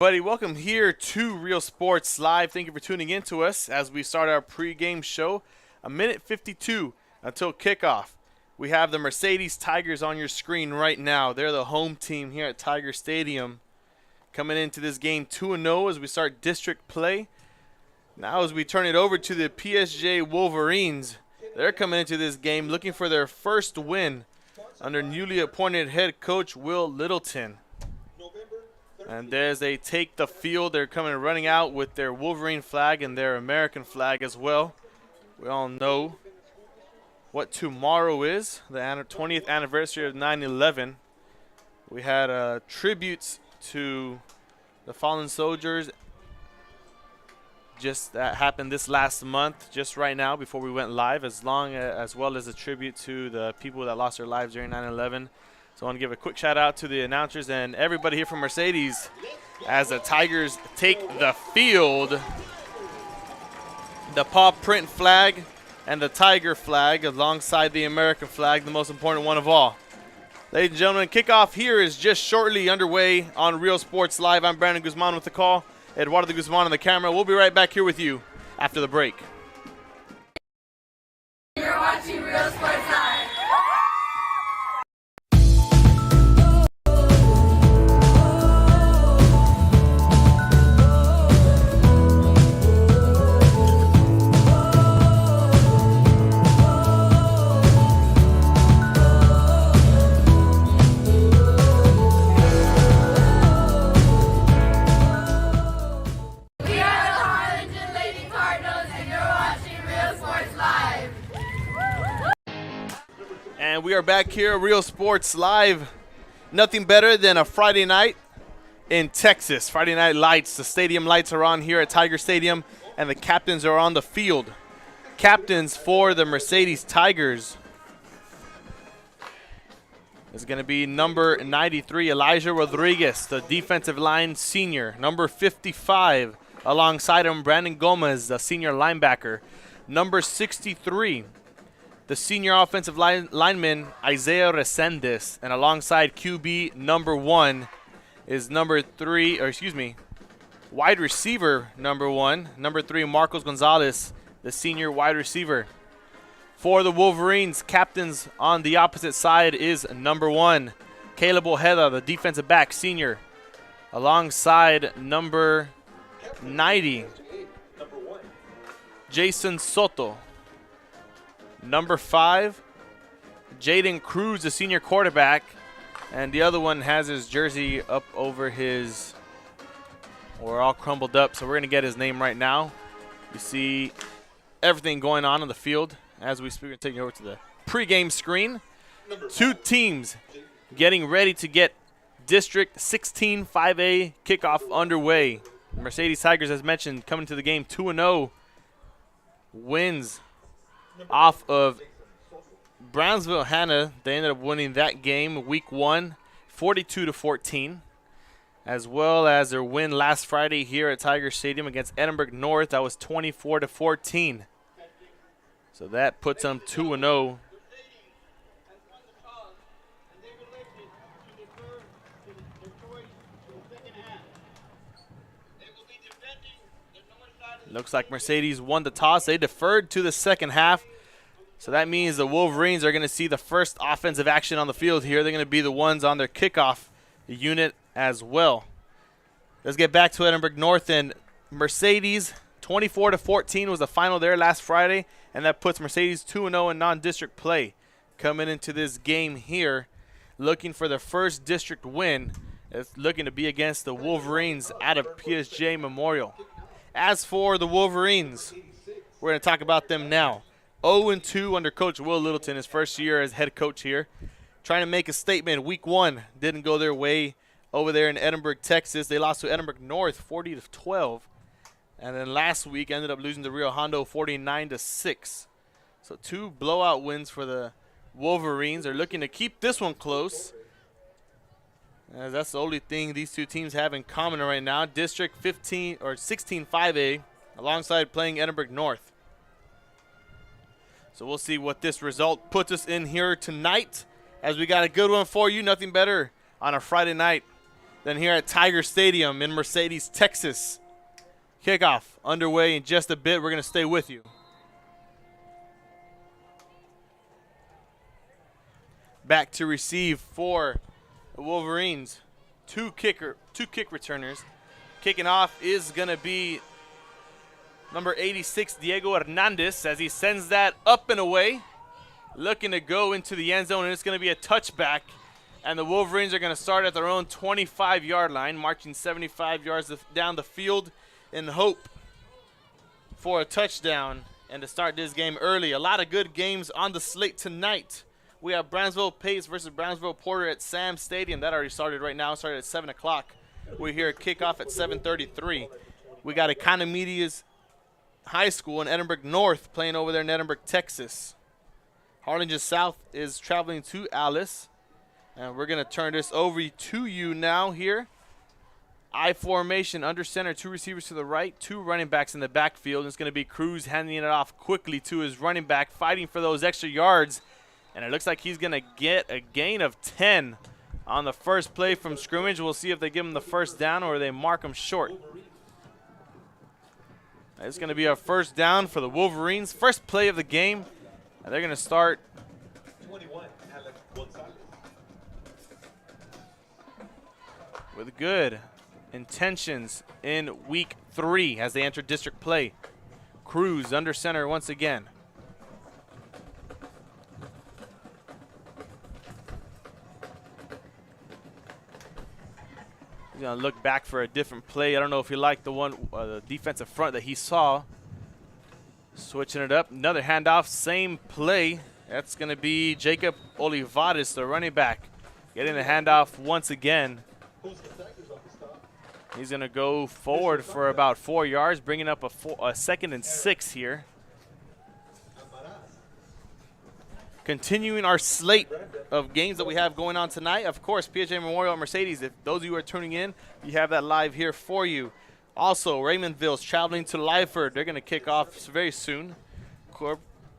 Buddy, welcome here to Real Sports Live. Thank you for tuning in to us as we start our pregame show. A minute 52 until kickoff. We have the Mercedes Tigers on your screen right now. They're the home team here at Tiger Stadium. Coming into this game 2-0 as we start district play. Now as we turn it over to the PSJA Wolverines, they're coming into this game looking for their first win under newly appointed head coach Will Littleton. And as they take the field, they're coming running out with their Wolverine flag and their American flag as well. We all know what tomorrow is, the 20th anniversary of 9/11. We had tributes to the fallen soldiers. Just that happened this last month, just right now before we went live, as well as a tribute to the people that lost their lives during 9/11. So I want to give a quick shout out to the announcers and everybody here from Mercedes as the Tigers take the field. The paw print flag and the Tiger flag alongside the American flag, the most important one of all. Ladies and gentlemen, kickoff here is just shortly underway on Real Sports Live. I'm Brandon Guzman with the call, Eduardo Guzman on the camera. We'll be right back here with you after the break. You're watching Real Sports Live. And we are back here at Real Sports Live. Nothing better than a Friday night in Texas. Friday night lights. The stadium lights are on here at Tiger Stadium, and the captains are on the field. Captains for the Mercedes Tigers is going to be number 93, Elijah Rodriguez, the defensive line senior. Number 55, alongside him, Brandon Gomez, the senior linebacker. Number 63, the senior offensive lineman, Isaiah Resendez. And alongside QB number 1 is wide receiver number 1. Number 3, Marcos Gonzalez, the senior wide receiver. For the Wolverines, captains on the opposite side is number 1, Caleb Ojeda, the defensive back, senior. Alongside number 90, Jason Soto. Number 5, Jaden Cruz, the senior quarterback. And the other one has his jersey up over his, or all crumbled up. So we're going to get his name right now. You see everything going on the field as we speak. We're taking over to the pregame screen. Two teams getting ready to get District 16 5A kickoff underway. Mercedes Tigers, as mentioned, coming to the game 2-0. Wins off of Brownsville Hanna. They ended up winning that game week 1, 42-14, as well as their win last Friday here at Tiger Stadium against Edinburgh North. That was 24-14. So that puts them 2-0. Looks like Mercedes won the toss. They deferred to the second half. So that means the Wolverines are going to see the first offensive action on the field here. They're going to be the ones on their kickoff unit as well. Let's get back to Edinburgh North and Mercedes. 24-14 was the final there last Friday, and that puts Mercedes 2-0 in non-district play. Coming into this game here, looking for their first district win. It's looking to be against the Wolverines out of PSJA Memorial. As for the Wolverines, we're going to talk about them now. 0-2 under Coach Will Littleton, his first year as head coach here. Trying to make a statement. Week 1 didn't go their way over there in Edinburgh, Texas. They lost to Edinburgh North 40-12. And then last week ended up losing to Rio Hondo 49-6. So 2 blowout wins for the Wolverines. They're looking to keep this one close, as that's the only thing these two teams have in common right now. District 16 5A alongside playing Edinburgh North. So we'll see what this result puts us in here tonight, as we got a good one for you. Nothing better on a Friday night than here at Tiger Stadium in Mercedes, Texas. Kickoff underway in just a bit. We're going to stay with you. Back to receive for the Wolverines. Two kick returners. Kicking off is going to be number 86, Diego Hernandez, as he sends that up and away. Looking to go into the end zone, and it's going to be a touchback. And the Wolverines are going to start at their own 25-yard line, marching 75 yards down the field in hope for a touchdown and to start this game early. A lot of good games on the slate tonight. We have Brownsville Pace versus Brownsville Porter at Sam Stadium. That already started right now. It started at 7 o'clock. We're here at kickoff at 7:33. We got Economedias High School in Edinburgh North playing over there in Edinburgh, Texas. Harlingen South is traveling to Alice. And we're going to turn this over to you now here. I formation, under center, 2 receivers to the right, 2 running backs in the backfield. It's going to be Cruz handing it off quickly to his running back, fighting for those extra yards. And it looks like he's going to get a gain of 10 on the first play from scrimmage. We'll see if they give him the first down or they mark him short. It's going to be a first down for the Wolverines. First play of the game. And they're going to start with good intentions in week 3 as they enter district play. Cruz under center once again. He's going to look back for a different play. I don't know if he liked the one, the defensive front that he saw. Switching it up. Another handoff. Same play. That's going to be Jacob Olivares, the running back, getting the handoff once again. He's going to go forward for about 4 yards, bringing up a 2nd and 6 here. Continuing our slate of games that we have going on tonight. Of course, PSJA Memorial at Mercedes. If those of you are tuning in, you have that live here for you. Also, Raymondville's traveling to Lyford. They're going to kick off very soon.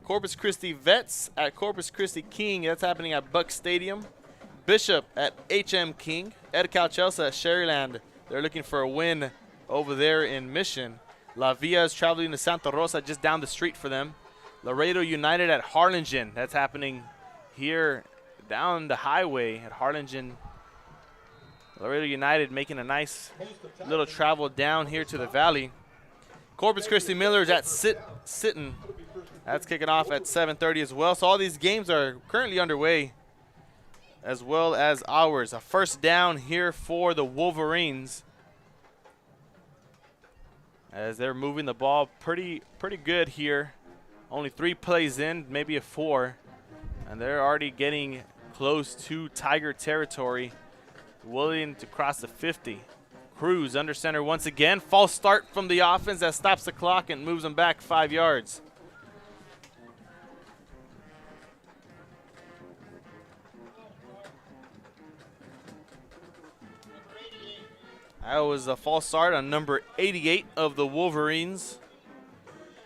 Corpus Christi Vets at Corpus Christi King. That's happening at Buck Stadium. Bishop at HM King. Ed-Cal Chelsea at Sherryland. They're looking for a win over there in Mission. La Villa is traveling to Santa Rosa, just down the street for them. Laredo United at Harlingen. That's happening here down the highway at Harlingen. Laredo United making a nice little travel down here to the valley. Corpus Christi Millers at Sitton. That's kicking off at 7:30 as well. So all these games are currently underway, as well as ours. A first down here for the Wolverines, as they're moving the ball pretty good here. Only 3 plays in, maybe a 4, and they're already getting close to Tiger territory, willing to cross the 50. Cruz under center once again. False start from the offense that stops the clock and moves them back 5 yards. That was a false start on number 88 of the Wolverines.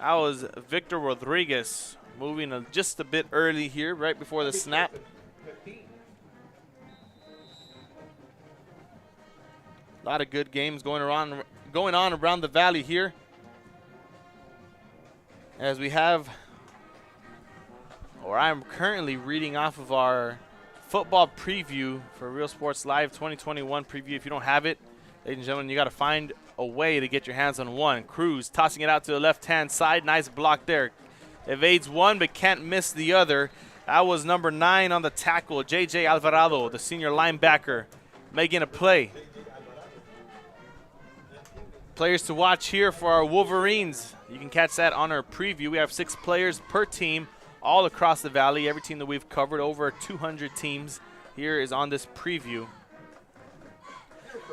That was Victor Rodriguez, moving just a bit early here, right before the snap. A lot of good games going on around the valley here, as we have, or I'm currently reading off of our football preview for Real Sports Live 2021 preview. If you don't have it, ladies and gentlemen, you got to find a way to get your hands on one. Cruz tossing it out to the left-hand side. Nice block there. Evades one but can't miss the other. That was number 9 on the tackle, J.J. Alvarado, the senior linebacker, making a play. Players to watch here for our Wolverines. You can catch that on our preview. We have 6 players per team all across the valley. Every team that we've covered, over 200 teams here, is on this preview.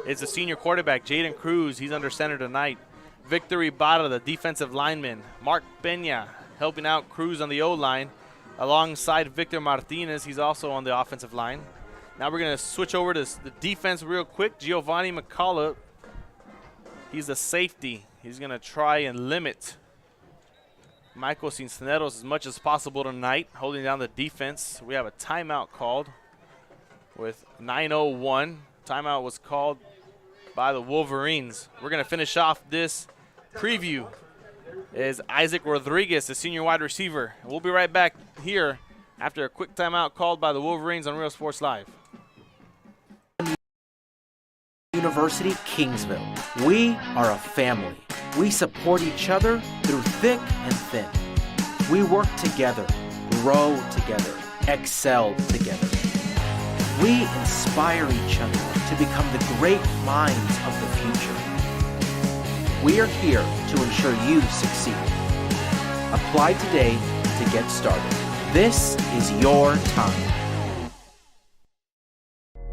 It's the senior quarterback, Jaden Cruz. He's under center tonight. Victor Ibarra, the defensive lineman. Mark Peña helping out Cruz on the O-line. Alongside Victor Martinez, he's also on the offensive line. Now we're going to switch over to the defense real quick. Giovanni McCullough, he's a safety. He's going to try and limit Michael Cisneros as much as possible tonight, holding down the defense. We have a timeout called with 9:01. Timeout was called by the Wolverines. We're going to finish off this preview is Isaac Rodriguez, the senior wide receiver. We'll be right back here after a quick timeout called by the Wolverines on Real Sports Live. University, Kingsville. We are a family. We support each other through thick and thin. We work together, grow together, excel together. We inspire each other to become the great minds of the future. We are here to ensure you succeed. Apply today to get started. This is your time.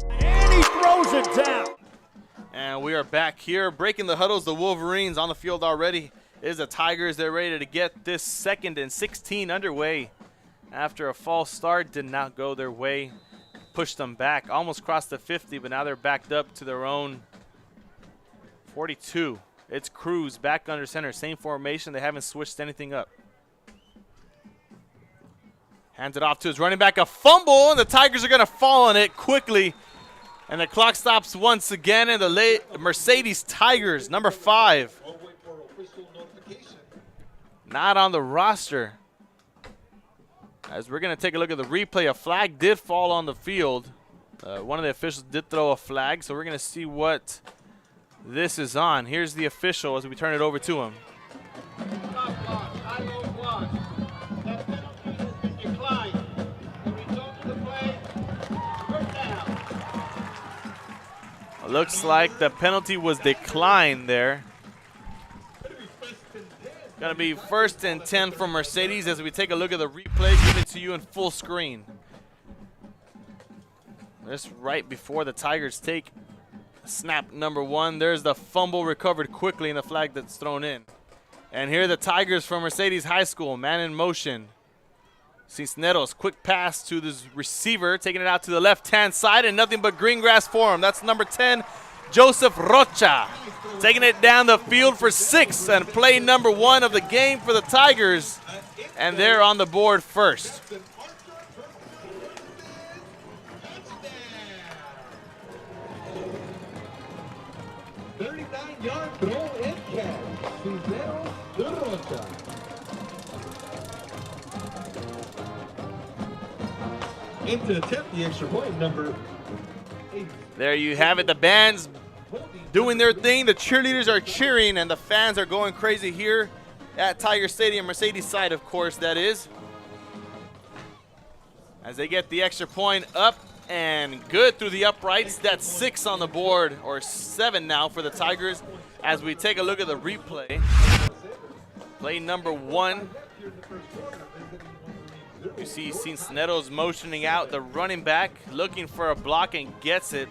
And he throws it down. And we are back here breaking the huddles. The Wolverines on the field already. Is the Tigers. They're ready to get this 2nd and 16 underway. After a false start, did not go their way. Pushed them back. Almost crossed the 50, but now they're backed up to their own 42. It's Cruz back under center. Same formation. They haven't switched anything up. Hands it off to his running back. A fumble, and the Tigers are going to fall on it quickly. And the clock stops once again, and the Mercedes Tigers, number 5. Not on the roster. As we're going to take a look at the replay, a flag did fall on the field. One of the officials did throw a flag, so we're going to see what this is on. Here's the official as we turn it over to him. Looks like the penalty was declined there. Going to be 1st and 10 for Mercedes as we take a look at the replay. Give it to you in full screen. This right before the Tigers take snap number 1. There's the fumble recovered quickly and the flag that's thrown in. And here are the Tigers from Mercedes High School. Man in motion. Cisneros, quick pass to this receiver, taking it out to the left-hand side, and nothing but green grass for him. That's number 10, Joseph Rocha, taking it down the field for 6, and play number 1 of the game for the Tigers, and they're on the board first. Yard throw and catch. Cisneros de Rocha. And to attempt the extra point, number 8. There you have it. The band's doing their thing. The cheerleaders are cheering, and the fans are going crazy here at Tiger Stadium, Mercedes side, of course, that is. As they get the extra point up and good through the uprights. That's 6 on the board, or 7 now for the Tigers as we take a look at the replay. Play number 1. You see Cisneros motioning out the running back, looking for a block and gets it.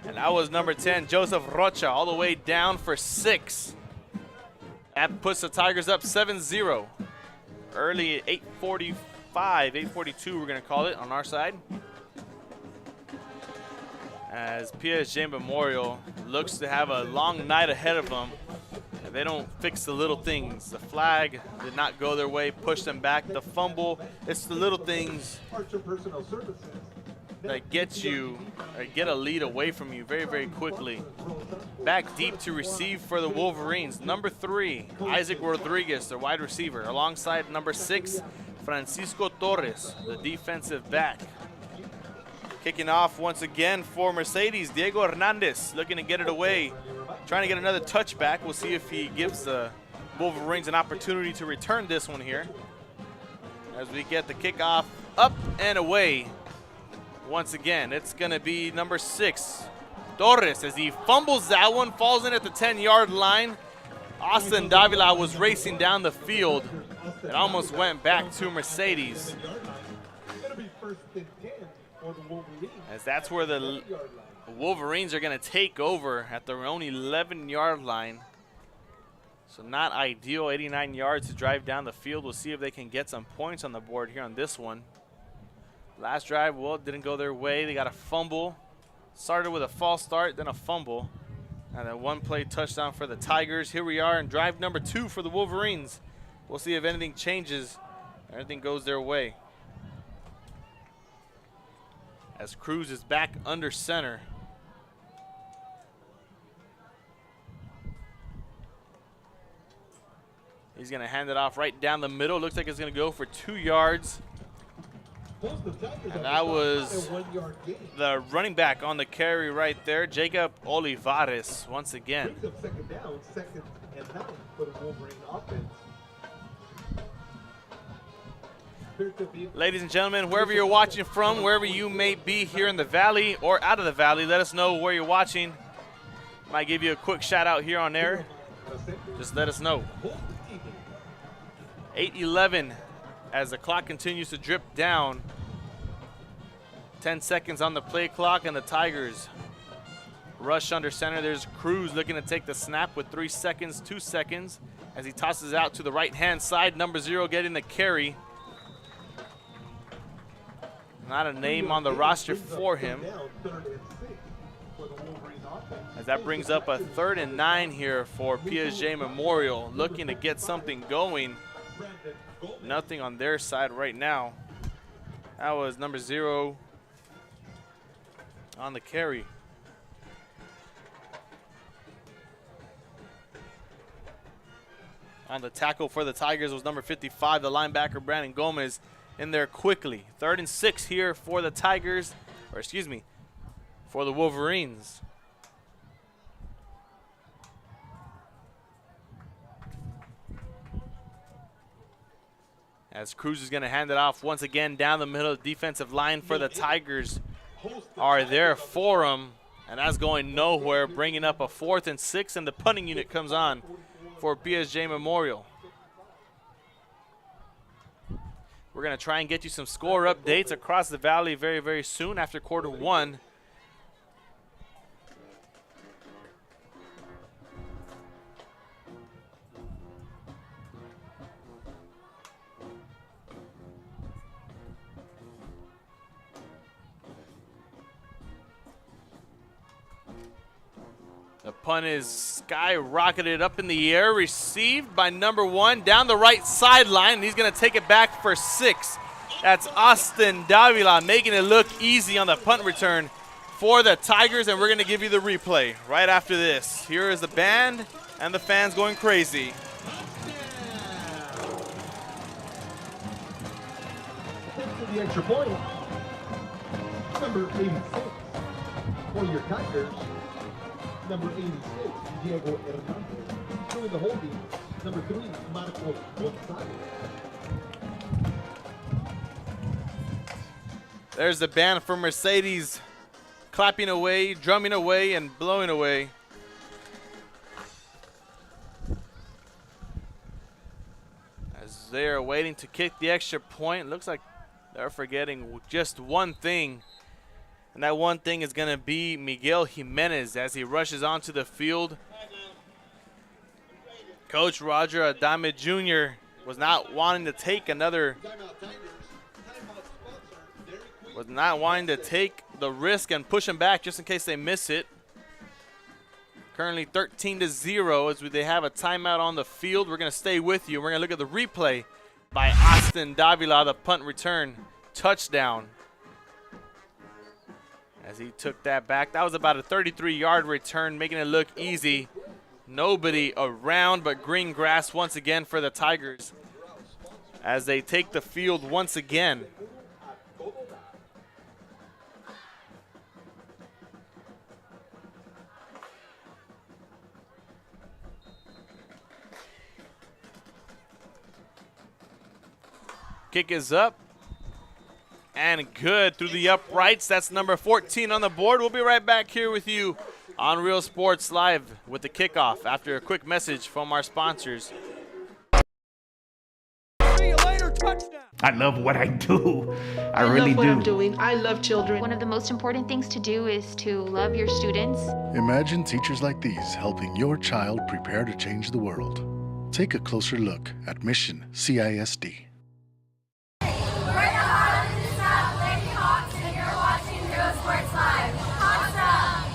And that was number 10, Joseph Rocha, all the way down for 6. That puts the Tigers up 7-0. Early at 8:45, 8:42 we're going to call it on our side. As PSJA Memorial looks to have a long night ahead of them. If they don't fix the little things. The flag did not go their way, push them back. The fumble, it's the little things that get you, or get a lead away from you very, very quickly. Back deep to receive for the Wolverines. Number 3, Isaac Rodriguez, their wide receiver, alongside number 6, Francisco Torres, the defensive back. Kicking off once again for Mercedes, Diego Hernandez looking to get it away. Trying to get another touchback. We'll see if he gives the Wolverines an opportunity to return this one here. As we get the kickoff up and away. Once again, it's going to be number 6, Torres, as he fumbles that one, falls in at the 10-yard line. Austin Davila was racing down the field. It almost went back to Mercedes. As that's where the Wolverines are going to take over at their own 11-yard line. So not ideal, 89 yards to drive down the field. We'll see if they can get some points on the board here on this one. Last drive, well, it didn't go their way. They got a fumble. Started with a false start, then a fumble. And then one play touchdown for the Tigers. Here we are in drive number 2 for the Wolverines. We'll see if anything changes, anything goes their way. As Cruz is back under center. He's going to hand it off right down the middle. Looks like it's going to go for 2 yards. And that was the running back on the carry right there, Jacob Olivares, once again. Second down, 2nd and 9 for the Wolverine offense. Ladies and gentlemen, wherever you're watching from, wherever you may be here in the valley or out of the valley, let us know where you're watching. Might give you a quick shout out here on air. Just let us know. 8:11 as the clock continues to drip down. 10 seconds on the play clock, and the Tigers rush under center. There's Cruz looking to take the snap with 3 seconds, 2 seconds, as he tosses out to the right-hand side. Number 0 getting the carry. Not a name on the roster for him. As that brings up a 3rd and 9 here for PSJA Memorial, looking to get something going. Nothing on their side right now. That was number 0 on the carry. On the tackle for the Tigers was number 55, the linebacker Brandon Gomez, in there quickly. 3rd and 6 here for the Tigers, or excuse me, for the Wolverines. As Cruz is going to hand it off once again down the middle of the defensive line for the Tigers are there for him. And that's going nowhere, bringing up a 4th and 6, and the punting unit comes on for PSJA Memorial. We're going to try and get you some score updates across the valley very, very soon after quarter 1. The punt is skyrocketed up in the air, received by number 1 down the right sideline, and he's going to take it back for 6. That's Austin Davila making it look easy on the punt return for the Tigers, and we're going to give you the replay right after this. Here is the band and the fans going crazy. To the extra point, number 86 for your Tigers. Number 86, Diego Hernandez. Showing the holding, number 3, Marcos Gonzalez. There's the band from Mercedes clapping away, drumming away, and blowing away. As they're waiting to kick the extra point, looks like they're forgetting just one thing. And that one thing is going to be Miguel Jimenez as he rushes onto the field. Coach Roger Adame Jr. was not wanting to take the risk and push him back just in case they miss it. Currently 13-0 as they have a timeout on the field. We're going to stay with you. We're going to look at the replay by Austin Davila, the punt return touchdown. As he took that back. That was about a 33-yard return, making it look easy. Nobody around but green grass once again for the Tigers as they take the field once again. Kick is up. And good through the uprights. That's number 14 on the board. We'll be right back here with you on Real Sports Live with the kickoff after a quick message from our sponsors. See you later, touchdown. I love what I do. I really love what do. I'm doing. I love children. One of the most important things to do is to love your students. Imagine teachers like these helping your child prepare to change the world. Take a closer look at Mission CISD. And you're watching Real Sports Live. Awesome!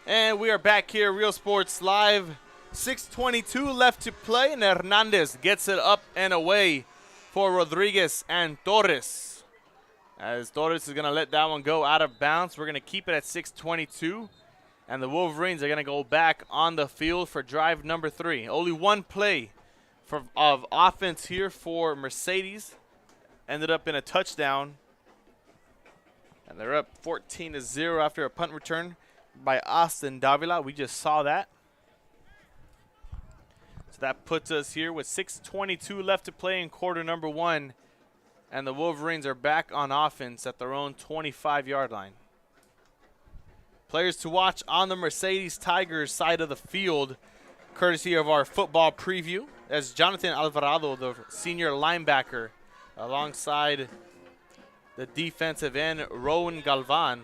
And we are back here, Real Sports Live. 6:22 left to play, and Hernandez gets it up and away for Rodriguez and Torres. As Torres is going to let that one go out of bounds. We're going to keep it at 6:22, and the Wolverines are going to go back on the field for drive number 3. Only one play of offense here for Mercedes. Ended up in a touchdown, and they're up 14-0 after a punt return by Austin Davila. We just saw that. So that puts us here with 6:22 left to play in quarter number 1. And the Wolverines are back on offense at their own 25-yard line. Players to watch on the Mercedes Tigers side of the field, courtesy of our football preview, as Jonathan Alvarado, the senior linebacker, alongside the defensive end, Rowan Galvan,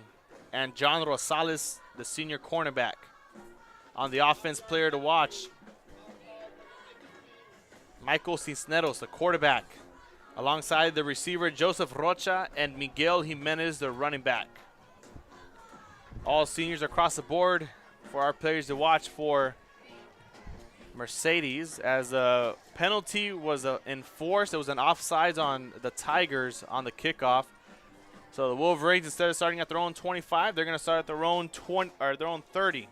and John Rosales, the senior cornerback. On the offense, player to watch, Michael Cisneros, the quarterback, alongside the receiver, Joseph Rocha, and Miguel Jimenez, the running back. All seniors across the board for our players to watch for Mercedes, as a penalty was enforced. It was an offsides on the Tigers on the kickoff. So the Wolverines, instead of starting at their own 25, they're going to start at their own 30.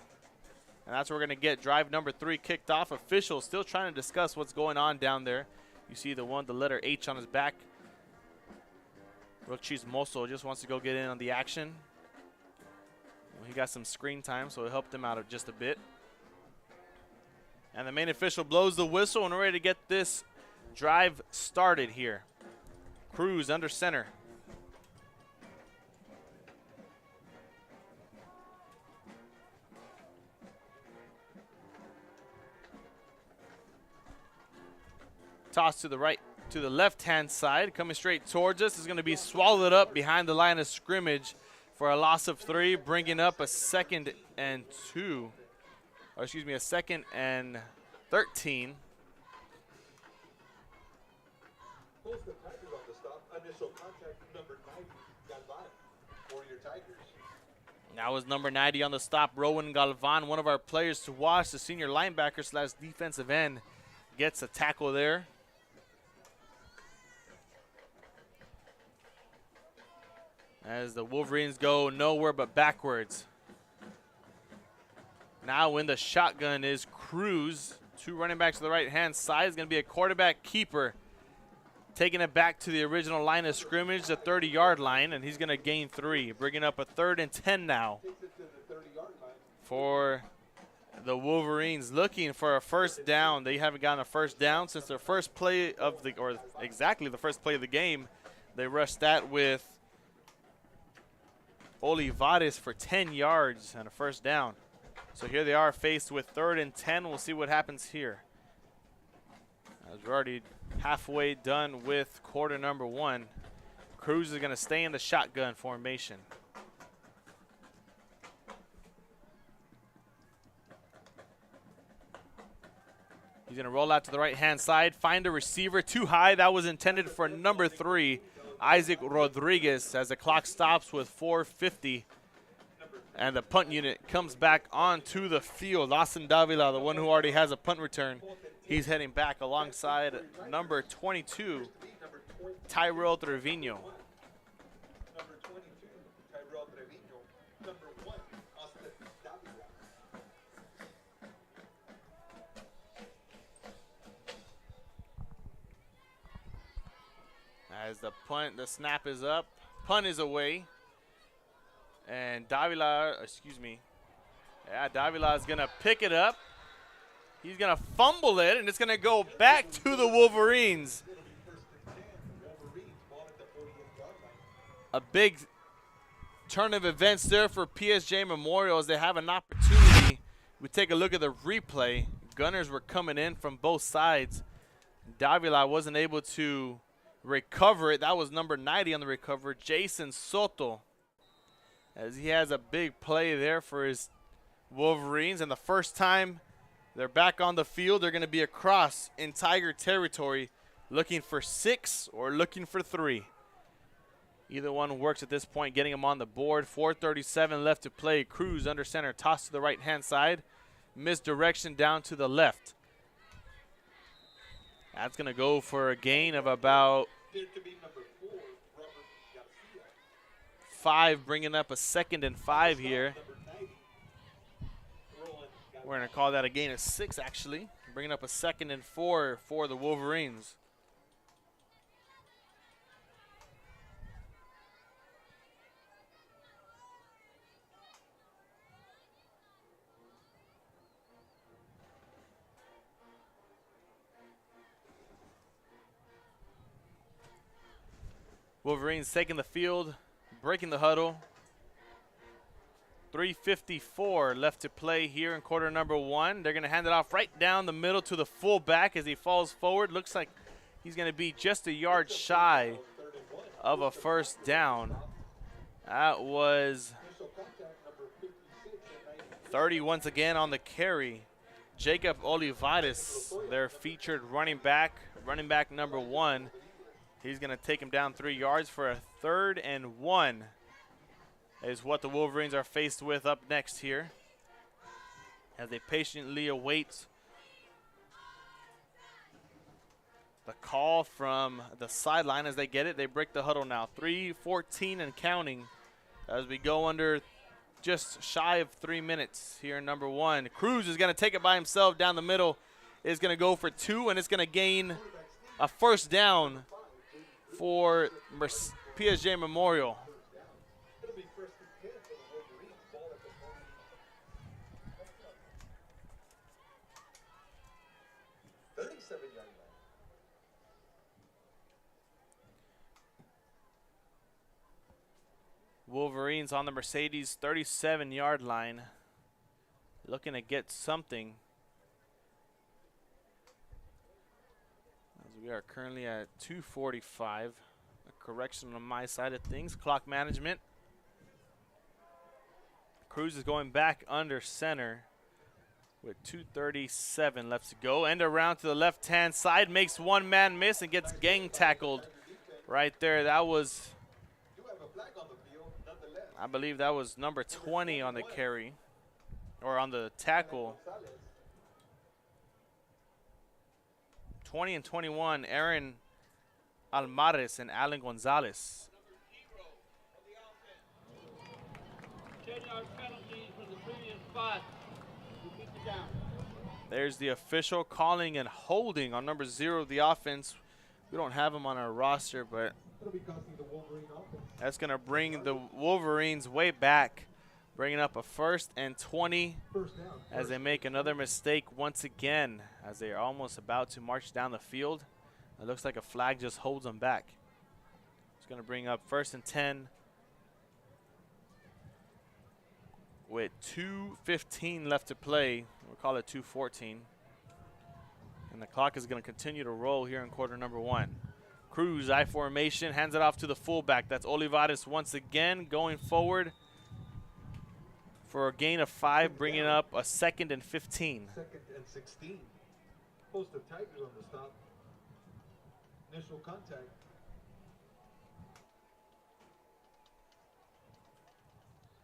And that's where we're going to get drive number 3 kicked off. Officials still trying to discuss what's going on down there. You see the letter H on his back. Rochis Moso just wants to go get in on the action. Well, he got some screen time, so it helped him out just a bit. And the main official blows the whistle, and we're ready to get this drive started here. Cruz under center. Toss to the left-hand side, coming straight towards us. Is going to be swallowed up behind the line of scrimmage for a loss of 3, bringing up a 2nd and 13. That was number 90 on the stop, Rowan Galvan, one of our players to watch, the senior linebacker slash defensive end, gets a tackle there. As the Wolverines go nowhere but backwards. Now in the shotgun is Cruz. 2 running backs to the right-hand side. It's going to be a quarterback keeper. Taking it back to the original line of scrimmage, the 30-yard line, and he's going to gain 3. Bringing up a 3rd and 10 now for the Wolverines, looking for a first down. They haven't gotten a first down since their first play of the, or exactly the first play of the game. They rushed that with Olivares for 10 yards and a first down. So here they are faced with 3rd and 10. We'll see what happens here. As we're already halfway done with quarter number 1. Cruz is going to stay in the shotgun formation. He's going to roll out to the right-hand side, find a receiver too high. That was intended for number 3, Isaac Rodriguez, as the clock stops with 4:50. And the punt unit comes back onto the field. Austin Davila, the one who already has a punt return, he's heading back alongside number 22, Tyrell Trevino. As the snap is up, punt is away. And Davila is going to pick it up. He's going to fumble it, and it's going to go back to the Wolverines. A big turn of events there for PSJA Memorial as they have an opportunity. We take a look at the replay. Gunners were coming in from both sides. Davila wasn't able to recover it. That was number 90 on the recover, Jason Soto, as he has a big play there for his Wolverines. And the first time they're back on the field, they're going to be across in Tiger territory, looking for 6 or looking for 3. Either one works at this point, getting him on the board. 4:37 left to play. Cruz under center, toss to the right-hand side. Misdirection down to the left. That's going to go for a gain of about 5, bringing up a 2nd and 5 here. We're going to call that a gain of 6, actually. Bringing up a 2nd and 4 for the Wolverines. Wolverines taking the field, breaking the huddle. 3:54 left to play here in quarter number 1. They're going to hand it off right down the middle to the fullback as he falls forward. Looks like he's going to be just a yard shy of a first down. That was 30 once again on the carry. Jacob Olivares, their featured running back number 1. He's going to take him down 3 yards for a 3rd and 1 is what the Wolverines are faced with up next here as they patiently await the call from the sideline as they get it. They break the huddle now. 3:14 and counting as we go under just shy of 3 minutes here in number 1. Cruz is going to take it by himself down the middle, is going to go for 2, and it's going to gain a first down for PSJA Memorial. Wolverines on the Mercedes 37-yard line, looking to get something. As we are currently at 2:45. A correction on my side of things. Clock management. Cruz is going back under center with 2:37 left to go. End around to the left-hand side. Makes one man miss and gets gang tackled right there. That was, I believe that was number 20 on the carry, or on the tackle. 20 and 21, Aaron Almares and Alan Gonzalez. 10-yard penalty for the previous spot. There's the official calling and holding on number 0 of the offense. We don't have him on our roster, but that's going to bring the Wolverines way back, bringing up a 1st and 20 as they make another mistake once again as they are almost about to march down the field. It looks like a flag just holds them back. It's going to bring up 1st and 10 with 2:15 left to play. We'll call it 2:14. And the clock is going to continue to roll here in quarter number 1. Cruz, I formation, hands it off to the fullback. That's Olivares once again going forward for a gain of 5, bringing up a 2nd and 15. 2nd and 16. Post of Tigers on the stop. Initial contact.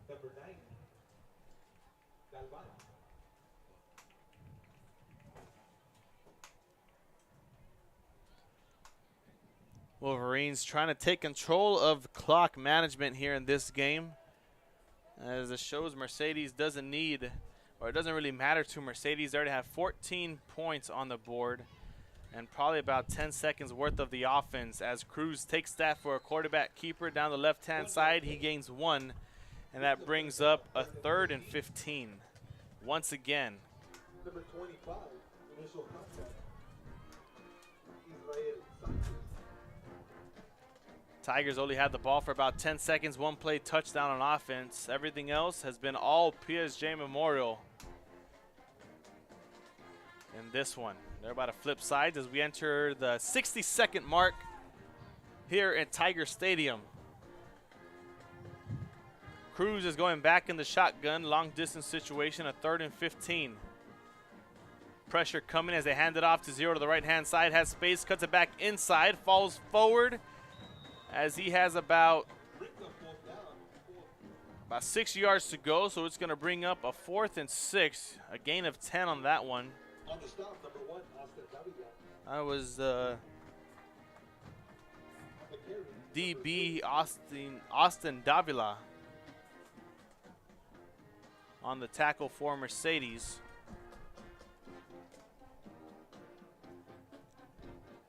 Number 9. Galvan. Wolverines trying to take control of clock management here in this game. As it shows, Mercedes doesn't need, or it doesn't really matter to Mercedes. They already have 14 points on the board and probably about 10 seconds worth of the offense as Cruz takes that for a quarterback keeper down the left-hand side. He gains 1, and that brings up a 3rd and 15. Once again. Number 25, initial contact. Israel Sanchez. Tigers only had the ball for about 10 seconds, 1 play touchdown on offense. Everything else has been all PSJA Memorial in this one. They're about to flip sides as we enter the 60-second mark here at Tiger Stadium. Cruz is going back in the shotgun, long distance situation, a 3rd and 15. Pressure coming as they hand it off to 0 to the right-hand side, has space, cuts it back inside, falls forward as he has about About 6 yards to go, so it's going to bring up a 4th and 6. A gain of 10 on that one. On the stop, number 1, Austin Davila. That was DB Austin Davila on the tackle for Mercedes.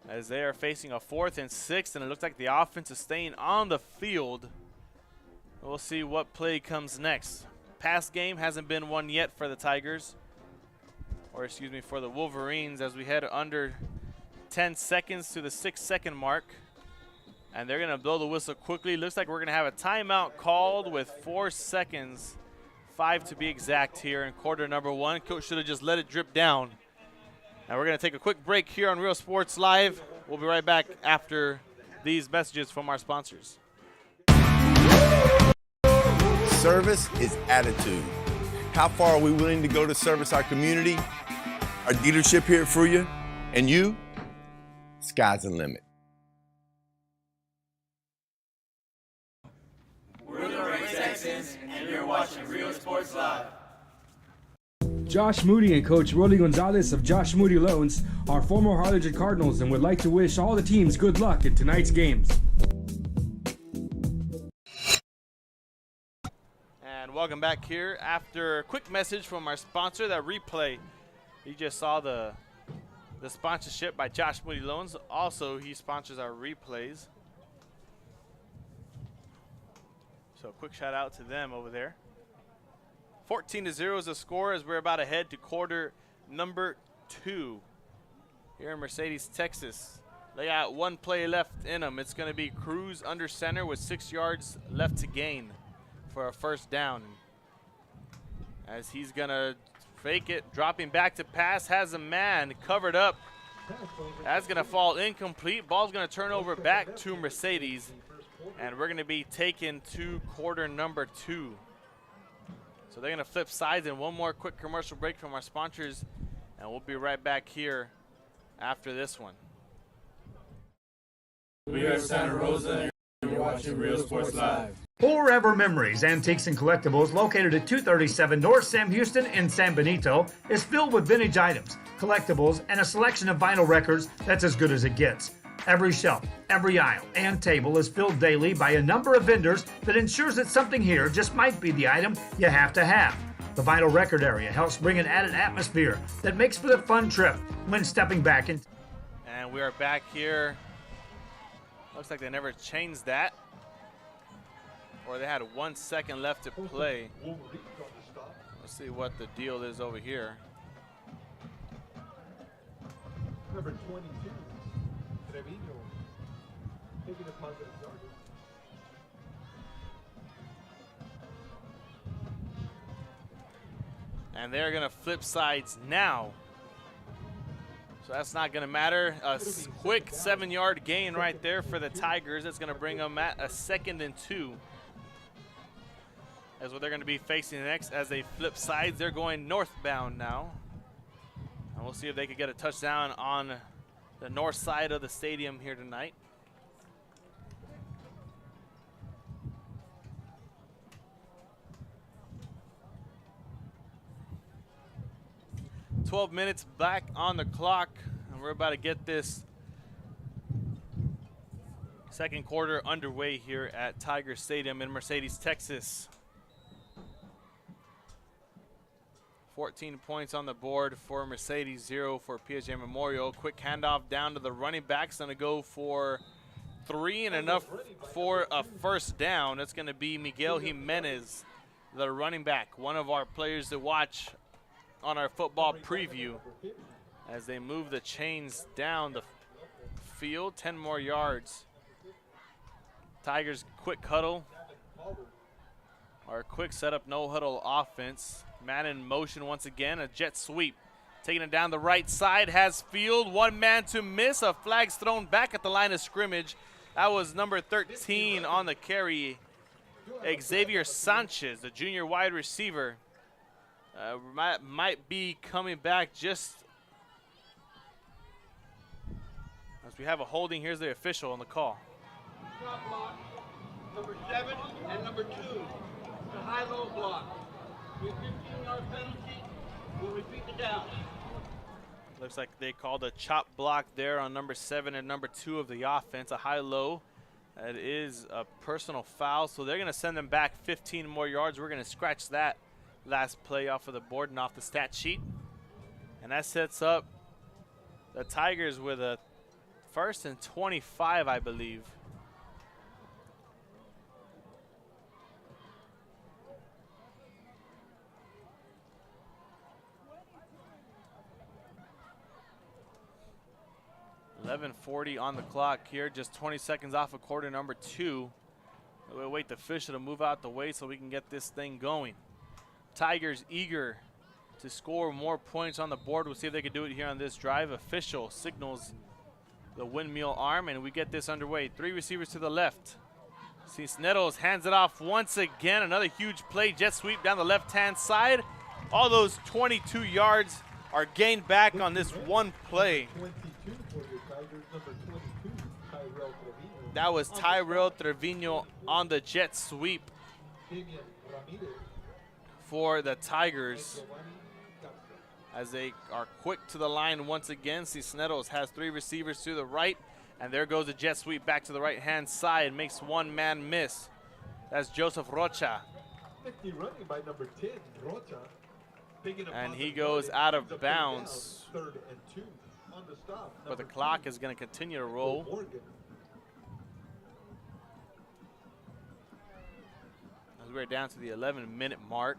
As they are facing a 4th and 6, and it looks like the offense is staying on the field. We'll see what play comes next. Pass game hasn't been one yet for the Tigers, or excuse me, for the Wolverines, as we head under 10 seconds to the 6-second mark. And they're going to blow the whistle quickly. Looks like we're going to have a timeout called with 4 seconds, 5 to be exact, here in quarter number 1. Coach should have just let it drip down. And we're going to take a quick break here on Real Sports Live. We'll be right back after these messages from our sponsors. Service is attitude. How far are we willing to go to service our community, our dealership here at Fruya, and you? Sky's the limit. We're the Ray Texans, and you're watching Real Sports Live. Josh Moody and Coach Rolly Gonzalez of Josh Moody Loans are former Harlingen Cardinals and would like to wish all the teams good luck in tonight's games. And welcome back here after a quick message from our sponsor, that replay. You just saw the sponsorship by Josh Moody Loans. Also, he sponsors our replays. So a quick shout out to them over there. 14-0 is the score as we're about to head to quarter number 2 here in Mercedes, Texas. They got one play left in them. It's going to be Cruz under center with 6 yards left to gain for a first down. As he's going to fake it, dropping back to pass, has a man covered up. That's going to fall incomplete. Ball's going to turn over back to Mercedes, and we're going to be taken to quarter number 2. So they're going to flip sides, and one more quick commercial break from our sponsors, and we'll be right back here after this one. We are Santa Rosa, and you're watching Real Sports Live. Forever Memories, Antiques and Collectibles, located at 237 North Sam Houston in San Benito, is filled with vintage items, collectibles, and a selection of vinyl records that's as good as it gets. Every shelf, every aisle, and table is filled daily by a number of vendors that ensures that something here just might be the item you have to have. The vinyl record area helps bring an added atmosphere that makes for the fun trip when stepping back in. And we are back here. Looks like they never changed that, or they had 1 second left to play. Let's see what the deal is over here. Number 22, Trevino, taking a positive yardage. And they're going to flip sides now. So that's not going to matter. A quick 7-yard gain right there for the Tigers. That's going to bring them at a 2nd and 2. That's what they're going to be facing next as they flip sides. They're going northbound now. And we'll see if they can get a touchdown on the north side of the stadium here tonight. "12 minutes back on the clock, and we're about to get this second quarter underway here at Tiger Stadium in Mercedes, Texas. 14 points on the board for Mercedes, 0 for PSJA Memorial. Quick handoff down to the running backs, going to go for 3 and enough for a first down. It's going to be Miguel Jimenez, the running back, one of our players to watch on our football preview as they move the chains down the field. 10 more yards. Tigers quick huddle, or quick setup, no huddle offense. Man in motion once again, a jet sweep. Taking it down the right side, has field, one man to miss. A flag's thrown back at the line of scrimmage. That was number 13 on the carry, Xavier Sanchez, the junior wide receiver. Might be coming back just as we have a holding. Here's the official on the call. Number 7 and number 2. The high-low block. With 15-yard penalty, we'll repeat the down. Looks like they called a chop block there on number 7 and number 2 of the offense, a high-low. That is a personal foul, so they're going to send them back 15 more yards. We're going to scratch that last play off of the board and off the stat sheet. And that sets up the Tigers with a 1st and 25, I believe. .11:40 on the clock here, just 20 seconds off of quarter number 2. We'll wait the official to move out the way so we can get this thing going. Tigers eager to score more points on the board. We'll see if they can do it here on this drive. Official signals the windmill arm, and we get this underway. 3 receivers to the left. Cisneros hands it off once again. Another huge play, jet sweep down the left-hand side. All those 22 yards are gained back on this one play. That was Tyrell Trevino on the jet sweep for the Tigers, as they are quick to the line once again. Cisneros has 3 receivers to the right, and there goes the jet sweep back to the right-hand side. Makes one man miss. That's Joseph Rocha. By number 10, Rocha. And he goes out of bounds. 3rd and 2 on the stop. But the clock is going to continue to roll. As we're down to the 11-minute mark,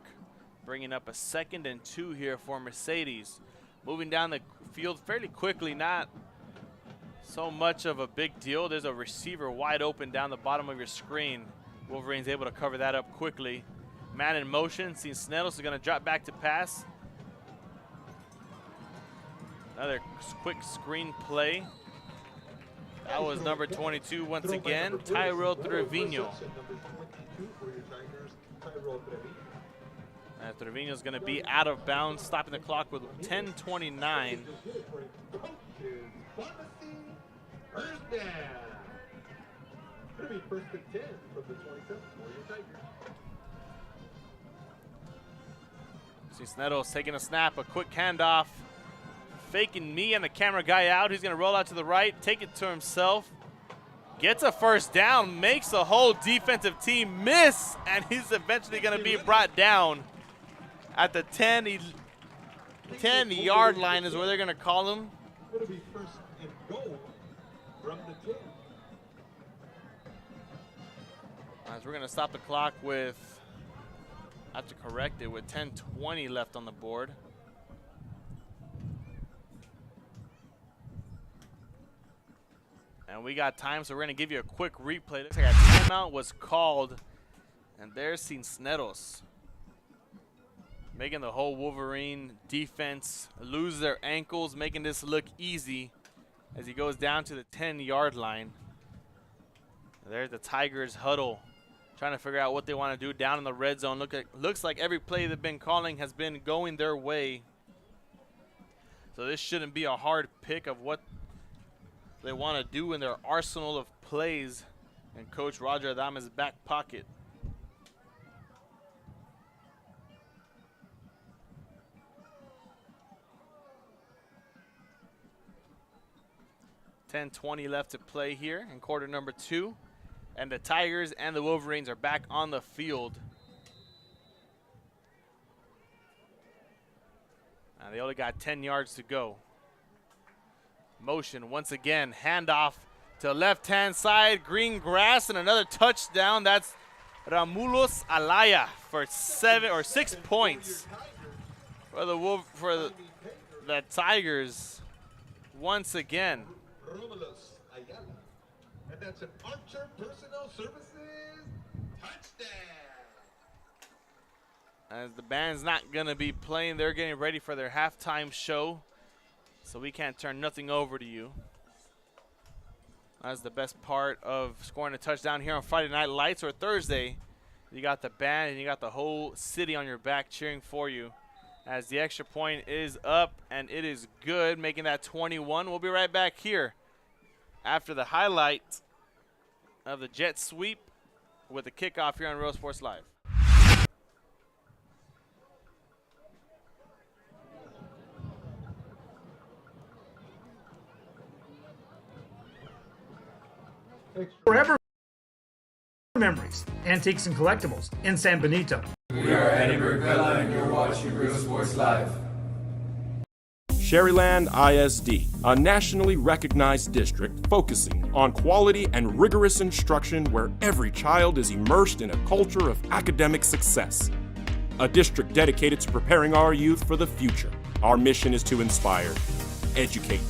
bringing up a 2nd and 2 here for Mercedes. Moving down the field fairly quickly, not so much of a big deal. There's a receiver wide open down the bottom of your screen. Wolverines able to cover that up quickly. Man in motion. Cisneros is going to drop back to pass. Another quick screen play. That was number 22 once again, Tyrell Trevino. Trevino is going to be out of bounds, stopping the clock with 10:29. Cisneros taking a snap, a quick handoff, faking me and the camera guy out. He's going to roll out to the right, take it to himself, gets a 1st down, makes the whole defensive team miss, and he's eventually going to be brought down at the 10-yard line is where they're going to call him. It'll be 1st and goal from the 10. As we're going to stop the clock with, I have to correct it, with 10:20 left on the board. And we got time, so we're going to give you a quick replay. Looks like a timeout was called, and there's Cisneros, making the whole Wolverine defense lose their ankles, making this look easy as he goes down to the 10-yard line. There's the Tigers huddle, trying to figure out what they want to do down in the red zone. Looks like every play they've been calling has been going their way. So this shouldn't be a hard pick of what they want to do in their arsenal of plays in Coach Roger Adame's back pocket. .20 left to play here in quarter number 2. And the Tigers and the Wolverines are back on the field. Now they only got 10 yards to go. Motion once again, handoff to left-hand side, green grass, and another touchdown. That's Ramulos Alaya for 6 points for the Tigers once again. Romulus Ayala. And that's an Archer Personnel Services touchdown. As the band's not going to be playing, they're getting ready for their halftime show, so we can't turn nothing over to you. That's the best part of scoring a touchdown here on Friday Night Lights or Thursday. You got the band and you got the whole city on your back cheering for you. As the extra point is up and it is good, making that 21. We'll be right back here after the highlight of the jet sweep with the kickoff here on Real Sports Live. Forever memories, antiques and collectibles in San Benito. We are Edinburgh Villa and you're watching Real Sports Live. Sherryland ISD, a nationally recognized district focusing on quality and rigorous instruction where every child is immersed in a culture of academic success. A district dedicated to preparing our youth for the future. Our mission is to inspire, educate,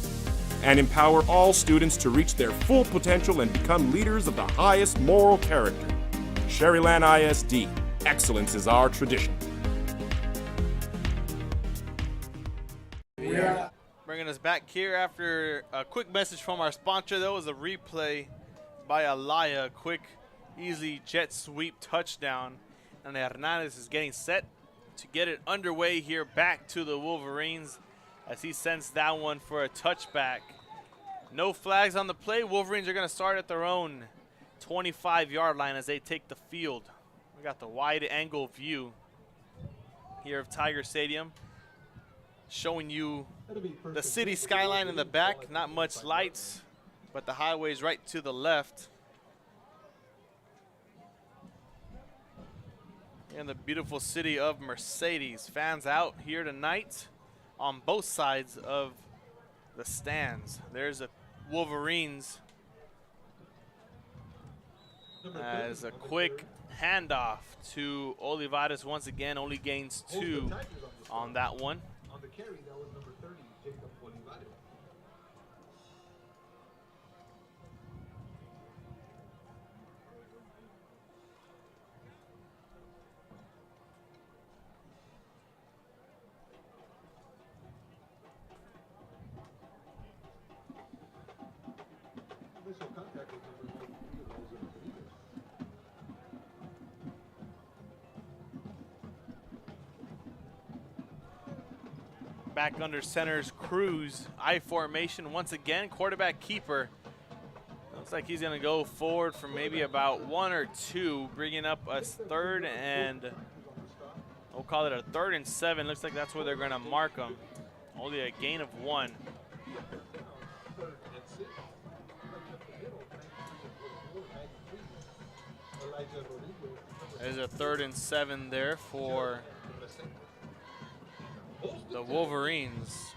and empower all students to reach their full potential and become leaders of the highest moral character. Sherryland ISD, excellence is our tradition. Bringing us back here after a quick message from our sponsor. That was a replay by Alaya. Quick, easy jet sweep touchdown. And Hernandez is getting set to get it underway here back to the Wolverines as he sends that one for a touchback. No flags on the play. Wolverines are going to start at their own 25-yard line as they take the field. We got the wide angle view here of Tiger Stadium, showing you the city skyline in the back. Not much lights, but the highway's right to the left. In the beautiful city of Mercedes. Fans out here tonight on both sides of the stands. There's a Wolverines as a quick handoff to Olivares once again. Only gains 2 on that one. On the carry, that was number 30, Jacob Olivares. Initial contact was number 93, that was number 3. Back under center's Cruz. I formation once again. Quarterback keeper. Looks like he's going to go forward for maybe about 1 or 2, bringing up a third and we'll call it a 3rd and 7. Looks like that's where they're going to mark them. Only a gain of 1. There's a 3rd and 7 there for the Wolverines.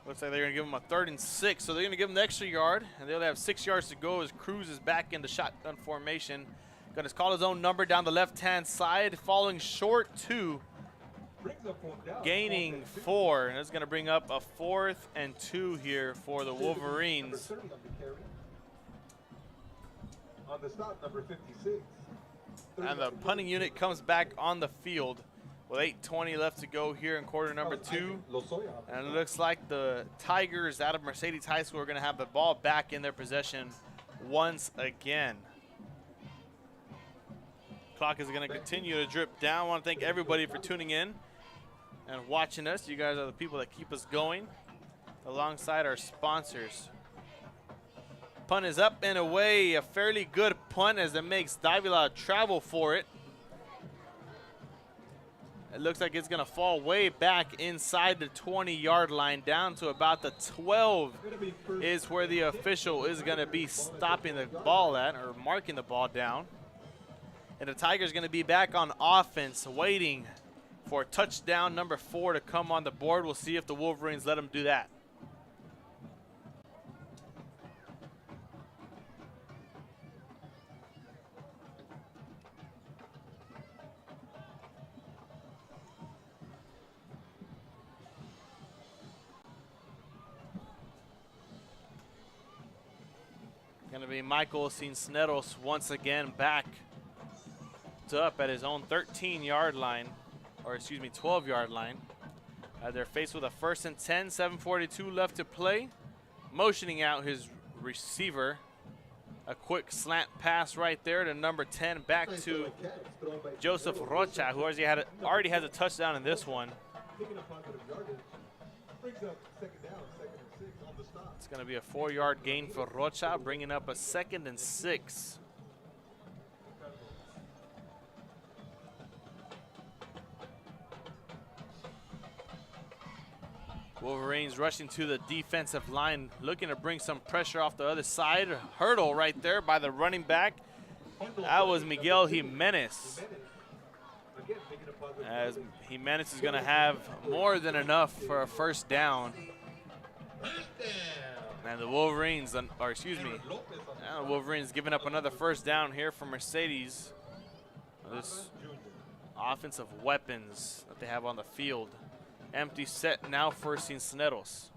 Looks like they're going to give them a 3rd and 6, so they're going to give them the extra yard, and they'll have 6 yards to go as Cruz is back into shotgun formation. Going to call his own number down the left-hand side, falling short 2, gaining 4, and it's going to bring up a 4th and 2 here for the Wolverines. On the stop, number 56. And the punting unit comes back on the field with 8:20 left to go here in quarter number 2. And it looks like the Tigers out of Mercedes High School are going to have the ball back in their possession once again. Clock is going to continue to drip down. I want to thank everybody for tuning in and watching us. You guys are the people that keep us going alongside our sponsors. Punt is up and away. A fairly good punt as it makes Davila travel for it. It looks like it's going to fall way back inside the 20-yard line, down to about the 12 is where the official is going to be stopping the ball at, or marking the ball down. And the Tigers going to be back on offense, waiting for touchdown number 4 to come on the board. We'll see if the Wolverines let them do that. Going to be Michael Cisneros once again back up at his own 13-yard line, or excuse me, 12-yard line. They're faced with a 1st and 10, 7:42 left to play. Motioning out his receiver. A quick slant pass right there to number 10, back to Joseph Rocha, who already has a touchdown in this one. picking up positive yardage. Brings up second down, 2nd and 6 on the stop. It's going to be a 4-yard gain for Rocha, bringing up a 2nd and 6. Wolverines rushing to the defensive line, looking to bring some pressure off the other side. Hurdle right there by the running back. That was Miguel Jimenez. As Jimenez is going to have more than enough for a first down. And the Wolverines, the Wolverines giving up another first down here for Mercedes. This offensive weapons that they have on the field. Empty set now for Cisneros.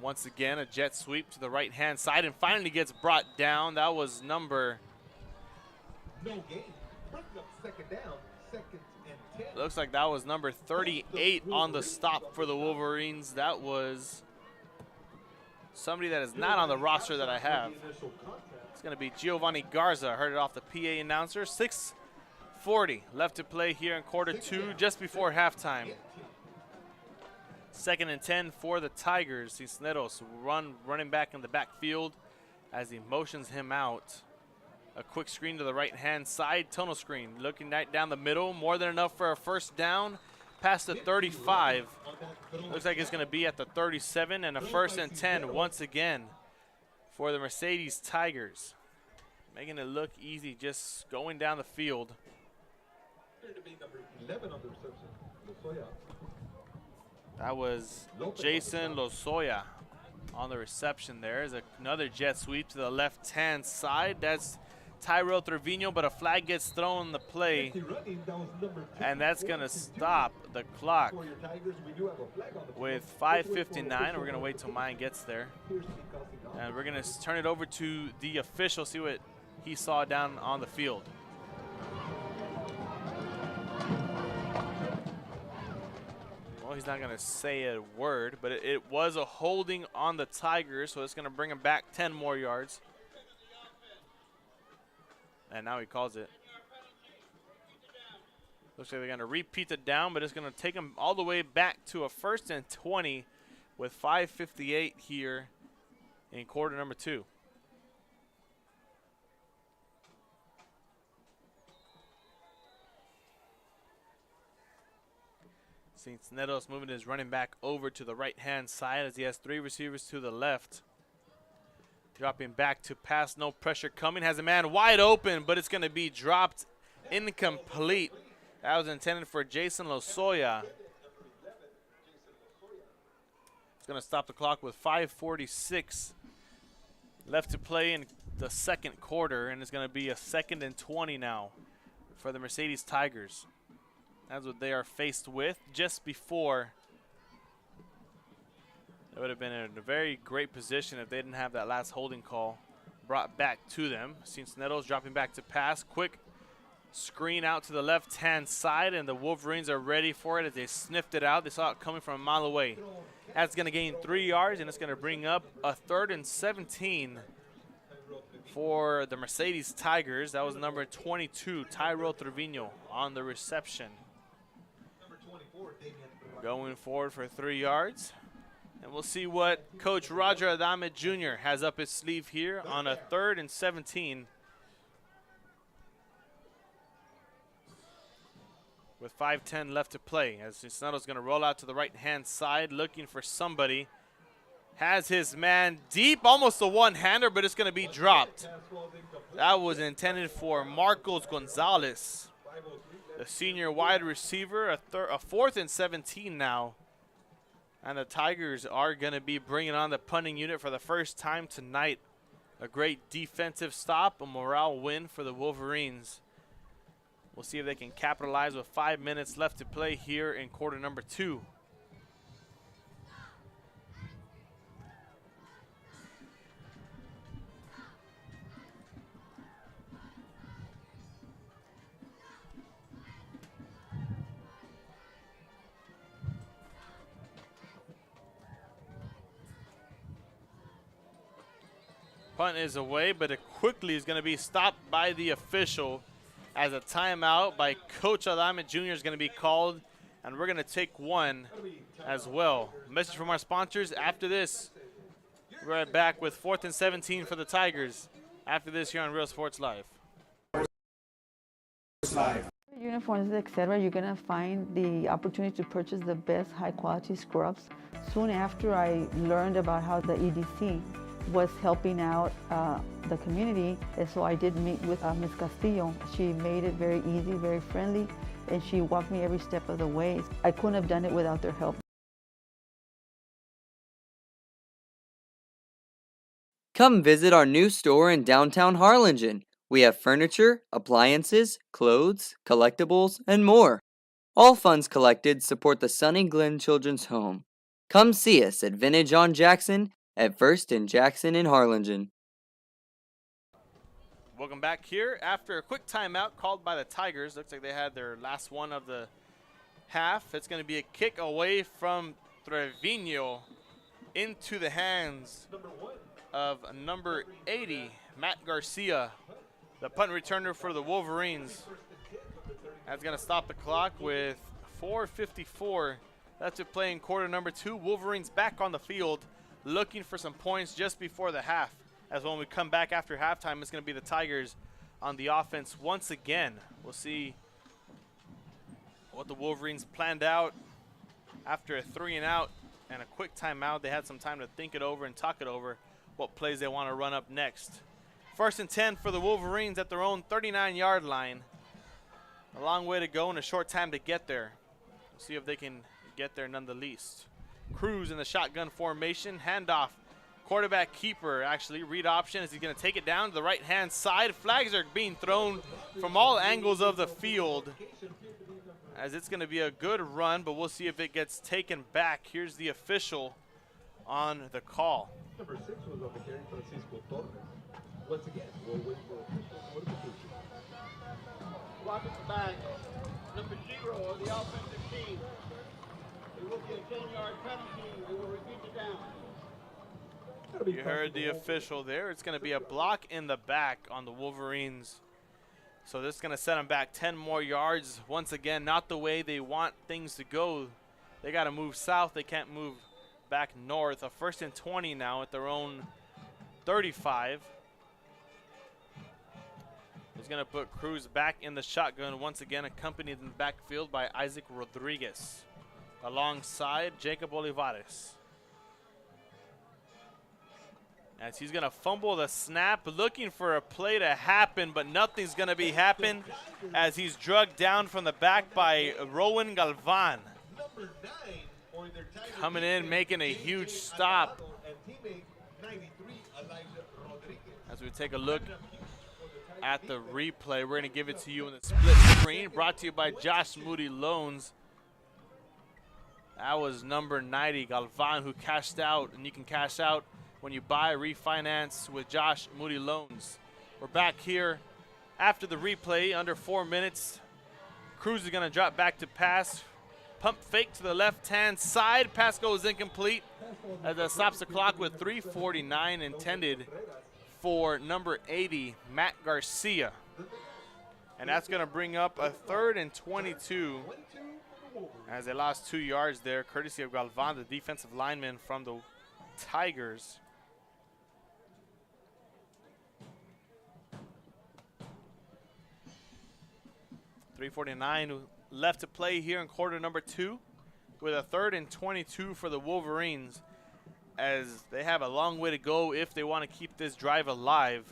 Once again, a jet sweep to the right-hand side and finally gets brought down. That was number... No gain. Brings up second down, 2nd and 10. Looks like that was number 38 on the stop for the Wolverines. That was somebody that is not on the roster that I have. It's going to be Giovanni Garza. Heard it off the PA announcer. 6:40 left to play here in quarter 2, just before halftime. 2nd and 10 for the Tigers. Cisneros running back in the backfield as he motions him out. A quick screen to the right-hand side, tunnel screen. Looking right down the middle, more than enough for a first down. Past the 35. Looks like it's going to be at the 37 and a 1st and 10 once again for the Mercedes Tigers. Making it look easy, just going down the field. That was Jason Lozoya on the reception there. There's another jet sweep to the left-hand side. That's Tyrell Trevino, but a flag gets thrown in the play, and that's going to stop the clock with 5:59. We're going to wait till mine gets there, and we're going to turn it over to the official, see what he saw down on the field. Well, he's not going to say a word, but it was a holding on the Tigers, so it's going to bring him back 10 more yards. And now he calls it. Looks like they're going to repeat the down, but it's going to take him all the way back to a 1st and 20 with 5:58 here in quarter number 2. Cisneros moving his running back over to the right-hand side as he has 3 receivers to the left. Dropping back to pass, no pressure coming. Has a man wide open, but it's going to be dropped incomplete. That was intended for Jason Lozoya. It's going to stop the clock with 5:46 left to play in the 2nd quarter, and it's going to be a 2nd and 20 now for the Mercedes Tigers. That's what they are faced with just before. They would have been in a very great position if they didn't have that last holding call brought back to them. Cisneros dropping back to pass. Quick screen out to the left-hand side, and the Wolverines are ready for it as they sniffed it out. They saw it coming from a mile away. That's going to gain 3 yards, and it's going to bring up a 3rd and 17 for the Mercedes Tigers. That was number 22, Tyrell Trevino, on the reception. Going forward for 3 yards. And we'll see what Coach Roger Adame Jr. has up his sleeve here on a 3rd and 17. With 5:10 left to play, as Cisneros is going to roll out to the right-hand side, looking for somebody. Has his man deep, almost a one-hander, but it's going to be dropped. That was intended for Marcos Gonzalez, the senior wide receiver. A 4th and 17 now. And the Tigers are going to be bringing on the punting unit for the first time tonight. A great defensive stop, a morale win for the Wolverines. We'll see if they can capitalize with 5 minutes left to play here in quarter number 2. Punt is away, but it quickly is going to be stopped by the official as a timeout by Coach Adame Jr. is going to be called, and we're going to take one as well. Message from our sponsors. After this, we're right back with 4th and 17 for the Tigers. After this here on Real Sports Live. Uniforms, etc., you're going to find the opportunity to purchase the best high-quality scrubs. Soon after I learned about how the EDC was helping out the community, and so I did meet with Ms. Castillo. She made it very easy, very friendly, and she walked me every step of the way. I couldn't have done it without their help. Come visit our new store in downtown Harlingen. We have furniture, appliances, clothes, collectibles, and more. All funds collected support the Sunny Glen Children's Home. Come see us at Vintage on Jackson at 1st and Jackson in Harlingen. Welcome back here after a quick timeout called by the Tigers. Looks like they had their last one of the half. It's going to be a kick away from Trevino into the hands of number 80, Matt Garcia, the punt returner for the Wolverines. That's going to stop the clock with 4:54. That's it, playing quarter number 2. Wolverines back on the field looking for some points just before the half. As when we come back after halftime, it's going to be the Tigers on the offense once again. We'll see what the Wolverines planned out after a 3-and-out and a quick timeout. They had some time to think it over and talk it over, what plays they want to run up next. 1st and 10 for the Wolverines at their own 39-yard line. A long way to go and a short time to get there. We'll see if they can get there none the least. Cruz in the shotgun formation, handoff. Quarterback keeper, actually, read option. Is he going to take it down to the right-hand side? Flags are being thrown from all angles of the field, as it's going to be a good run, but we'll see if it gets taken back. Here's the official on the call. Number 6 was on the carry, Francisco Torres. Once again, we'll wait for official notification. Block at the back. Number 0 of the offensive team. It will be a 10-yard penalty. They will repeat the down. You heard the official there. It's going to be a block in the back on the Wolverines. So this is going to set them back 10 more yards. Once again, not the way they want things to go. They got to move south. They can't move back north. A 1st and 20 now at their own 35. He's going to put Cruz back in the shotgun, once again accompanied in the backfield by Isaac Rodriguez alongside Jacob Olivares. As he's going to fumble the snap, looking for a play to happen, but nothing's going to be happen as he's drugged down from the back by Rowan Galvan. Coming in, making a huge stop. As we take a look at the replay, we're going to give it to you in the split screen, brought to you by Josh Moody Loans. That was number 90, Galvan, who cashed out, and you can cash out when you buy, refinance with Josh Moody Loans. We're back here after the replay, under 4 minutes. Cruz is going to drop back to pass. Pump fake to the left-hand side. Pass goes incomplete as that stops the clock with 3:49 intended for number 80, Matt Garcia. And that's going to bring up a 3rd and 22 as they lost 2 yards there, courtesy of Galvan, the defensive lineman from the Tigers. .349 left to play here in quarter number 2 with a 3rd and 22 for the Wolverines, as they have a long way to go if they want to keep this drive alive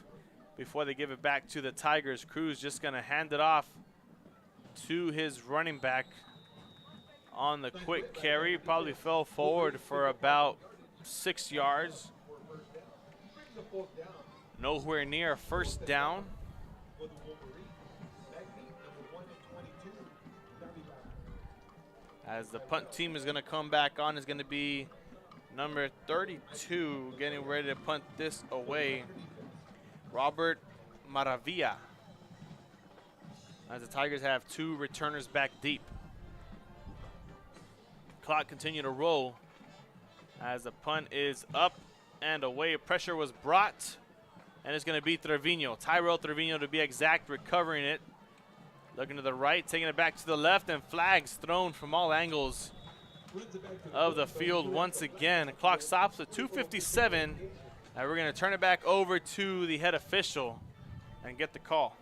before they give it back to the Tigers. Cruz just going to hand it off to his running back on the quick carry. Probably fell forward for about 6 yards. Nowhere near a first down. As the punt team is going to come back on, is going to be number 32, getting ready to punt this away, Robert Maravilla. As the Tigers have 2 returners back deep. Clock continue to roll as the punt is up and away. Pressure was brought, and it's going to be Trevino. Tyrell Trevino, to be exact, recovering it. Looking to the right, taking it back to the left, and flags thrown from all angles of the field once again. The clock stops at 2:57, and we're going to turn it back over to the head official and get the call.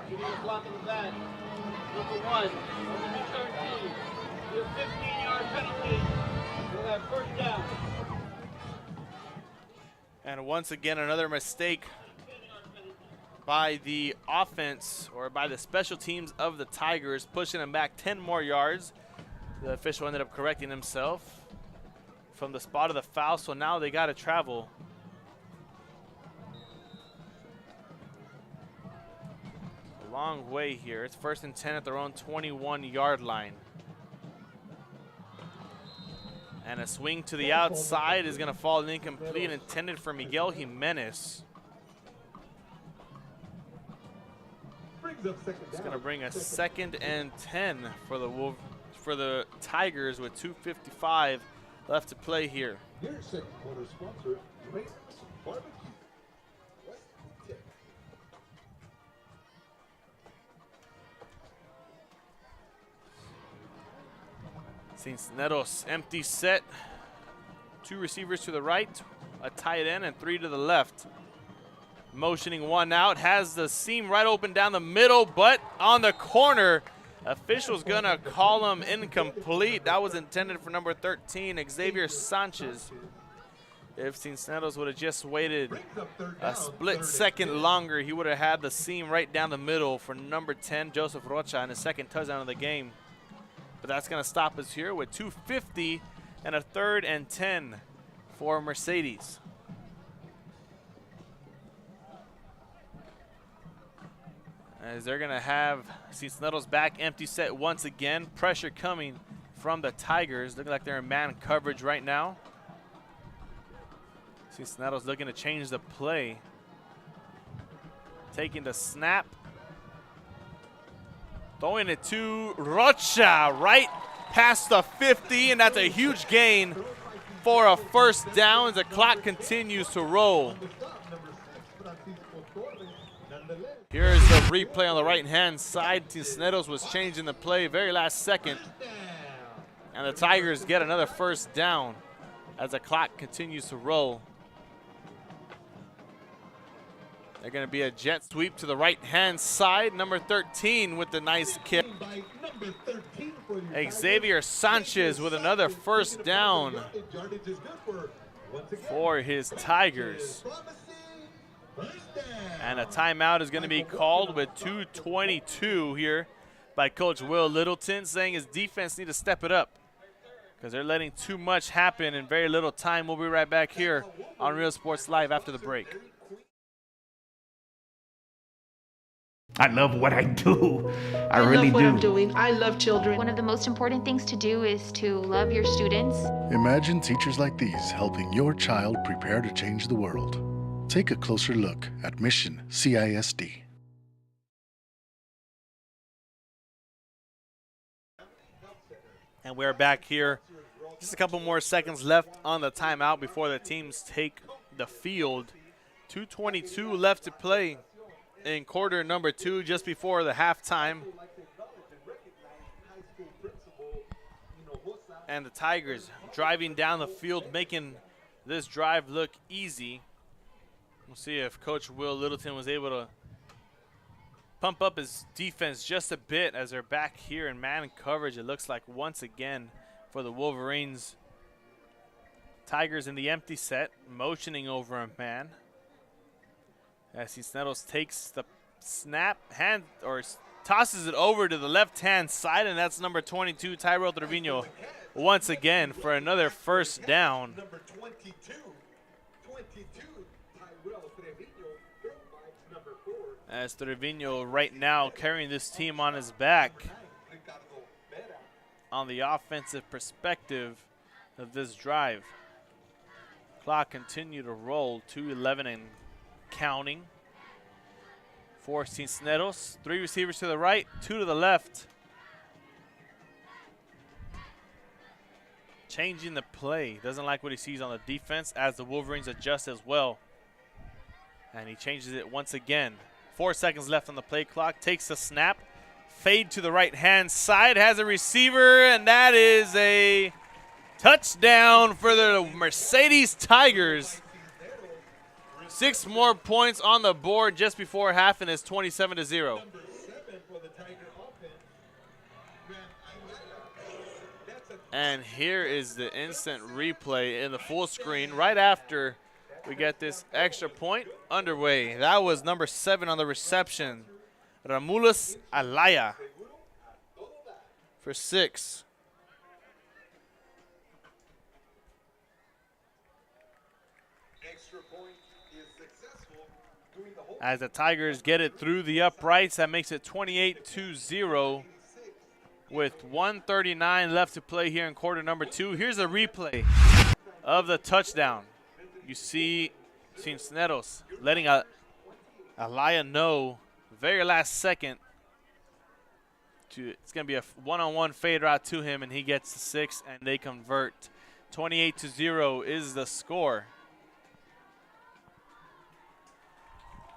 You need a block in the back. Number 1, number 13. With a 15-yard penalty, we'll have first down. And once again, another mistake by the offense or by the special teams of the Tigers, pushing them back 10 more yards. The official ended up correcting himself from the spot of the foul, so now they got to travel. A long way here. It's 1st and 10 at their own 21-yard line. And a swing to the outside is going to fall incomplete, intended for Miguel Jimenez. It's going to bring a 2nd and 10 for the Tigers with 2:55 left to play here. Your second quarter sponsor, Raiders Barbecue. Cisneros empty set. 2 receivers to the right, a tight end, and 3 to the left. Motioning one out, has the seam right open down the middle, but on the corner, official's gonna call him incomplete. That was intended for number 13, Xavier Sanchez. If Cisneros would have just waited a split second longer, he would have had the seam right down the middle for number 10, Joseph Rocha, and his 2nd touchdown of the game. But that's going to stop us here with 2:50 and a 3rd and 10 for Mercedes. As they're going to have Cisneros back empty set once again. Pressure coming from the Tigers. Looking like they're in man coverage right now. Cisneros looking to change the play. Taking the snap. Throwing it to Rocha right past the 50, and that's a huge gain for a first down as the clock continues to roll. Here's the replay on the right-hand side. Cisneros was changing the play very last second, and the Tigers get another first down as the clock continues to roll. They're going to be a jet sweep to the right-hand side. Number 13 with the nice kick. Xavier Sanchez with another first down for his Tigers. And a timeout is going to be called with 2:22 here by Coach Will Littleton, saying his defense need to step it up because they're letting too much happen in very little time. We'll be right back here on Real Sports Live after the break. I love what I do. I really love what do. I'm doing. I love children. One of the most important things to do is to love your students. Imagine teachers like these helping your child prepare to change the world. Take a closer look at Mission CISD. And we're back here. Just a couple more seconds left on the timeout before the teams take the field. 2:22 left to play in quarter number 2, just before the halftime. And the Tigers driving down the field, making this drive look easy. We'll see if Coach Will Littleton was able to pump up his defense just a bit as they're back here in man coverage, it looks like, once again for the Wolverines. Tigers in the empty set, motioning over a man. As Cisneros takes the snap, tosses it over to the left-hand side, and that's number 22, Tyrell Trevino, once again for another first down. Number 22, Tyrell Trevino, by number 4. As Trevino right now carrying this team on his back on the offensive perspective of this drive. Clock continue to roll, 2:11 and counting for Cisneros. 3 receivers to the right, 2 to the left. Changing the play. Doesn't like what he sees on the defense as the Wolverines adjust as well. And he changes it once again. 4 seconds left on the play clock. Takes a snap. Fade to the right-hand side. Has a receiver, and that is a touchdown for the Mercedes Tigers. 6 more points on the board just before half, and it's 27-0. And here is the instant replay in the full screen right after we get this extra point underway. That was number 7 on the reception, Ramulus Alaya for 6. As the Tigers get it through the uprights, that makes it 28-0 with 1:39 left to play here in quarter number 2. Here's a replay of the touchdown. You see Cisneros letting Alaya know very last second. It's going to be a one-on-one fade route to him, and he gets the 6, and they convert. 28-0 is the score.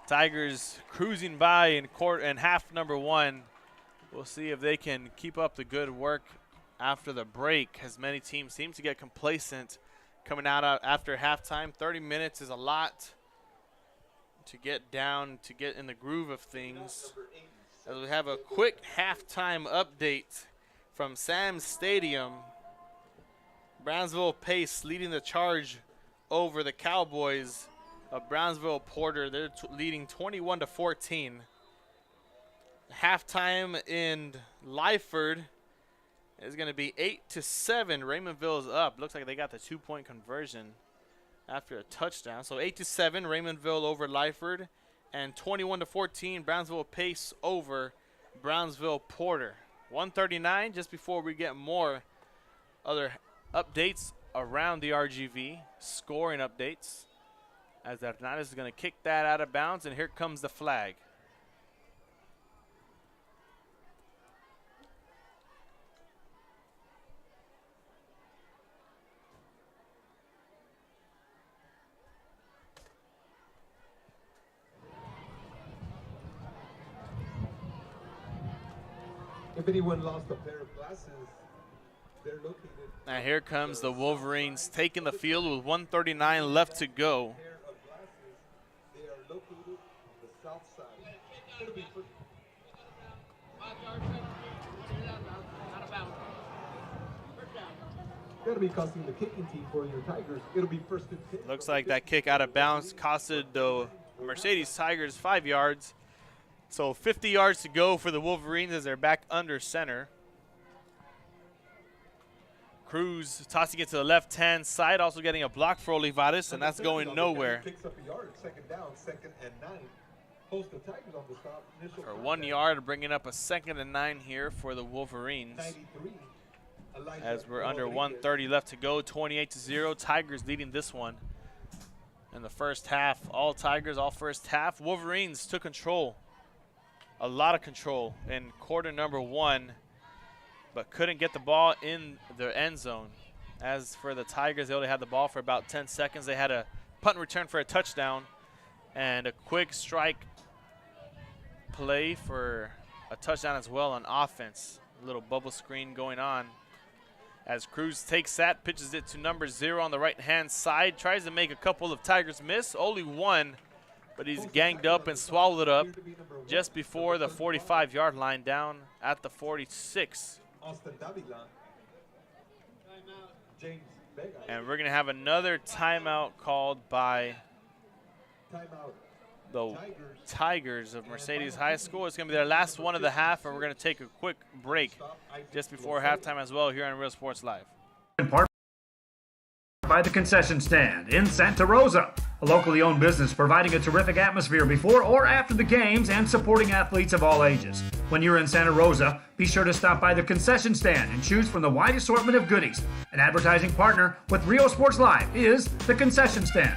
Tigers cruising by in half number 1. We'll see if they can keep up the good work after the break, as many teams seem to get complacent coming out after halftime. 30 minutes is a lot to get down, to get in the groove of things. As we have a quick halftime update from Sam's Stadium. Brownsville Pace leading the charge over the Cowboys of Brownsville Porter. They're leading 21-14. Halftime in Lyford is going to be 8-7. Raymondville is up. Looks like they got the 2-point conversion after a touchdown. So 8-7, Raymondville over Lyford, and 21-14, Brownsville Pace over Brownsville Porter. 1:39, just before we get more other updates around the RGV, scoring updates, as Hernandez is going to kick that out of bounds, and here comes the flag. If anyone lost a pair of glasses, they're located. Now here comes the Wolverines taking the field with 1:39 left to go. They are located on the south side. It'll be first. That'll be costing the kicking team for your Tigers. It'll be first and 10. Looks like that kick out of bounds costed the Mercedes Tigers 5 yards. So 50 yards to go for the Wolverines as they're back under center. Cruz tossing it to the left-hand side, also getting a block for Olivares, and that's going nowhere. Picks up a yard, second down, 2nd and 9. Post the Tigers on the stop. For 1 yard, bringing up a 2nd and 9 here for the Wolverines. 93. As we're under 1:30 left to go, 28-0. Tigers leading this one in the first half. All Tigers, all first half. Wolverines took control. A lot of control in quarter number 1, but couldn't get the ball in their end zone. As for the Tigers, they only had the ball for about 10 seconds. They had a punt return for a touchdown and a quick strike play for a touchdown as well on offense. A little bubble screen going on as Cruz takes that, pitches it to number 0 on the right-hand side, tries to make a couple of Tigers miss, only one, but he's ganged up and swallowed it up just before the 45-yard line, down at the 46. And we're going to have another timeout called by the Tigers of Mercedes High School. It's going to be their last one of the half, and we're going to take a quick break just before halftime as well here on Real Sports Live. In part by the concession stand in Santa Rosa, a locally owned business providing a terrific atmosphere before or after the games and supporting athletes of all ages. When you're in Santa Rosa, be sure to stop by the concession stand and choose from the wide assortment of goodies. An advertising partner with Real Sports Live is the concession stand.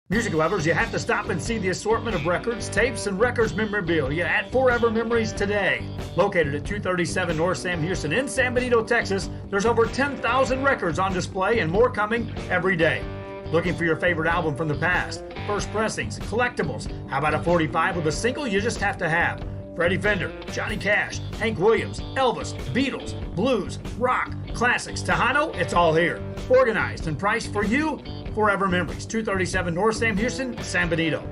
Music lovers, you have to stop and see the assortment of records, tapes, and records memorabilia at Forever Memories today. Located at 237 North Sam Houston in San Benito, Texas, there's over 10,000 records on display and more coming every day. Looking for your favorite album from the past, first pressings, collectibles. How about a 45 with a single you just have to have? Freddie Fender, Johnny Cash, Hank Williams, Elvis, Beatles, blues, rock, classics, Tejano, it's all here. Organized and priced for you. Forever Memories, 237 North Sam Houston, San Benito.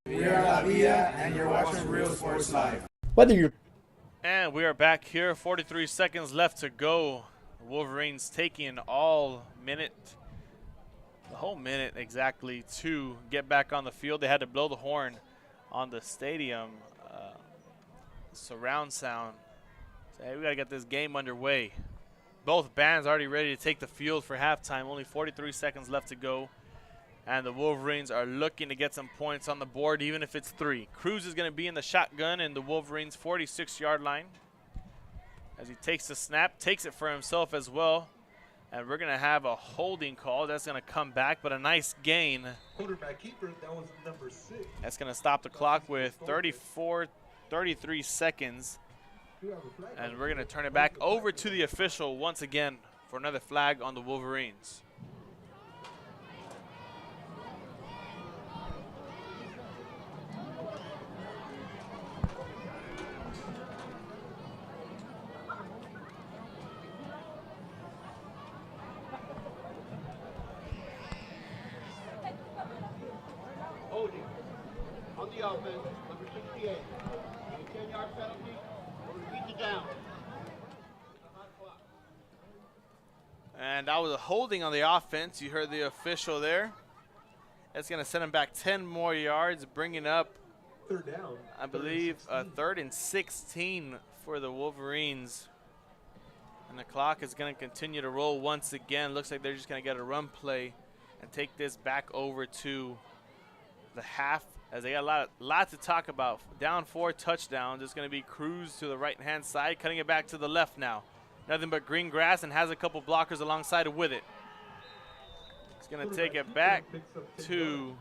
We are La Villa, and you're watching Real Sports Live. Whether you're And we are back here. 43 seconds left to go. The Wolverines taking all minute, the whole minute exactly, to get back on the field. They had to blow the horn on the stadium surround sound. So, hey, we got to get this game underway. Both bands already ready to take the field for halftime. Only 43 seconds left to go. And the Wolverines are looking to get some points on the board, even if it's 3. Cruz is going to be in the shotgun in the Wolverines' 46-yard line. As he takes the snap, takes it for himself as well. And we're going to have a holding call. That's going to come back, but a nice gain. Quarterback keeper, that was number 6. That's going to stop the clock with 33 seconds. And we're going to turn it back over to the official once again for another flag on the Wolverines. Holding on the offense, number 68. A 10-yard penalty. Beat you down. And that was a holding on the offense. You heard the official there. That's going to send him back 10 more yards, bringing up, Third down. I believe, a 3rd and 16 for the Wolverines. And the clock is going to continue to roll once again. Looks like they're just going to get a run play and take this back over to the half, as they got a lot to talk about. Down 4 touchdowns. It's going to be Cruz to the right-hand side, cutting it back to the left now. Nothing but green grass, and has a couple blockers alongside with it. He's going to take it back to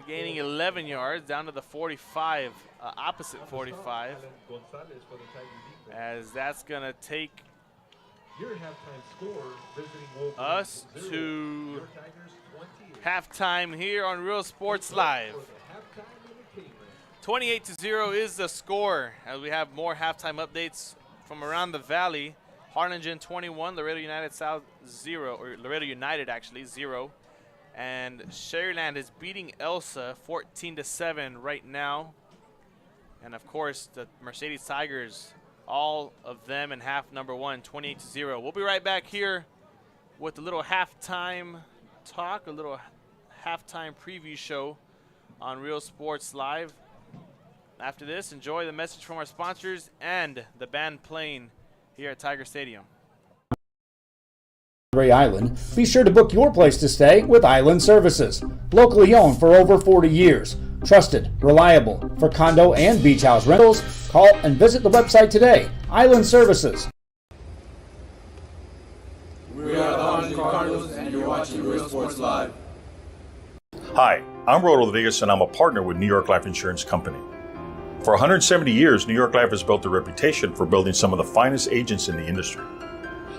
gaining 11 yards, down to the 45, opposite 45. As that's going to take us to halftime here on Real Sports Live. 28-0 is the score, as we have more halftime updates from around the valley. Harlingen 21, Laredo United South 0, or Laredo United actually 0. And Sharyland is beating Elsa 14-7 right now. And of course, the Mercedes Tigers, all of them in half number 1, 28-0. We'll be right back here with a little halftime talk, a little halftime preview show on Real Sports Live. After this, enjoy the message from our sponsors and the band playing here at Tiger Stadium. Island, be sure to book your place to stay with Island Services. Locally owned for over 40 years. Trusted, reliable for condo and beach house rentals. Call and visit the website today. Island Services. We are the Harlingen Cardinals, and you're watching Real Sports Live. Hi, I'm Roldo Rodriguez, and I'm a partner with New York Life Insurance Company. For 170 years, New York Life has built a reputation for building some of the finest agents in the industry.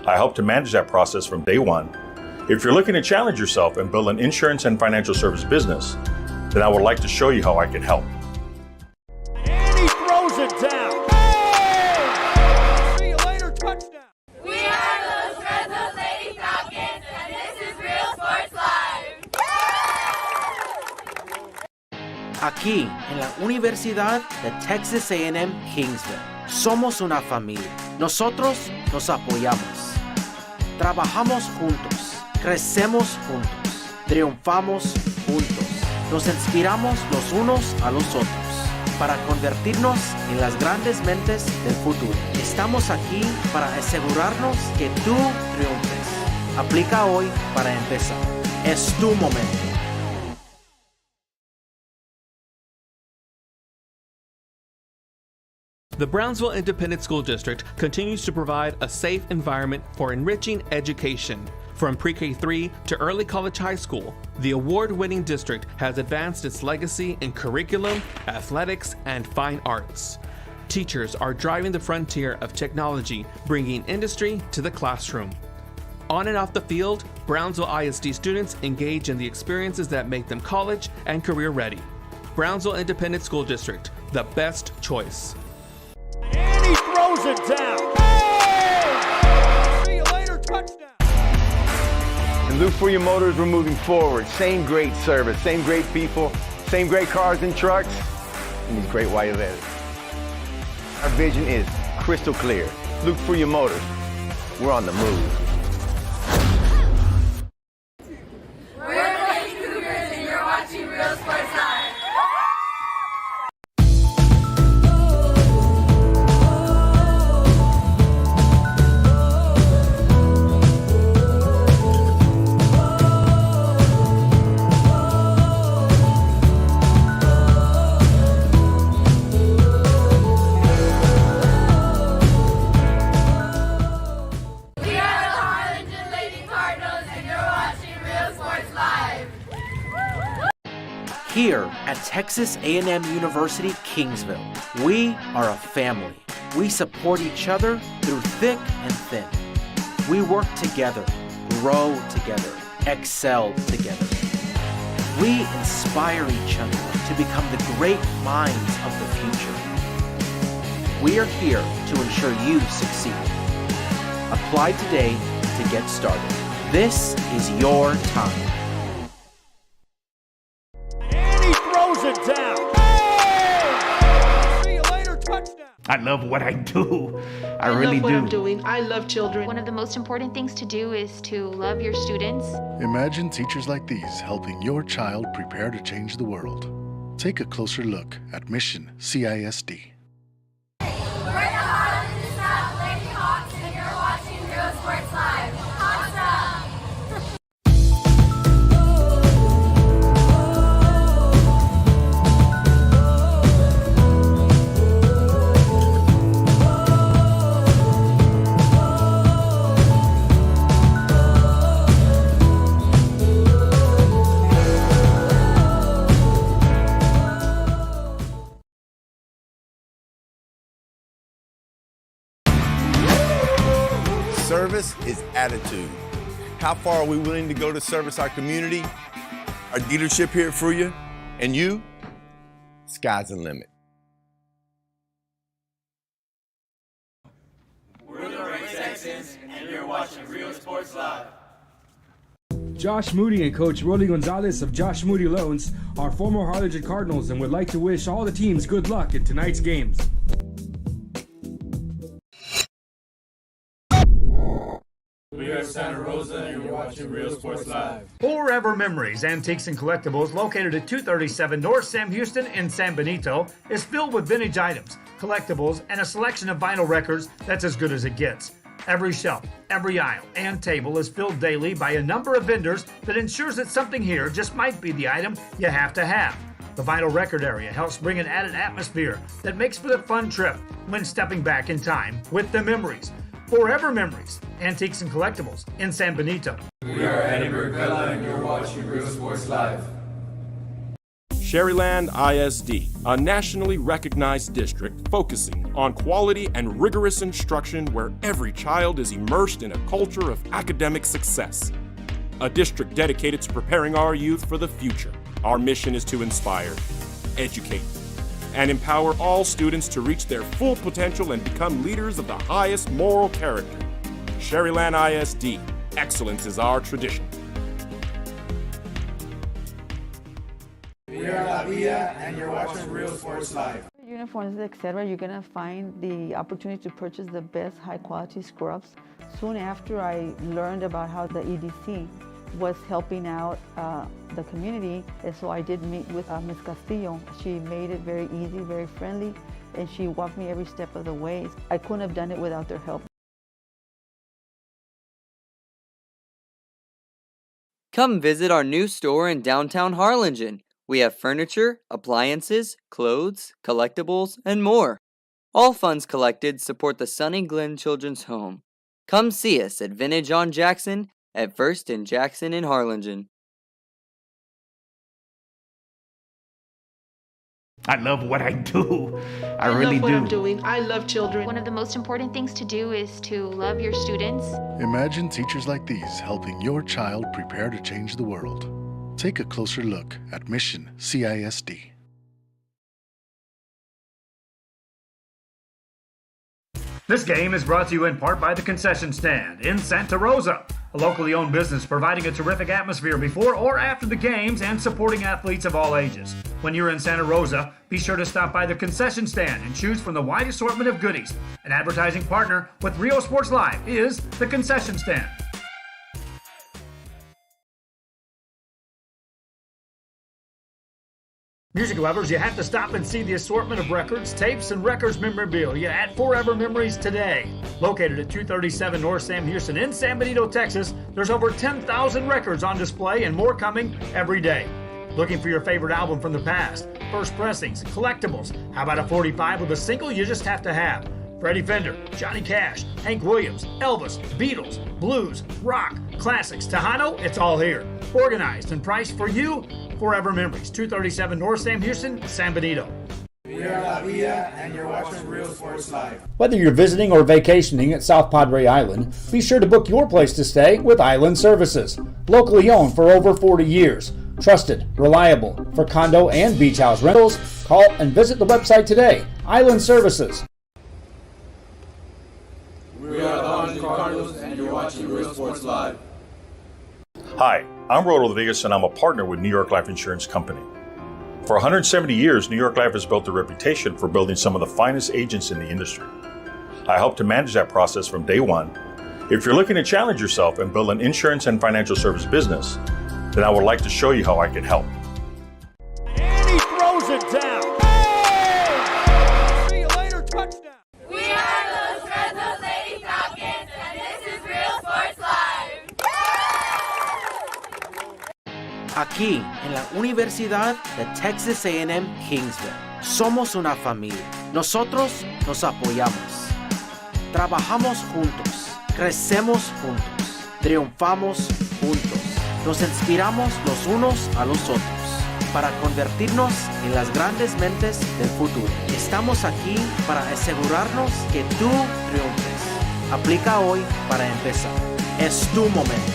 I help to manage that process from day one. If you're looking to challenge yourself and build an insurance and financial service business, then I would like to show you how I can help. And he throws it down. Hey! See you later, touchdown. We are the Los Fresnos Lady Falcons, and this is Real Sports Live. Aquí, en la Universidad de Texas A&M Kingsville, somos una familia. Nosotros nos apoyamos. Trabajamos juntos. Crecemos juntos. Triunfamos juntos. Nos inspiramos los unos a los otros para convertirnos en las grandes mentes del futuro. Estamos aquí para asegurarnos que tú triunfes. Aplica hoy para empezar. Es tu momento. The Brownsville Independent School District continues to provide a safe environment for enriching education. From pre-K 3 to early college high school, the award-winning district has advanced its legacy in curriculum, athletics, and fine arts. Teachers are driving the frontier of technology, bringing industry to the classroom. On and off the field, Brownsville ISD students engage in the experiences that make them college and career ready. Brownsville Independent School District, the best choice. And he throws it down. Oh! See you later, touchdown. And look for your motors, we're moving forward. Same great service, same great people, same great cars and trucks, and these great white letters. Our vision is crystal clear. Look for your motors. We're on the move. We're the Lady Cougars, and you're watching Real Sports Live. We are the Harlingen Lady Cardinals, and you're watching Real Sports Live. Here at Texas A&M University, Kingsville, we are a family. We support each other through thick and thin. We work together, grow together, excel together. We inspire each other to become the great minds of the future. We are here to ensure you succeed. Apply today to get started. This is your time. And he throws it down. Oh! See you later, touchdown. I love what I do. I really love what do. I'm doing. I love children. One of the most important things to do is to love your students. Imagine teachers like these helping your child prepare to change the world. Take a closer look at Mission CISD. We're the Harlingen South Lady Hawks, and you're watching Real Sports Live. Awesome! Service is attitude. How far are we willing to go to service our community, our dealership here for you, and you? Sky's the limit. We're the Ray Texans, and you're watching Real Sports Live. Josh Moody and Coach Rolly Gonzalez of Josh Moody Loans are former Harlingen Cardinals and would like to wish all the teams good luck in tonight's games. We are Santa Rosa, and you're watching Real Sports Live. Forever Memories Antiques and Collectibles, located at 237 North Sam Houston in San Benito, is filled with vintage items, collectibles, and a selection of vinyl records that's as good as it gets. Every shelf, every aisle, and table is filled daily by a number of vendors that ensures that something here just might be the item you have to have. The vinyl record area helps bring an added atmosphere that makes for the fun trip when stepping back in time with the memories. Forever Memories, Antiques and Collectibles in San Benito. We are Edinburgh Villa, and you're watching Real Sports Live. Sherryland ISD, a nationally recognized district focusing on quality and rigorous instruction where every child is immersed in a culture of academic success. A district dedicated to preparing our youth for the future. Our mission is to inspire, educate, and empower all students to reach their full potential and become leaders of the highest moral character. Sherryland ISD, excellence is our tradition. We are La Villa, and you're watching Real Sports Live. Uniforms, etc., you're gonna find the opportunity to purchase the best high quality scrubs. Soon after I learned about how the EDC was helping out the community, and so I did meet with Ms. Castillo. She made it very easy, very friendly, and she walked me every step of the way. I couldn't have done it without their help. Come visit our new store in downtown Harlingen. We have furniture, appliances, clothes, collectibles, and more. All funds collected support the Sunny Glen Children's Home. Come see us at Vintage on Jackson at First and Jackson in Harlingen. I love what I do. I really love what do. I'm doing. I love children. One of the most important things to do is to love your students. Imagine teachers like these helping your child prepare to change the world. Take a closer look at Mission CISD. This game is brought to you in part by the Concession Stand in Santa Rosa, a locally owned business providing a terrific atmosphere before or after the games and supporting athletes of all ages. When you're in Santa Rosa, be sure to stop by the Concession Stand and choose from the wide assortment of goodies. An advertising partner with Rio Sports Live is the Concession Stand. Music lovers, you have to stop and see the assortment of records, tapes, and records memorabilia at Forever Memories today. Located at 237 North Sam Houston in San Benito, Texas, there's over 10,000 records on display and more coming every day. Looking for your favorite album from the past, first pressings, collectibles? How about a 45 with a single you just have to have? Freddie Fender, Johnny Cash, Hank Williams, Elvis, Beatles, blues, rock, classics, Tejano, it's all here. Organized and priced for you. Forever Memories, 237 North Sam Houston, San Benito. We are La Villa, and you're watching Real Sports Live. Whether you're visiting or vacationing at South Padre Island, be sure to book your place to stay with Island Services. Locally owned for over 40 years. Trusted, reliable for condo and beach house rentals. Call and visit the website today. Island Services. We are the Harlingen Cardinals, and you're watching Real Sports Live. Hi, I'm Rolando Vegas, and I'm a partner with New York Life Insurance Company. For 170 years, New York Life has built a reputation for building some of the finest agents in the industry. I help to manage that process from day one. If you're looking to challenge yourself and build an insurance and financial service business, then I would like to show you how I can help. And he throws it down. Hey! See you later, touchdown. We are those Red Those Lady Falcons, and this is Real Sports Live. Aquí, en la Universidad de Texas A&M Kingsville, somos una familia. Nosotros nos apoyamos. Trabajamos juntos. Crecemos juntos. Triunfamos juntos. Nos inspiramos los unos a los otros para convertirnos en las grandes mentes del futuro. Estamos aquí para asegurarnos que tú triunfes. Aplica hoy para empezar. Es tu momento.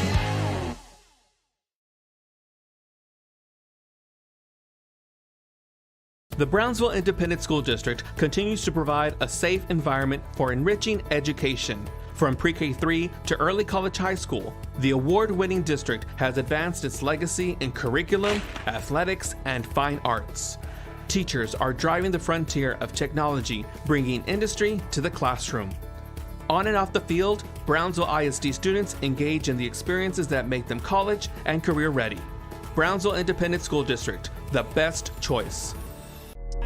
The Brownsville Independent School District continues to provide a safe environment for enriching education. From pre-K-3 to early college high school, the award-winning district has advanced its legacy in curriculum, athletics, and fine arts. Teachers are driving the frontier of technology, bringing industry to the classroom. On and off the field, Brownsville ISD students engage in the experiences that make them college and career ready. Brownsville Independent School District, the best choice.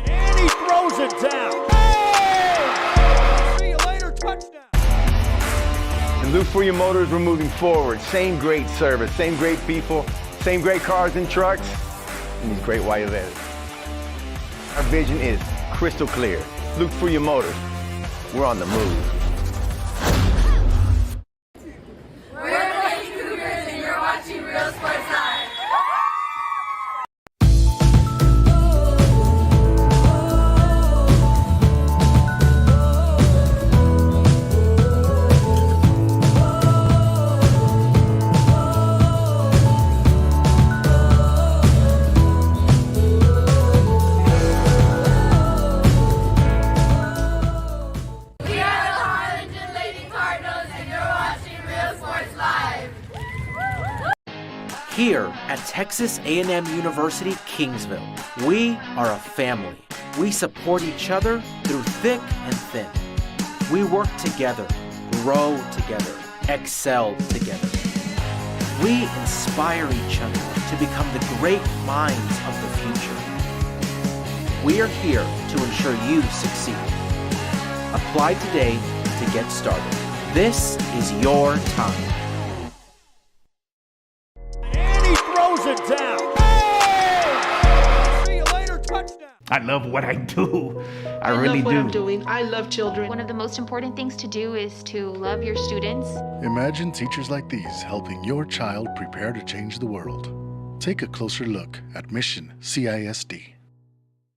And he throws it down. Hey! See you later, touchdown. And Luke for your motors, we're moving forward. Same great service, same great people, same great cars and trucks, and these great white letters. Our vision is crystal clear. Luke for your motors, we're on the move. We're the Lady Cougars, and you're watching Real Sports Live. We are the Harlingen Lady Cardinals, and you're watching Real Sports Live. Here at Texas A&M University, Kingsville, we are a family. We support each other through thick and thin. We work together, grow together, excel together. We inspire each other to become the great minds of the future. We are here to ensure you succeed. Apply today to get started. This is your time. And he throws it down. Hey! See you later, touchdown. I love what I do. I really love what do. I'm doing. I love children. One of the most important things to do is to love your students. Imagine teachers like these helping your child prepare to change the world. Take a closer look at Mission CISD.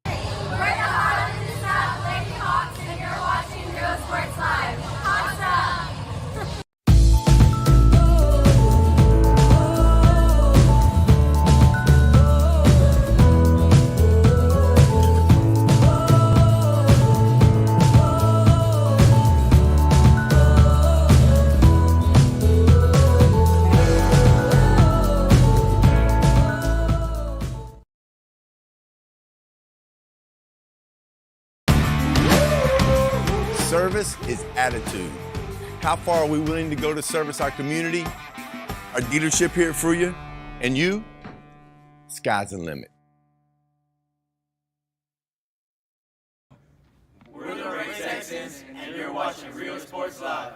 We're the Harlingen South Lady Hawks, and you're watching Real Sports Live. Hawks up! Service is attitude. How far are we willing to go to service our community, our dealership here for you, and you? Sky's the limit. We're the Red Texans, and you're watching Real Sports Live.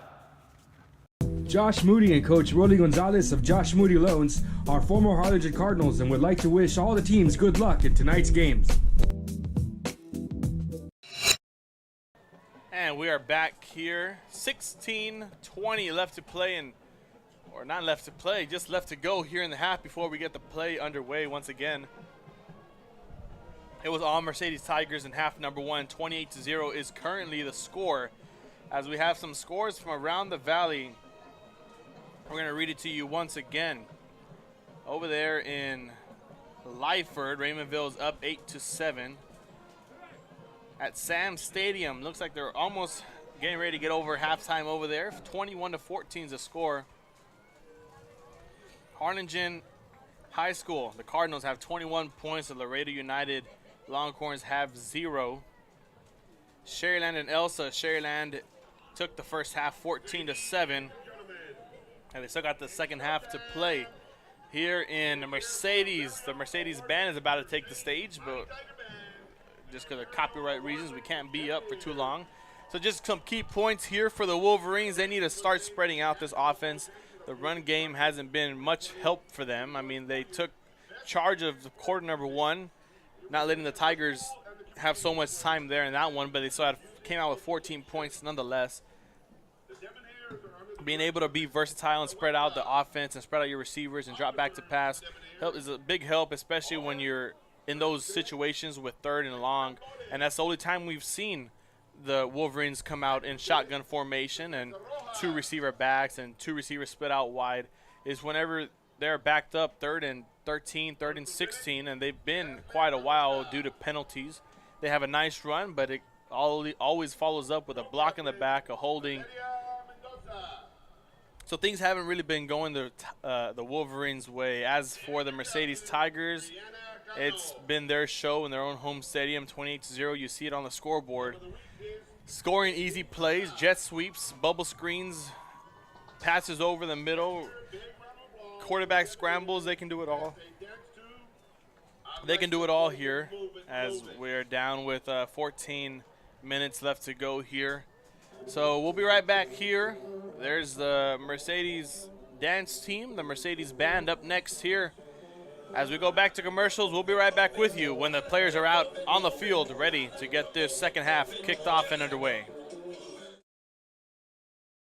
Josh Moody and Coach Rolly Gonzalez of Josh Moody Loans are former Harlingen Cardinals and would like to wish all the teams good luck in tonight's games. And we are back here. 16:20 left to play, or not left to play, just left to go here in the half before we get the play underway once again. It was all Mercedes Tigers in half number one. 28-0 is currently the score. As we have some scores from around the valley, we're going to read it to you once again. Over there in Lyford, Raymondville is up 8-7. At Sam Stadium, looks like they're almost getting ready to get over halftime over there. 21-14 is the score. Harlingen High School, the Cardinals have 21 points. The Laredo United Longhorns have 0. Sherryland and Elsa. Sherryland took the first half 14-7. And they still got the second half to play. Here in Mercedes, the Mercedes band is about to take the stage, but just because of copyright reasons, we can't be up for too long. So just some key points here for the Wolverines. They need to start spreading out this offense. The run game hasn't been much help for them. I mean, they took charge of the quarter number one, not letting the Tigers have so much time there in that one, but they still came out with 14 points nonetheless. Being able to be versatile and spread out the offense and spread out your receivers and drop back to pass is a big help, especially when you're in those situations with third and long. And that's the only time we've seen the Wolverines come out in shotgun formation and 2 receiver backs and 2 receivers split out wide, is whenever they're backed up 3rd and 13, 3rd and 16, and they've been quite a while due to penalties. They have a nice run, but it always follows up with a block in the back, a holding. So things haven't really been going the Wolverines' way. As for the Mercedes Tigers, it's been their show in their own home stadium, 28-0. You see it on the scoreboard. Scoring easy plays, jet sweeps, bubble screens, passes over the middle, quarterback scrambles. They can do it all. They can do it all here as we're down with 14 minutes left to go here. So we'll be right back here. There's the Mercedes dance team, the Mercedes band up next here. As we go back to commercials, we'll be right back with you when the players are out on the field ready to get this second half kicked off and underway.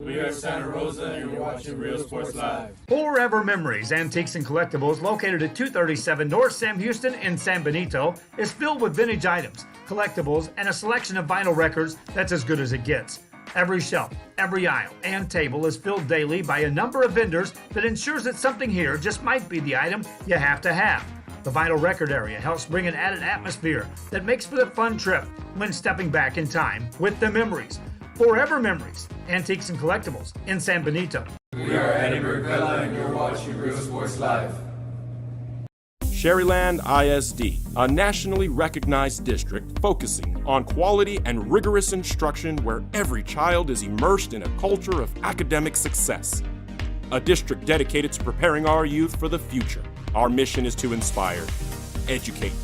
We are Santa Rosa, and you're watching Real Sports Live. Forever Memories Antiques and Collectibles, located at 237 North Sam Houston in San Benito, is filled with vintage items, collectibles, and a selection of vinyl records that's as good as it gets. Every shelf, every aisle, and table is filled daily by a number of vendors that ensures that something here just might be the item you have to have. The vinyl record area helps bring an added atmosphere that makes for a fun trip when stepping back in time with the memories. Forever Memories, Antiques and Collectibles in San Benito. We are Eddie Burkella, and you're watching Real Sports Live. Sherryland ISD, a nationally recognized district focusing on quality and rigorous instruction where every child is immersed in a culture of academic success. A district dedicated to preparing our youth for the future. Our mission is to inspire, educate,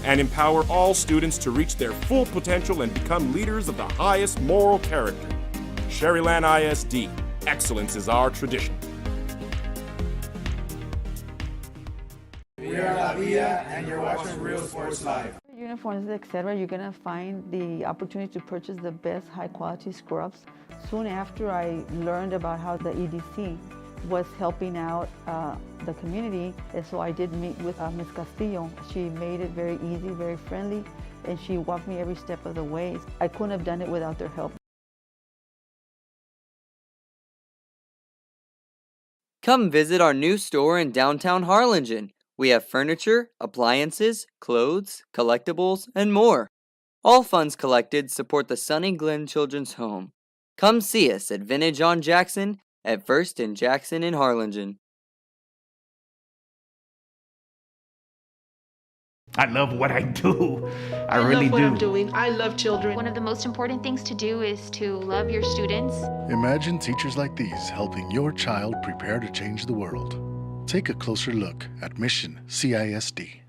and empower all students to reach their full potential and become leaders of the highest moral character. Sherryland ISD, excellence is our tradition. We are La Villa, and you're watching Real Sports Live. uniforms, etc., you're gonna find the opportunity to purchase the best high-quality scrubs. Soon after I learned about how the EDC was helping out the community, and so I did meet with Ms. Castillo. She made it very easy, very friendly, and she walked me every step of the way. I couldn't have done it without their help. Come visit our new store in downtown Harlingen. We have furniture, appliances, clothes, collectibles, and more. All funds collected support the Sunny Glen Children's Home. Come see us at Vintage on Jackson at First and Jackson in Harlingen. I love what I do. I really love what do. I'm doing. I love children. One of the most important things to do is to love your students. Imagine teachers like these helping your child prepare to change the world. Take a closer look at Mission CISD.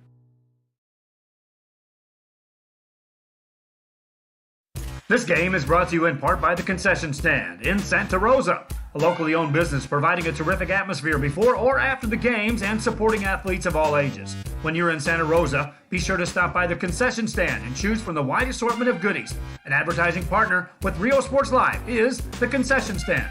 This game is brought to you in part by the Concession Stand in Santa Rosa, a locally owned business providing a terrific atmosphere before or after the games and supporting athletes of all ages. When you're in Santa Rosa, be sure to stop by the Concession Stand and choose from the wide assortment of goodies. An advertising partner with Rio Sports Live is the Concession Stand.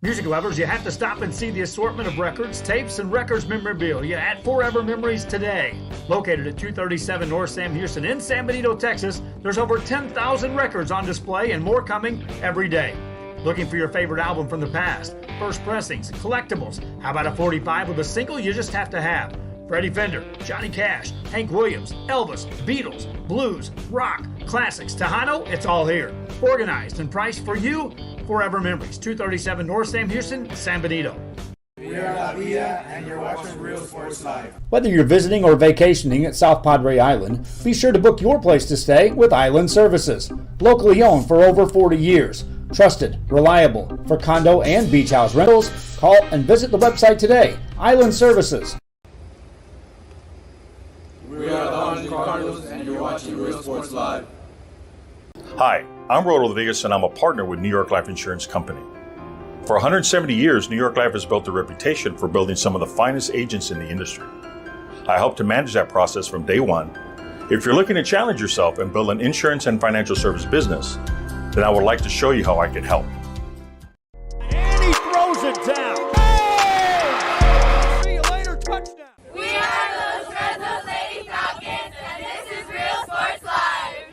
Music lovers, you have to stop and see the assortment of records, tapes, and records memorabilia at Forever Memories today. Located at 237 North Sam Houston in San Benito, Texas, there's over 10,000 records on display and more coming every day. Looking for your favorite album from the past, first pressings, collectibles? How about a 45 with a single you just have to have? Freddie Fender, Johnny Cash, Hank Williams, Elvis, Beatles, blues, rock, classics, Tejano, it's all here. Organized and priced for you. Forever Memories, 237 North Sam Houston, San Benito. We are La Villa, and you're watching Real Sports Live. Whether you're visiting or vacationing at South Padre Island, be sure to book your place to stay with Island Services. Locally owned for over 40 years. Trusted, reliable. For condo and beach house rentals, call and visit the website today. Island Services. We are the Harlingen Cardinals, and you're watching Real Sports Live. Hi, I'm Roldo Vegas, and I'm a partner with New York Life Insurance Company. For 170 years, New York Life has built a reputation for building some of the finest agents in the industry. I help to manage that process from day one. If you're looking to challenge yourself and build an insurance and financial service business, then I would like to show you how I can help. And he throws it down. Oh! See you later, touchdown. We are the Fresno Lady Falcons, and this is Real Sports Live.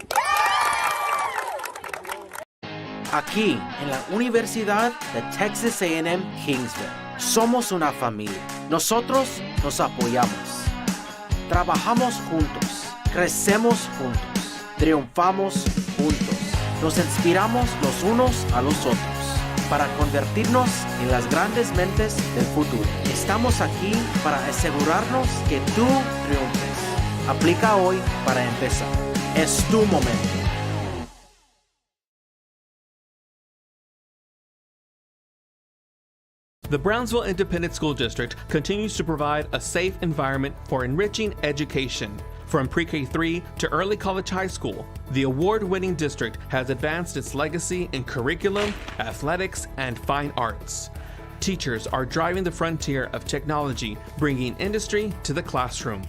Aquí, en la Universidad de Texas A&M Kingsville, somos una familia. Nosotros nos apoyamos. Trabajamos juntos. Crecemos juntos. Triunfamos juntos. Nos inspiramos los unos a los otros para convertirnos en las grandes mentes del futuro. Estamos aquí para asegurarnos que tú triunfes. Aplica hoy para empezar. Es tu momento. The Brownsville Independent School District continues to provide a safe environment for enriching education. From pre-K3 to early college high school, the award-winning district has advanced its legacy in curriculum, athletics, and fine arts. Teachers are driving the frontier of technology, bringing industry to the classroom.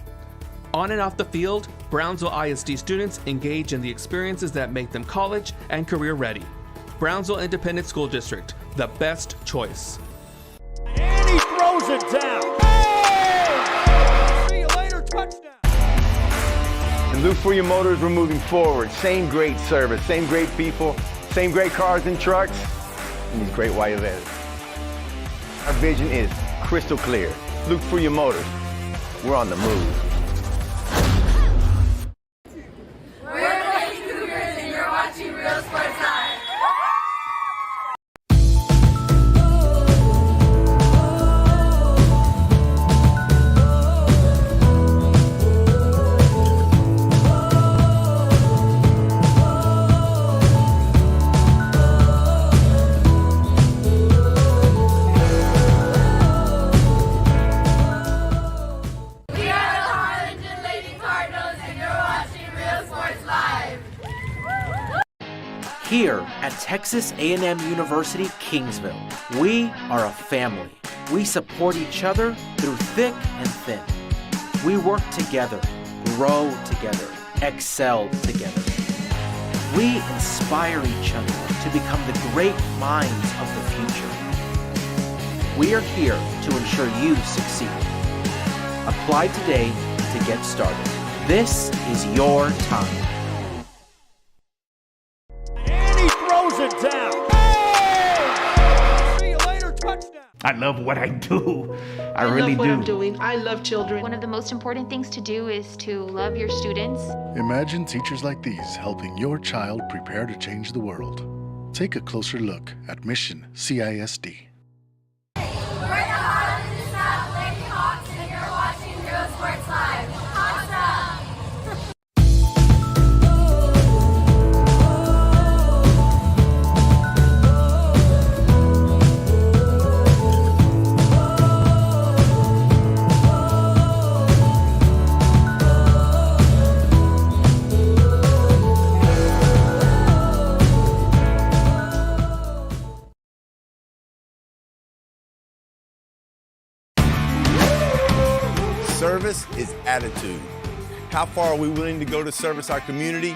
On and off the field, Brownsville ISD students engage in the experiences that make them college and career ready. Brownsville Independent School District, the best choice. And he throws it down. Oh! See you later, touchdown. And Luke for your motors, we're moving forward. Same great service, same great people, same great cars and trucks, and these great white letters. Our vision is crystal clear. Luke for your motors. We're on the move. We're the Lady Cougars, and you're watching Real Sports Live. We are the Harlingen Lady Cardinals, and you're watching Real Sports Live. Here at Texas A&M University, Kingsville, we are a family. We support each other through thick and thin. We work together, grow together, excel together. We inspire each other to become the great minds of the future. We are here to ensure you succeed. Apply today to get started. This is your time. And he throws it down. Hey! See you later, touchdown. I love what I do. I love really what do. I'm doing. I love children. One of the most important things to do is to love your students. Imagine teachers like these helping your child prepare to change the world. Take a closer look at Mission CISD. We're the Harlingen South Lady Hawks, and you're watching Real Sports Live. Awesome! Service is attitude. How far are we willing to go to service our community,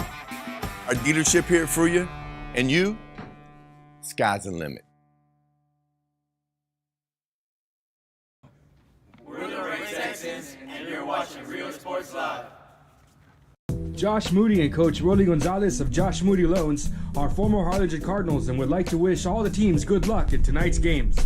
our dealership here for you, and you? Sky's the limit. We're the Red Texans, and you're watching Real Sports Live. Josh Moody and Coach Rolly Gonzalez of Josh Moody Loans are former Harlingen Cardinals and would like to wish all the teams good luck in tonight's games.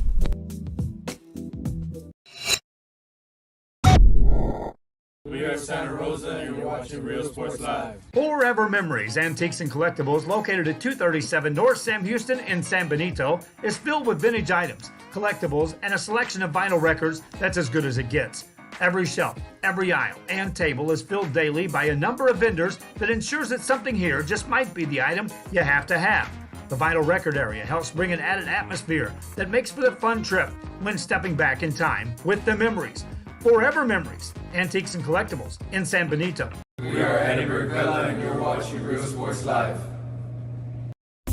We are Santa Rosa, and you're watching Real Sports Live. Forever Memories Antiques and Collectibles, located at 237 North Sam Houston in San Benito, is filled with vintage items, collectibles, and a selection of vinyl records that's as good as it gets. Every shelf, every aisle, and table is filled daily by a number of vendors that ensures that something here just might be the item you have to have. The vinyl record area helps bring an added atmosphere that makes for the fun trip when stepping back in time with the memories. Forever Memories, Antiques and Collectibles in San Benito. We are Eddie Burkella, and you're watching Real Sports Live.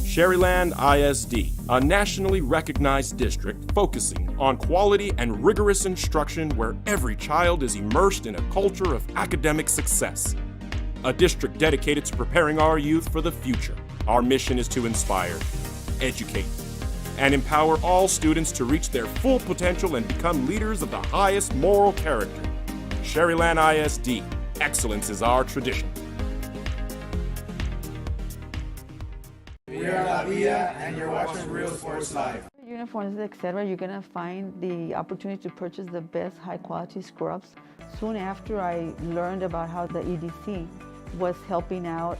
Sherryland ISD, a nationally recognized district focusing on quality and rigorous instruction where every child is immersed in a culture of academic success. A district dedicated to preparing our youth for the future. Our mission is to inspire, educate, and empower all students to reach their full potential and become leaders of the highest moral character. Sherryland ISD, excellence is our tradition. We are La Villa, and you're watching Real Sports Live. Uniforms, etc., you're going to find the opportunity to purchase the best high-quality scrubs. Soon after I learned about how the EDC was helping out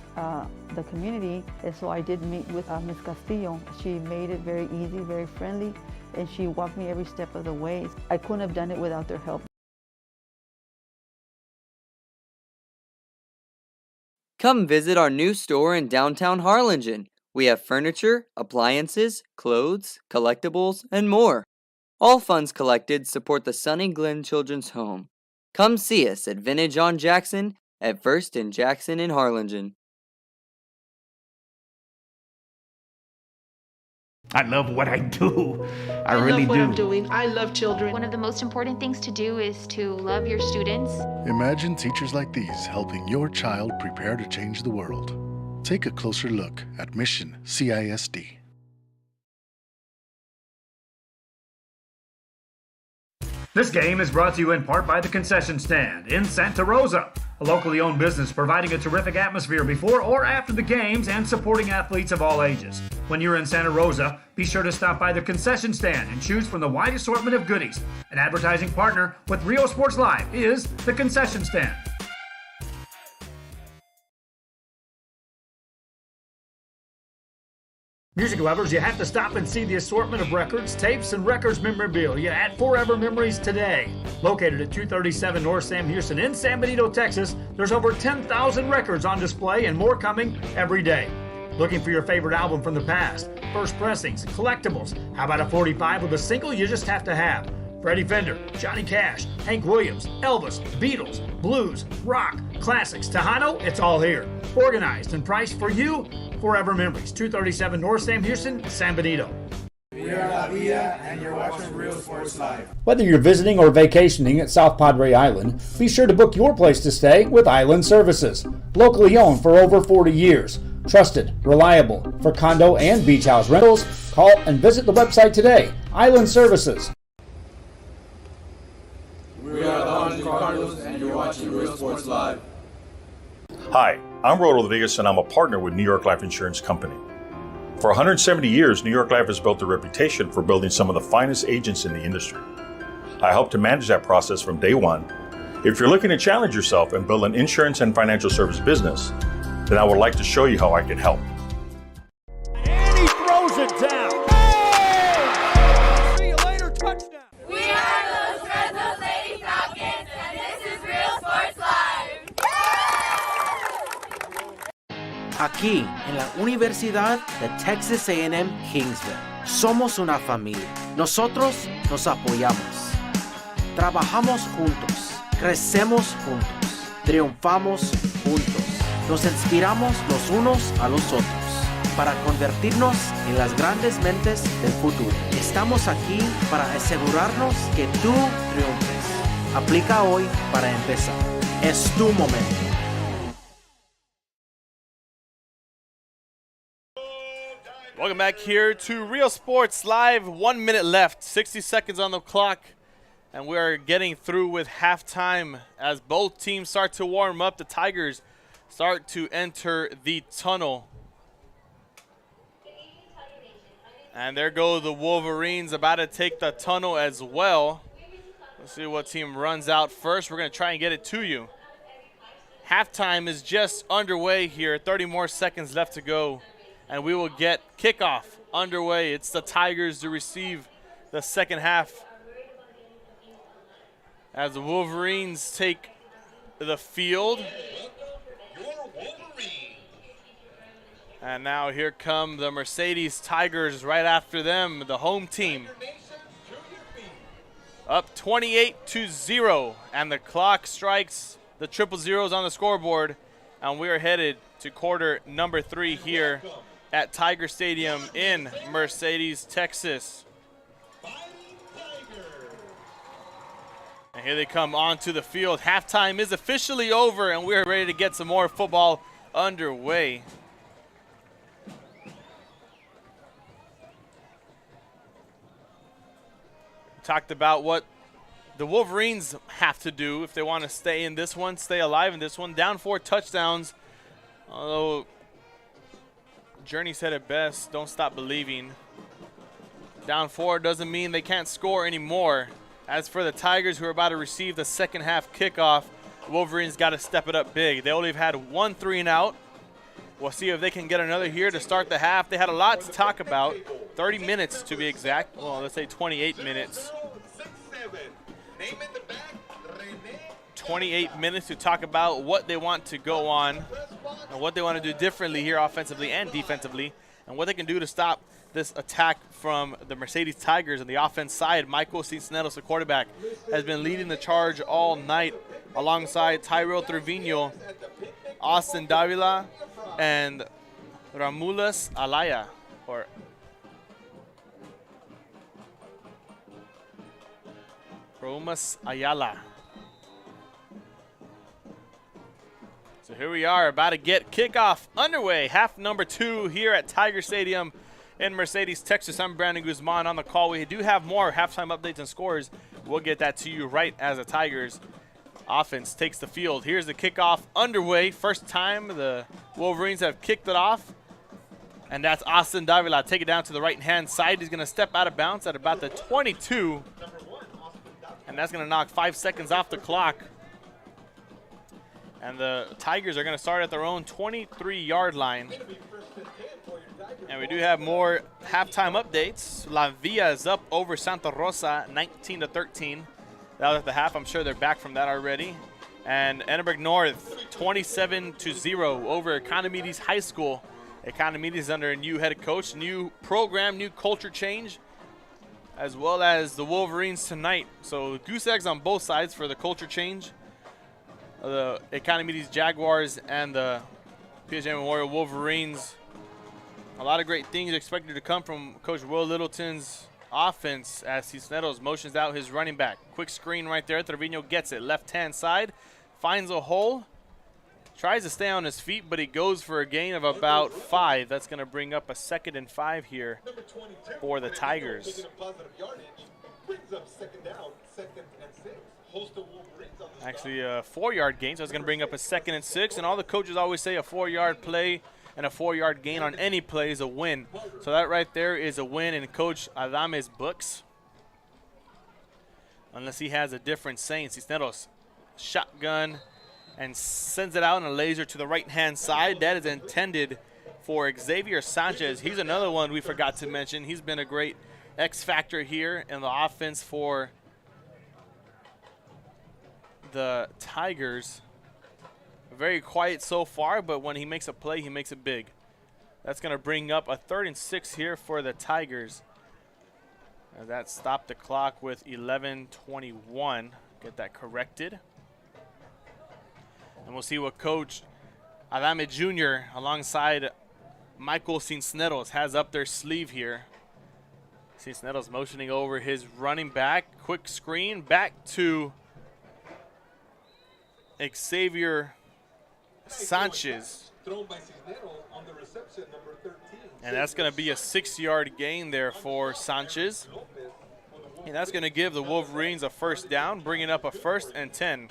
the community, and so I did meet with Ms. Castillo. She made it very easy, very friendly, and she walked me every step of the way. I couldn't have done it without their help. Come visit our new store in downtown Harlingen. We have furniture, appliances, clothes, collectibles, and more. All funds collected support the Sunny Glen Children's Home. Come see us at Vintage on Jackson at First and Jackson in Harlingen. I love what I do. I really love what do. I'm doing. I love children. One of the most important things to do is to love your students. Imagine teachers like these helping your child prepare to change the world. Take a closer look at Mission CISD. This game is brought to you in part by the Concession Stand in Santa Rosa, a locally owned business providing a terrific atmosphere before or after the games and supporting athletes of all ages. When you're in Santa Rosa, be sure to stop by the Concession Stand and choose from the wide assortment of goodies. An advertising partner with Rio Sports Live is the Concession Stand. Music lovers, you have to stop and see the assortment of records, tapes, and records memorabilia at Forever Memories today. Located at 237 North Sam Houston in San Benito, Texas, there's over 10,000 records on display and more coming every day. Looking for your favorite album from the past, first pressings, collectibles? How about a 45 with a single you just have to have? Freddie Fender, Johnny Cash, Hank Williams, Elvis, Beatles, blues, rock, classics, Tejano, it's all here. Organized and priced for you. Forever Memories, 237 North Sam Houston, San Benito. We are La Villa, and you're watching Real Sports Live. Whether you're visiting or vacationing at South Padre Island, be sure to book your place to stay with Island Services. Locally owned for over 40 years. Trusted, reliable for condo and beach house rentals. Call and visit the website today. Island Services. We are the Harlingen Cardinals, and you're watching Real Sports Live. Hi, I'm Rolando Rodriguez, and I'm a partner with New York Life Insurance Company. For 170 years, New York Life has built a reputation for building some of the finest agents in the industry. I help to manage that process from day one. If you're looking to challenge yourself and build an insurance and financial service business, then I would like to show you how I can help. And he throws it down. Hey! See you later, touchdown. We are the Fresno Lady Falcons, and this is Real Sports Live. Aquí, en la Universidad de Texas A&M Kingsville, somos una familia. Nosotros nos apoyamos. Trabajamos juntos. Crecemos juntos. Triunfamos juntos. Nos inspiramos los unos a los otros para convertirnos en las grandes mentes del futuro. Estamos aquí para asegurarnos que tú triunfes. Aplica hoy para empezar. Es tu momento. Welcome back here to Real Sports Live. 1 minute left, 60 seconds on the clock, and we are getting through with halftime as both teams start to warm up. The Tigers start to enter the tunnel. And there go the Wolverines about to take the tunnel as well. Let's see what team runs out first. We're going to try and get it to you. Halftime is just underway here. 30 more seconds left to go. And we will get kickoff underway. It's the Tigers to receive the second half as the Wolverines take the field. And now here come the Mercedes Tigers right after them, the home team. Up 28-0, and the clock strikes the triple zeros on the scoreboard, and we are headed to quarter number 3 here at Tiger Stadium in Mercedes, Texas. And here they come onto the field. Halftime is officially over, and we are ready to get some more football underway. Talked about what the Wolverines have to do if they want to stay in this one, stay alive in this one. Down 4 touchdowns, although Journey said it best, don't stop believing. Down 4 doesn't mean they can't score anymore. As for the Tigers, who are about to receive the second half kickoff, the Wolverines got to step it up big. They only have had 1 3-and-out. We'll see if they can get another here to start the half. They had a lot to talk about, 30 minutes to be exact. Well, let's say 28 minutes. 28 minutes to talk about what they want to go on and what they want to do differently here offensively and defensively, and what they can do to stop this attack from the Mercedes Tigers. On the offense side, Michael Cisneros, the quarterback, has been leading the charge all night alongside Tyrell Trevino, Austin Davila, and Ramulas Alaya, or Romas Ayala. So here we are, about to get kickoff underway. Half number 2 here at Tiger Stadium in Mercedes, Texas. I'm Brandon Guzman on the call. We do have more halftime updates and scores. We'll get that to you right as the Tigers offense takes the field. Here's the kickoff underway. First time the Wolverines have kicked it off. And that's Austin Davila. Take it down to the right-hand side. He's going to step out of bounds at about the 22. And that's going to knock 5 seconds off the clock. And the Tigers are going to start at their own 23-yard line. And we do have more halftime updates. La Villa is up over Santa Rosa 19-13. That was at the half. I'm sure they're back from that already. And Edinburgh North 27-0 over Economides High School. Economides under a new head coach, new program, new culture change, as well as the Wolverines tonight. So goose eggs on both sides for the culture change. The Economides Jaguars and the PSJA Memorial Wolverines A lot of great things expected to come from Coach Will Littleton's offense as Cisneros motions out his running back. Quick screen right there. Trevino gets it. Left-hand side. Finds a hole. Tries to stay on his feet, but he goes for a gain of about 5. That's going to bring up a 2nd and 5 here for the Tigers. Actually, a 4-yard gain, so it's going to bring up a 2nd and 6. And all the coaches always say a 4-yard play and a 4-yard gain on any play is a win. So that right there is a win in Coach Adame's books. Unless he has a different saying. Cisneros shotgun and sends it out in a laser to the right-hand side. That is intended for Xavier Sanchez. He's another one we forgot to mention. He's been a great X factor here in the offense for the Tigers. Very quiet so far, but when he makes a play, he makes it big. That's going to bring up a 3rd and 6 here for the Tigers. That stopped the clock with 11:21. Get that corrected. And we'll see what Coach Adame Jr. alongside Michael Cisneros has up their sleeve here. Cisneros motioning over his running back. Quick screen back to Xavier Sanchez. And that's going to be a 6-yard gain there for Sanchez. And that's going to give the Wolverines a 1st down, bringing up a 1st and 10.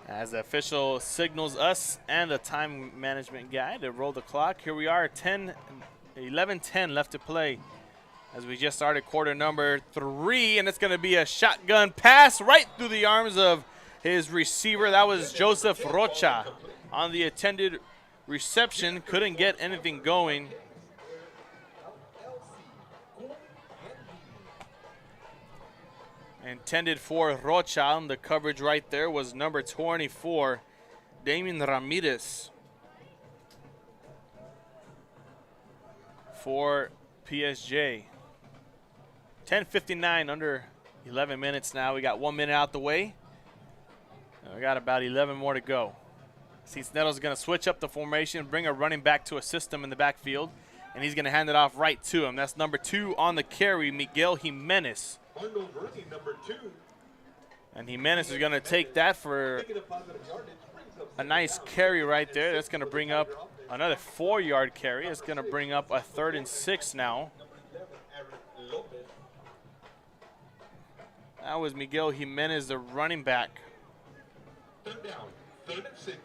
As the official signals us and the time management guy to roll the clock. Here we are, 11:10 left to play as we just started quarter number 3, and it's going to be a shotgun pass right through the arms of his receiver. That was Joseph Rocha on the attended reception. Couldn't get anything going. Intended for Rocha, and the coverage right there was number 24, Damien Ramirez for PSJ. 10:59, under 11 minutes now. We got 1 minute out the way. We got about 11 more to go. Cisneros is going to switch up the formation, bring a running back to assist him in the backfield, and he's going to hand it off right to him. That's number 2 on the carry, Miguel Jimenez. And Jimenez is going to take that for a nice carry right there. That's going to bring up another 4-yard carry. It's going to bring up a 3rd and 6 now. That was Miguel Jimenez, the running back. 3rd down, 3rd and 6.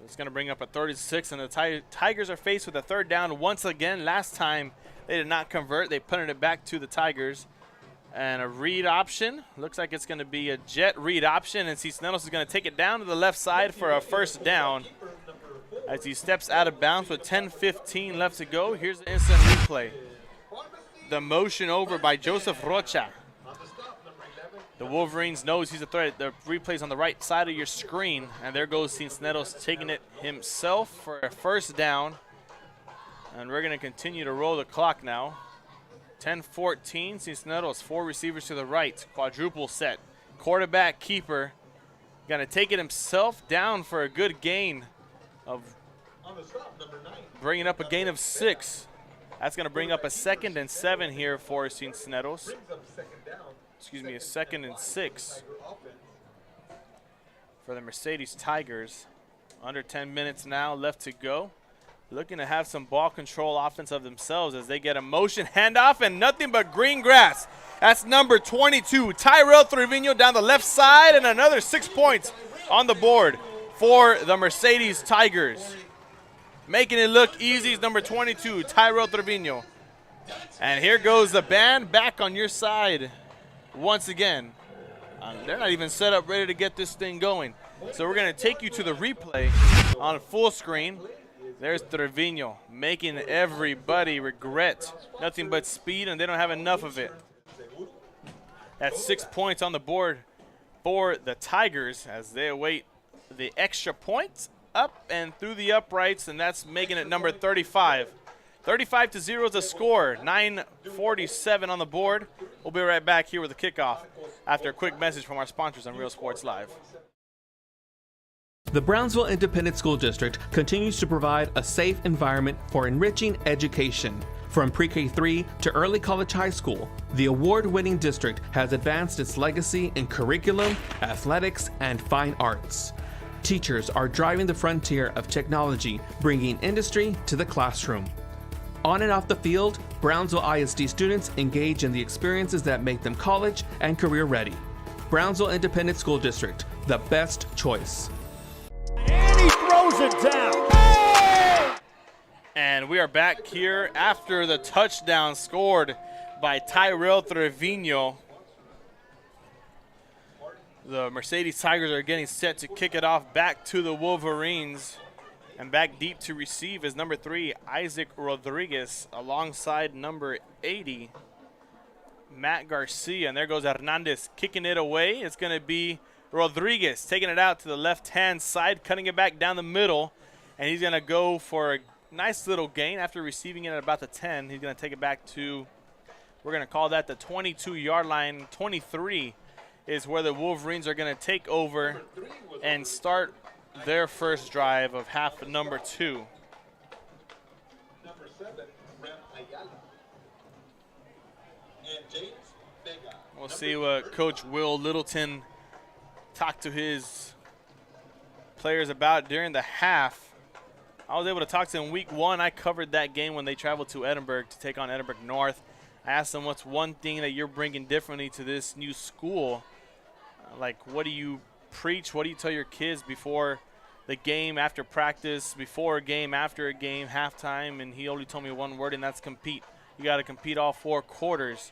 It's going to bring up a 3rd and 6, and the Tigers are faced with a 3rd down once again. Last time they did not convert. They punted it back to the Tigers. And a read option. Looks like it's going to be a jet read option, and Cisneros is going to take it down to the left side for a 1st down as he steps out of bounds with 10:15 left to go. Here's the instant replay. The motion over by Joseph Rocha. The Wolverines knows he's a threat. The replay's on the right side of your screen, and there goes Cisneros taking it himself for a 1st down. And we're going to continue to roll the clock now. 10-14, Cisneros, 4 receivers to the right, quadruple set. Quarterback keeper, going to take it himself down for a good gain of, bringing up a gain of 6. That's going to bring up a 2nd and 7 here for Cisneros. Excuse me, a 2nd and 6 for the Mercedes Tigers. Under 10 minutes now left to go. Looking to have some ball control offense of themselves as they get a motion handoff and nothing but green grass. That's number 22, Tyrell Trevino down the left side, and another 6 points on the board for the Mercedes Tigers. Making it look easy is number 22, Tyrell Trevino. And here goes the band back on your side once again. They're not even set up ready to get this thing going. So we're going to take you to the replay on full screen. There's Trevino making everybody regret nothing but speed, and they don't have enough of it. That's 6 points on the board for the Tigers as they await the extra point up and through the uprights, and that's making it number 35. 35-0 is the score. 9:47 on the board. We'll be right back here with the kickoff after a quick message from our sponsors on Real Sports Live. The Brownsville Independent School District continues to provide a safe environment for enriching education. From pre-K-3 to early college high school, the award-winning district has advanced its legacy in curriculum, athletics, and fine arts. Teachers are driving the frontier of technology, bringing industry to the classroom. On and off the field, Brownsville ISD students engage in the experiences that make them college and career ready. Brownsville Independent School District, the best choice. And he throws it down. And we are back here after the touchdown scored by Tyrell Trevino. The Mercedes Tigers are getting set to kick it off back to the Wolverines. And back deep to receive is number 3, Isaac Rodriguez, alongside number 80, Matt Garcia. And there goes Hernandez kicking it away. It's going to be Rodriguez taking it out to the left-hand side, cutting it back down the middle. And he's going to go for a nice little gain after receiving it at about the 10. He's going to take it back to, we're going to call that the 22-yard line. 23 is where the Wolverines are going to take over and start their first drive of half number 2. Number 7, Ram Ayala. And James Vega. We'll see what Coach Will Littleton talked to his players about during the half. I was able to talk to him week 1. I covered that game when they traveled to Edinburgh to take on Edinburgh North. I asked him, what's one thing that you're bringing differently to this new school? Like, what do you preach? What do you tell your kids before the game, after practice, before a game, after a game, halftime? And he only told me one word, and that's compete. You got to compete all 4 quarters.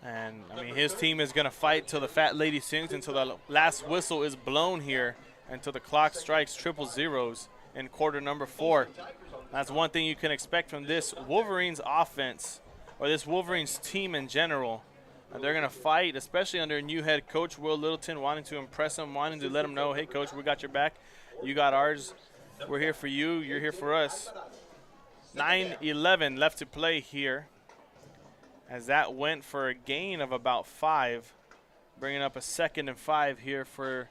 And, I mean, his team is going to fight till the fat lady sings, until the last whistle is blown here, until the clock strikes triple zeros in quarter number 4. That's one thing you can expect from this Wolverines offense, or this Wolverines team in general. They're going to fight, especially under a new head coach, Will Littleton, wanting to impress them, wanting to let them know, hey, coach, we got your back. You got ours. We're here for you. You're here for us. 9:11 left to play here, as that went for a gain of about 5, bringing up a 2nd and 5 here for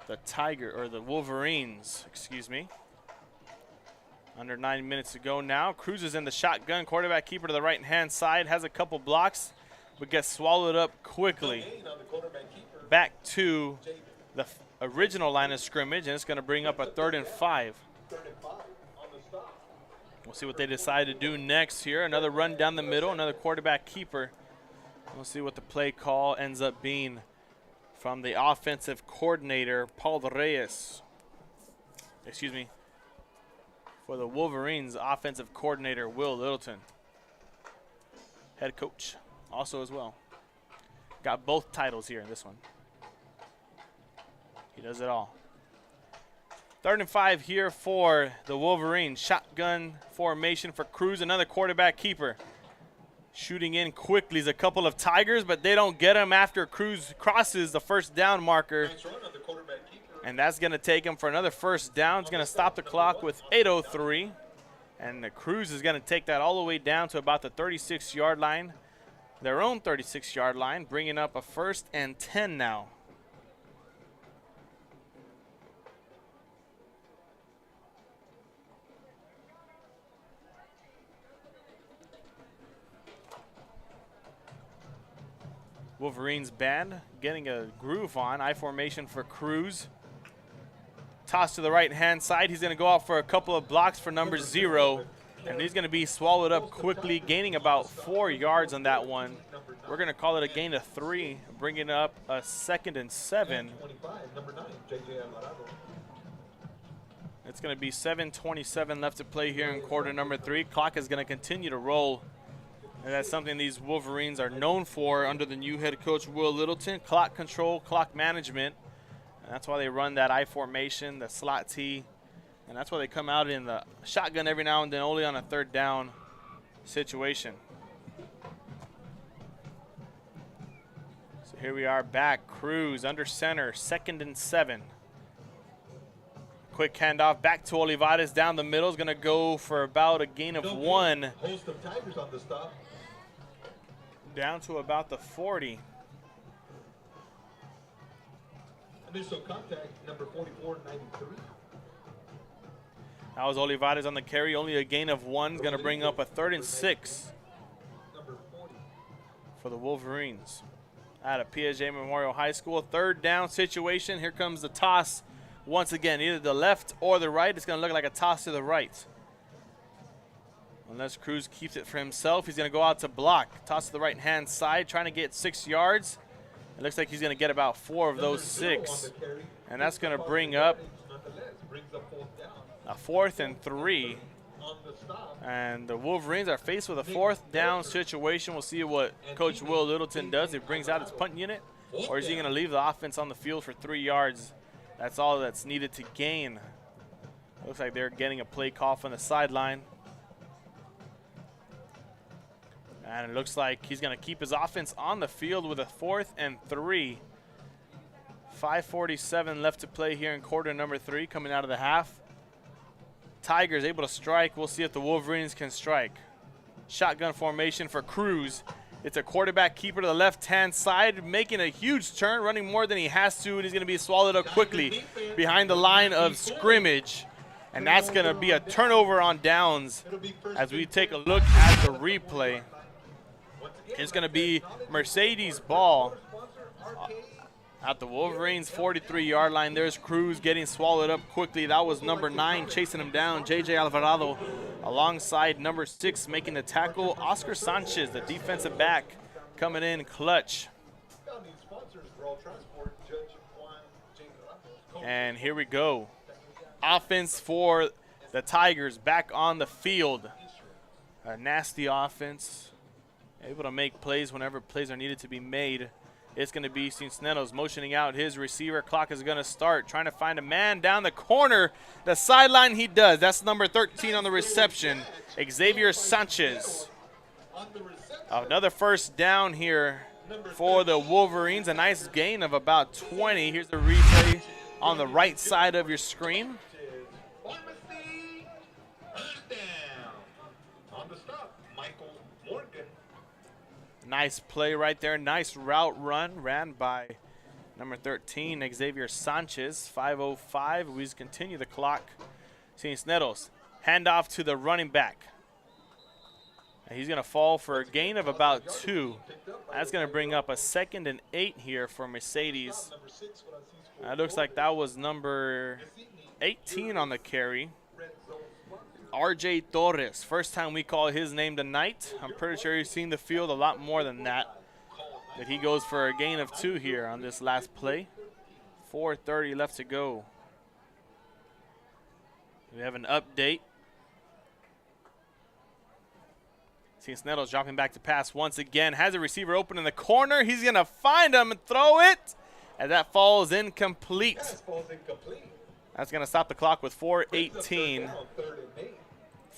the Wolverines, excuse me. Under 9 minutes to go now. Cruz is in the shotgun. Quarterback keeper to the right-hand side. Has a couple blocks, but gets swallowed up quickly. Back to the original line of scrimmage, and it's going to bring up a 3rd and 5. We'll see what they decide to do next here. Another run down the middle, another quarterback keeper. We'll see what the play call ends up being from the offensive coordinator, Paul Reyes. Excuse me. For the Wolverines, offensive coordinator, Will Littleton. Head coach also as well. Got both titles here in this one. He does it all. 3rd and 5 here for the Wolverines. Shotgun formation for Cruz, another quarterback keeper. Shooting in quickly is a couple of Tigers, but they don't get him after Cruz crosses the first down marker. And that's going to take him for another first down. It's going to stop the clock with 8:03. And the Cruz is going to take that all the way down to about the 36-yard line. Their own 36-yard line, bringing up a 1st and 10 now. Wolverines band getting a groove on. I formation for Cruz. Toss to the right-hand side. He's going to go out for a couple of blocks for number 0. And he's going to be swallowed up quickly, gaining about 4 yards on that one. We're going to call it a gain of 3, bringing up a 2nd and 7. It's going to be 7:27 left to play here in quarter number 3. Clock is going to continue to roll. And that's something these Wolverines are known for under the new head coach, Will Littleton. Clock control, clock management. And that's why they run that I formation, the slot T. And that's why they come out in the shotgun every now and then, only on a 3rd down situation. So here we are back. Cruz under center, 2nd and 7. Quick handoff back to Olivares down the middle. Is going to go for about a gain of 1. Host of Tigers on the stop. Down to about the 40. Initial contact, number 4493. That was Olivares on the carry. Only a gain of 1 is going to bring up a 3rd and 6 for the Wolverines at a PSJA Memorial High School. 3rd down situation. Here comes the toss once again, either the left or the right. It's going to look like a toss to the right. Unless Cruz keeps it for himself, he's going to go out to block. Toss to the right-hand side, trying to get 6 yards. It looks like he's going to get about 4 of those 6. And that's going to bring up a 4th and 3. And the Wolverines are faced with a 4th down situation. We'll see what Coach Will Littleton does. He brings out his punt unit, or is he going to leave the offense on the field for 3 yards? That's all that's needed to gain. Looks like they're getting a play call from the sideline. And it looks like he's going to keep his offense on the field with a 4th and 3. 5:47 left to play here in quarter number 3, coming out of the half. Tigers able to strike. We'll see if the Wolverines can strike. Shotgun formation for Cruz. It's a quarterback keeper to the left-hand side, making a huge turn, running more than he has to, and he's going to be swallowed up quickly behind the line of scrimmage. And that's going to be a turnover on downs as we take a look at the replay. It's going to be Mercedes' ball at the Wolverines' 43-yard line. There's Cruz getting swallowed up quickly. That was number 9 chasing him down, J.J. Alvarado, alongside number 6 making the tackle, Oscar Sanchez, the defensive back, coming in clutch. And here we go. Offense for the Tigers back on the field. A nasty offense. Able to make plays whenever plays are needed to be made. It's going to be Cisneros motioning out his receiver. Clock is going to start. Trying to find a man down the corner. The sideline he does. That's number 13 on the reception. Xavier Sanchez. Another 1st down here for the Wolverines. A nice gain of about 20. Here's the replay on the right side of your screen. Nice play right there. Nice route run ran by number 13, Xavier Sanchez. 5:05. We just continue the clock. Cisneros. Handoff to the running back. And he's going to fall for a gain of about 2. That's going to bring up a 2nd and 8 here for Mercedes. It looks like that was number 18 on the carry. R.J. Torres, first time we call his name tonight. I'm pretty sure he's seen the field a lot more than that. But he goes for a gain of 2 here on this last play. 4:30 left to go. We have an update. Cisneros dropping back to pass once again. Has a receiver open in the corner. He's going to find him and throw it. And that falls incomplete. That's going to stop the clock with 4:18.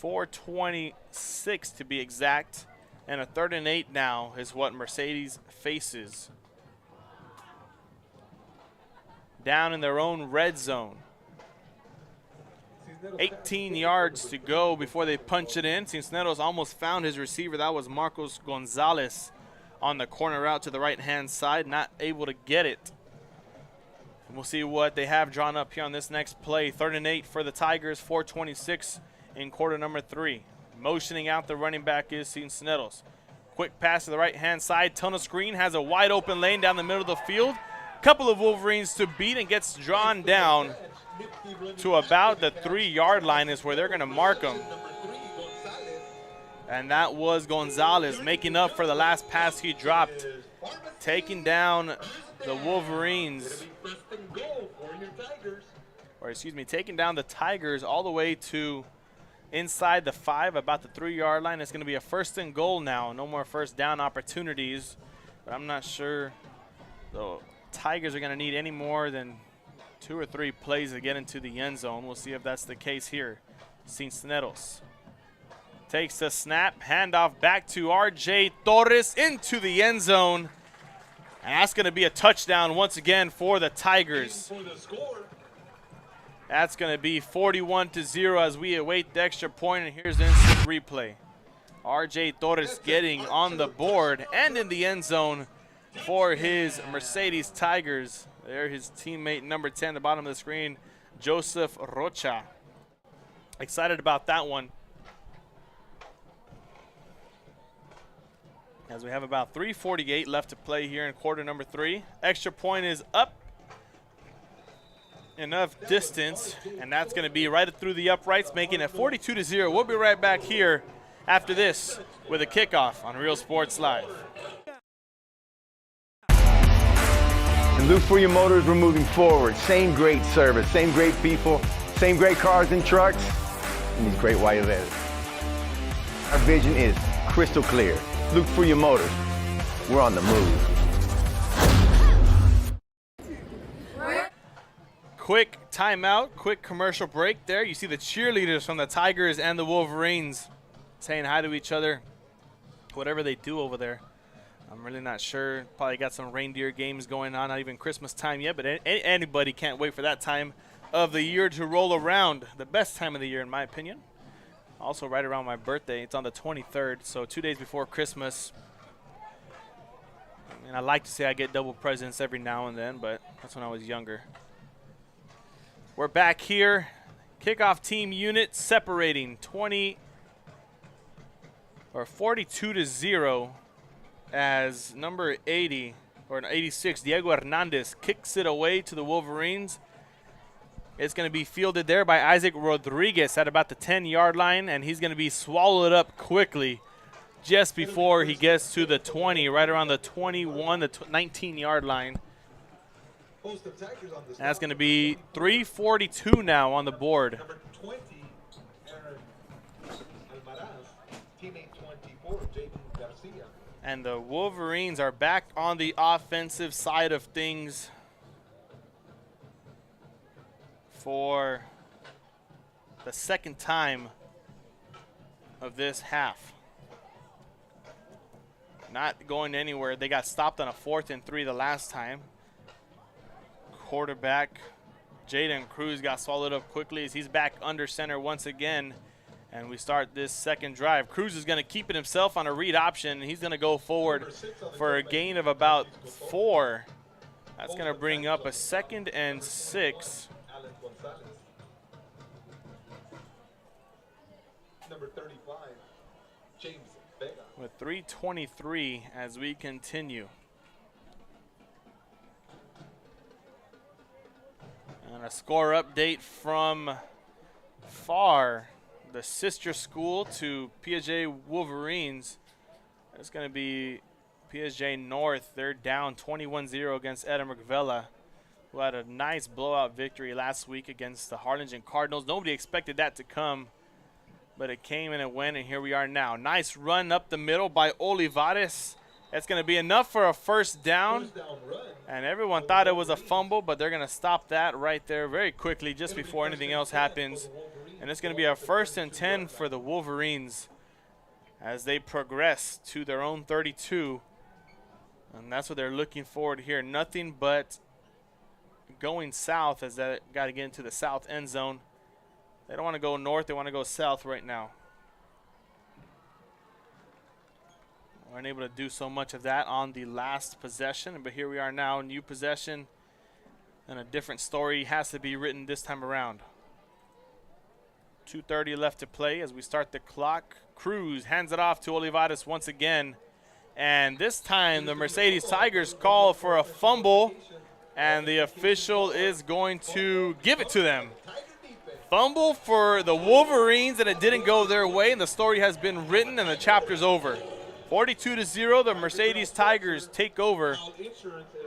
4:26 to be exact. And a 3rd and 8 now is what Mercedes faces. Down in their own red zone. 18 yards to go before they punch it in. Cisneros almost found his receiver. That was Marcos Gonzalez on the corner route to the right-hand side. Not able to get it. And we'll see what they have drawn up here on this next play. 3rd and 8 for the Tigers. 4:26 in quarter number 3. Motioning out the running back is Cisneros. Quick pass to the right-hand side. Tunnel screen has a wide open lane down the middle of the field. Couple of Wolverines to beat and gets drawn down to about the 3-yard line is where they're going to mark him. And that was Gonzalez making up for the last pass he dropped. Taking down the Wolverines. Or excuse me, taking down the Tigers all the way to inside the 5, about the 3-yard line. It's going to be a 1st and goal now. No more 1st down opportunities. But I'm not sure the Tigers are going to need any more than 2 or 3 plays to get into the end zone. We'll see if that's the case here. Cisneros takes the snap. Handoff back to R.J. Torres into the end zone. And that's going to be a touchdown once again for the Tigers. That's going to be 41-0 as we await the extra point. And here's the instant replay. R.J. Torres getting on the board and in the end zone for his Mercedes Tigers. There, his teammate number 10, the bottom of the screen, Joseph Rocha. Excited about that one. As we have about 3:48 left to play here in quarter number 3. Extra point is up. Enough distance, and that's going to be right through the uprights, making it 42-0. We'll be right back here after this with a kickoff on Real Sports Live. And look for your motors, we're moving forward. Same great service, same great people, same great cars and trucks, and these great white letters. Our vision is crystal clear. Look for your motors. We're on the move. Quick timeout, quick commercial break there. You see the cheerleaders from the Tigers and the Wolverines saying hi to each other, whatever they do over there. I'm really not sure. Probably got some reindeer games going on, not even Christmas time yet, but anybody can't wait for that time of the year to roll around. The best time of the year, in my opinion. Also right around my birthday. It's on the 23rd, so 2 days before Christmas. I mean, I like to say I get double presents every now and then, but that's when I was younger. We're back here. Kickoff team unit separating 42-0 as number 80 or 86 Diego Hernandez kicks it away to the Wolverines. It's going to be fielded there by Isaac Rodriguez at about the 10-yard line, and he's going to be swallowed up quickly just before he gets to the 20, right around the 21 to 19-yard line. That's going to be 3:42 now on the board. Number 20, Aaron Almaraz. Teammate 24, Jaden Garcia. And the Wolverines are back on the offensive side of things for the second time of this half. Not going anywhere. They got stopped on a 4th and 3 the last time. Quarterback Jaden Cruz got swallowed up quickly as he's back under center once again, and we start this second drive. Cruz is going to keep it himself on a read option, and he's going to go forward for a gain of about 4. That's going to bring up a 2nd and 6. Number 35, James Vega. With 3:23 as we continue. And a score update from FAR, the sister school to PSJA Wolverines. It's going to be PSJA North. They're down 21-0 against Etta McVella, who had a nice blowout victory last week against the Harlingen Cardinals. Nobody expected that to come, but it came and it went, and here we are now. Nice run up the middle by Olivares. That's going to be enough for a first down. And everyone thought it was a fumble, but they're going to stop that right there very quickly just before anything else happens. And it's going to be a 1st and 10 for the Wolverines as they progress to their own 32. And that's what they're looking forward here. Nothing but going south as they got to get into the south end zone. They don't want to go north. They want to go south right now. Weren't able to do so much of that on the last possession, but here we are now, new possession, and a different story has to be written this time around. 2:30 left to play as we start the clock. Cruz hands it off to Olivares once again, and this time the Mercedes Tigers call for a fumble, and the official is going to give it to them. Fumble for the Wolverines, and it didn't go their way, and the story has been written and the chapter's over. 42-0, the Mercedes Tigers take over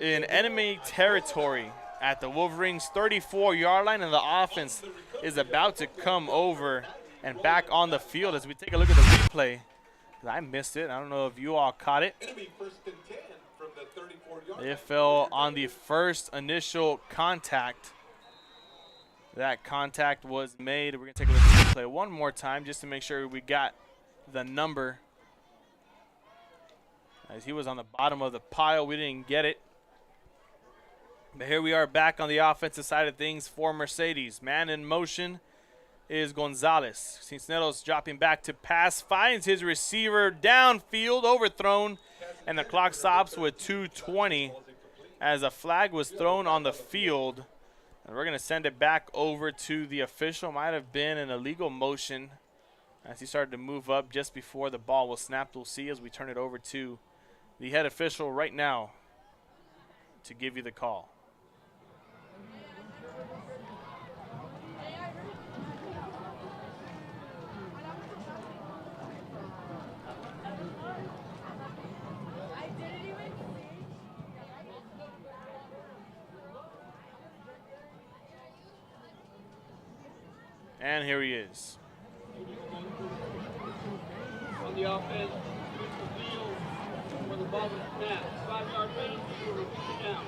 in enemy territory at the Wolverines' 34-yard line, and the offense is about to come over and back on the field as we take a look at the replay. I missed it. I don't know if you all caught it. It fell on the first initial contact. That contact was made. We're going to take a look at the replay one more time just to make sure we got the number. As he was on the bottom of the pile, we didn't get it. But here we are back on the offensive side of things for Mercedes. Man in motion is Gonzalez. Cisneros dropping back to pass, finds his receiver downfield, overthrown, and the clock stops with 2:20 as a flag was thrown on the field. And we're going to send it back over to the official. Might have been an illegal motion as he started to move up just before the ball was snapped. We'll see as we turn it over to the head official right now to give you the call. And here he is. On the offense, the field where the ball was snapped. 5-yard penalty, we'll repeat it now.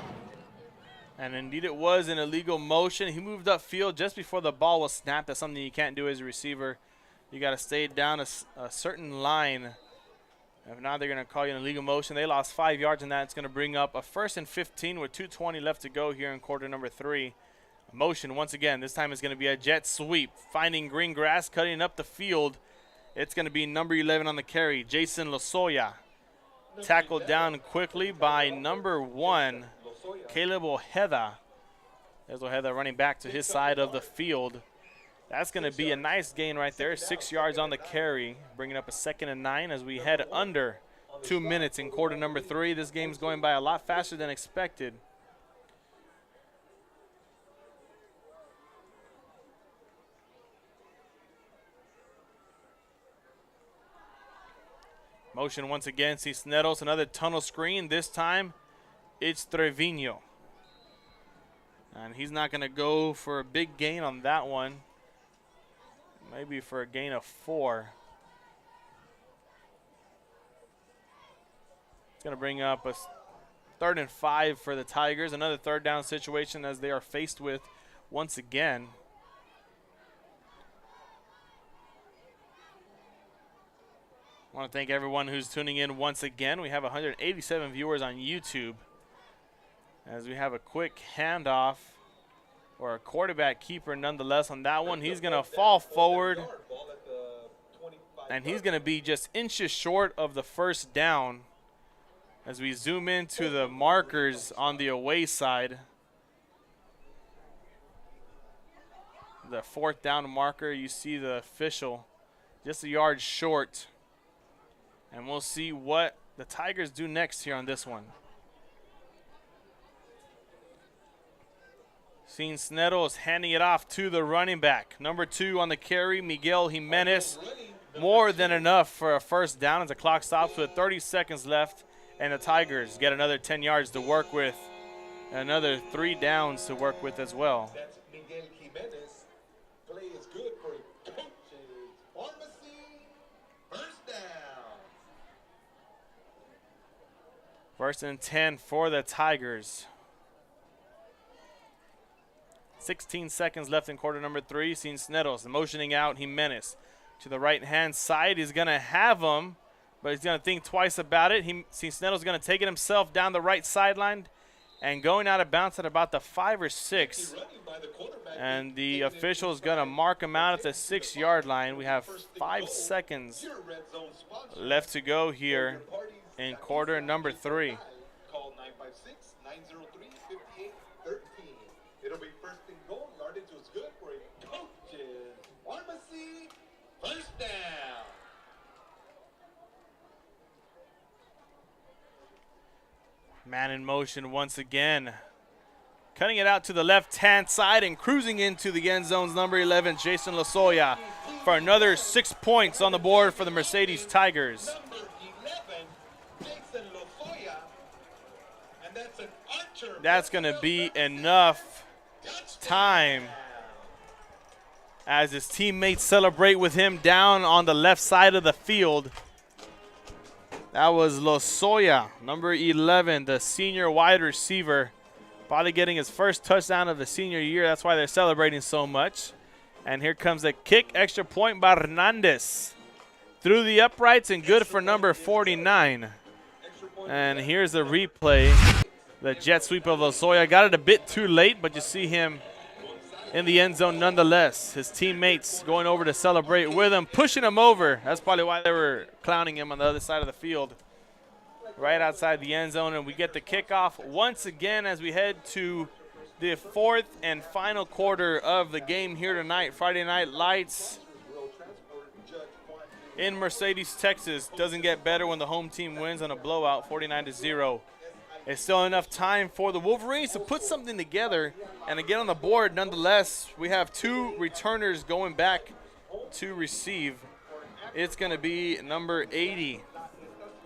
And indeed it was an illegal motion. He moved upfield just before the ball was snapped. That's something you can't do as a receiver. You got to stay down a certain line. If not, they're going to call you an illegal motion. They lost 5 yards in that. It's going to bring up a 1st and 15 with 2:20 left to go here in quarter number 3. Motion once again. This time it's going to be a jet sweep. Finding green grass, cutting up the field. It's going to be number 11 on the carry, Jason Lozoya. Tackled down quickly by number 1, Caleb Ojeda. There's Ojeda running back to his side of the field. That's going to be a nice gain right there. 6 yards on the carry, bringing up a 2nd and 9 as we head under 2 minutes in quarter number 3. This game's going by a lot faster than expected. Motion once again, Cisneros, another tunnel screen. This time, it's Trevino. And he's not going to go for a big gain on that one. Maybe for a gain of 4. It's going to bring up a 3rd and 5 for the Tigers. Another 3rd down situation as they are faced with once again. I want to thank everyone who's tuning in once again. We have 187 viewers on YouTube as we have a quick handoff, or a quarterback keeper nonetheless on that one. He's going to fall forward, and he's going to be just inches short of the 1st down as we zoom into the markers on the away side. The 4th down marker, you see the official just a yard short. And we'll see what the Tigers do next here on this one. Cisneros handing it off to the running back. Number 2 on the carry, Miguel Jimenez. More than enough for a 1st down as the clock stops with 30 seconds left. And the Tigers get another 10 yards to work with. Another 3 downs to work with as well. That's Miguel Jimenez. Play is good for coaches. Pharmacy. 1st down. 1st and 10 for the Tigers. 16 seconds left in quarter number 3. Cisneros motioning out Jimenez to the right-hand side. He's going to have him, but he's going to think twice about it. Cisneros is going to take it himself down the right sideline and going out of bounds at about the 5 or 6. And the official is going to mark him out at the 6-yard line. We have 5 seconds left to go here in quarter number 3. Call 956-903-5813. It'll be 1st and goal. Yardage was good for a coaches. Pharmacy. 1st down. Man in motion once again. Cutting it out to the left-hand side and cruising into the end zone's number 11, Jason Lozoya, for another 6 points on the board for the Mercedes Tigers. That's going to be enough time as his teammates celebrate with him down on the left side of the field. That was Lozoya, number 11, the senior wide receiver, probably getting his 1st touchdown of the senior year. That's why they're celebrating so much. And here comes the kick, extra point by Hernandez. Through the uprights and good for number 49. And here's the replay. The jet sweep of Lozoya got it a bit too late, but you see him in the end zone nonetheless. His teammates going over to celebrate with him, pushing him over. That's probably why they were clowning him on the other side of the field. right outside the end zone, and we get the kickoff once again as we head to the fourth and final quarter of the game here tonight. Friday Night Lights in Mercedes, Texas. Doesn't get better when the home team wins on a blowout, 49-0. It's still enough time for the Wolverines to put something together and to get on the board. Nonetheless, we have two returners going back to receive. It's going to be number 80,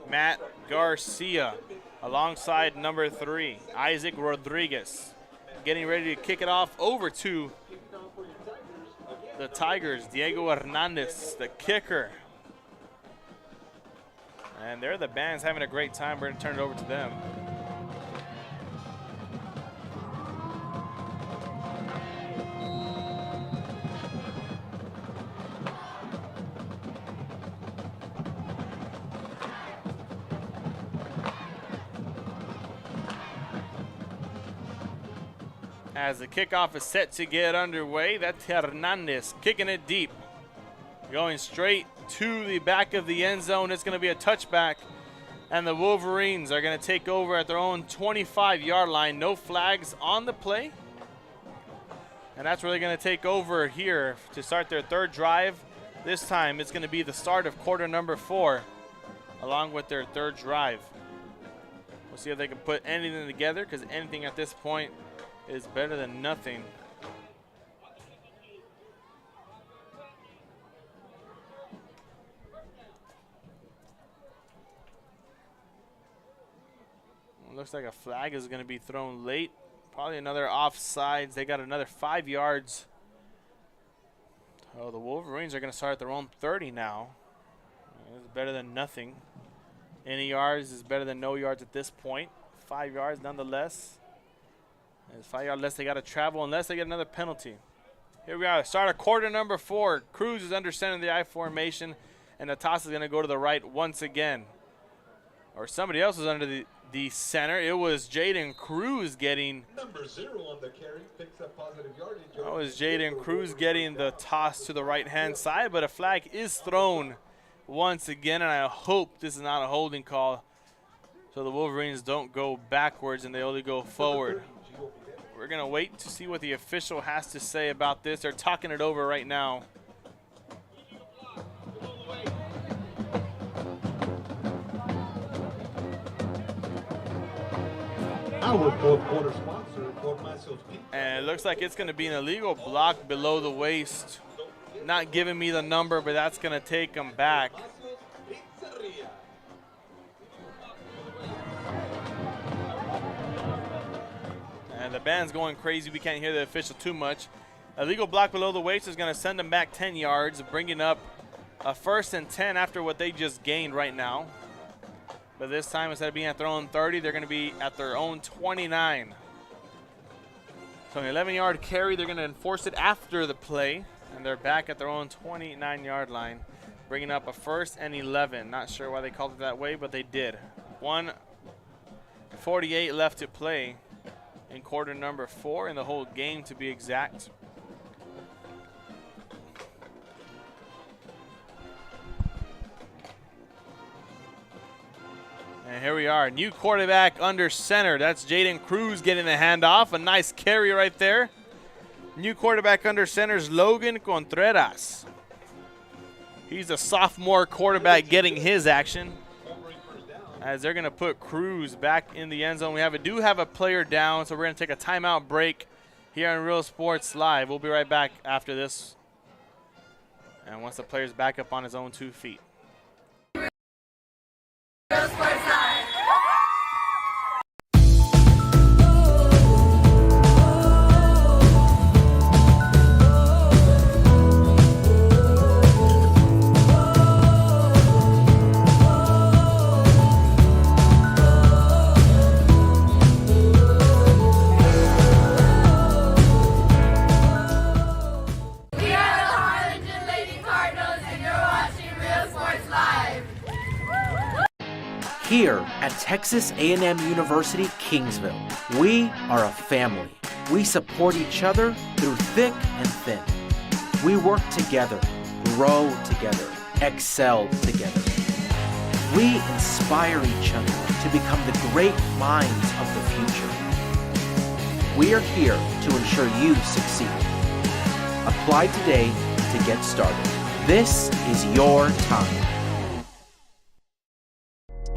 Matt Garcia, alongside number 3, Isaac Rodriguez. Getting ready to kick it off over to the Tigers, Diego Hernandez, the kicker. And there the band's having a great time. We're going to turn it over to them. As the kickoff is set to get underway, that's Hernandez kicking it deep. Going straight to the back of the end zone. It's going to be a touchback, and the Wolverines are going to take over at their own 25-yard line. No flags on the play. And that's where they're going to take over here to start their third drive. This time it's going to be the start of quarter number 4, along with their third drive. We'll see if they can put anything together, because anything at this point is better than nothing. Looks like a flag is going to be thrown late. Probably another offsides. They got another 5 yards. Oh, the Wolverines are going to start at their own 30 now. It's better than nothing. Any yards is better than no yards at this point. 5 yards nonetheless. It's 5 yards less they got to travel unless they get another penalty. Here we are. Start of quarter number 4. Cruz is under center of the I formation, and the toss is going to go to the right once again. Or somebody else is under the center. It was Jaden Cruz getting. Number 0 on the carry picks up positive yardage. That was Jaden Cruz getting the toss to the right-hand side, but a flag is thrown once again, and I hope this is not a holding call so the Wolverines don't go backwards and they only go forward. We're going to wait to see what the official has to say about this. They're talking it over right now. Our fourth quarter sponsor, Fort Myself Pizza. And it looks like it's going to be an illegal block below the waist. Not giving me the number, but that's going to take them back. And the band's going crazy. We can't hear the official too much. Illegal block below the waist is going to send them back 10 yards, bringing up a 1st and 10 after what they just gained right now. But this time, instead of being at their own 30, they're going to be at their own 29. So an 11-yard carry, they're going to enforce it after the play, and they're back at their own 29-yard line, bringing up a 1st and 11. Not sure why they called it that way, but they did. 1:48 left to play in quarter number 4, in the whole game to be exact. And here we are, new quarterback under center. That's Jaden Cruz getting the handoff. A nice carry right there. New quarterback under center is Logan Contreras. He's a sophomore quarterback getting his action, as they're going to put Cruz back in the end zone. We do have a player down, so we're going to take a timeout break here on Real Sports Live. We'll be right back after this, and once the player's back up on his own 2 feet. Real Sports Live. Here at Texas A&M University, Kingsville, we are a family. We support each other through thick and thin. We work together, grow together, excel together. We inspire each other to become the great minds of the future. We are here to ensure you succeed. Apply today to get started. This is your time.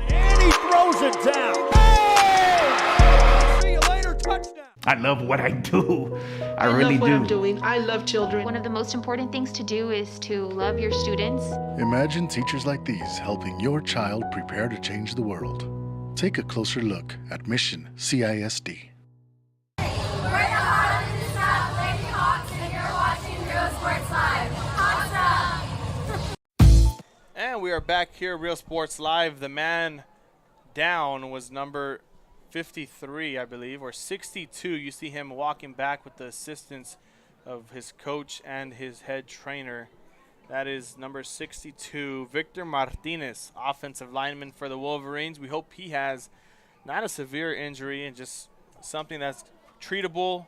And he throws it down. Hey! See you later, touchdown. I love what I do. I really love what do. I'm doing. I love children. One of the most important things to do is to love your students. Imagine teachers like these helping your child prepare to change the world. Take a closer look at Mission CISD. We're the Harlingen South Lady Hawks, and you're watching Real Sports Live. Hawks up! And we are back here, Real Sports Live. The man down was number 53, I believe, or 62. You see him walking back with the assistance of his coach and his head trainer. That is number 62, Victor Martinez, offensive lineman for the Wolverines. We hope he has not a severe injury and just something that's treatable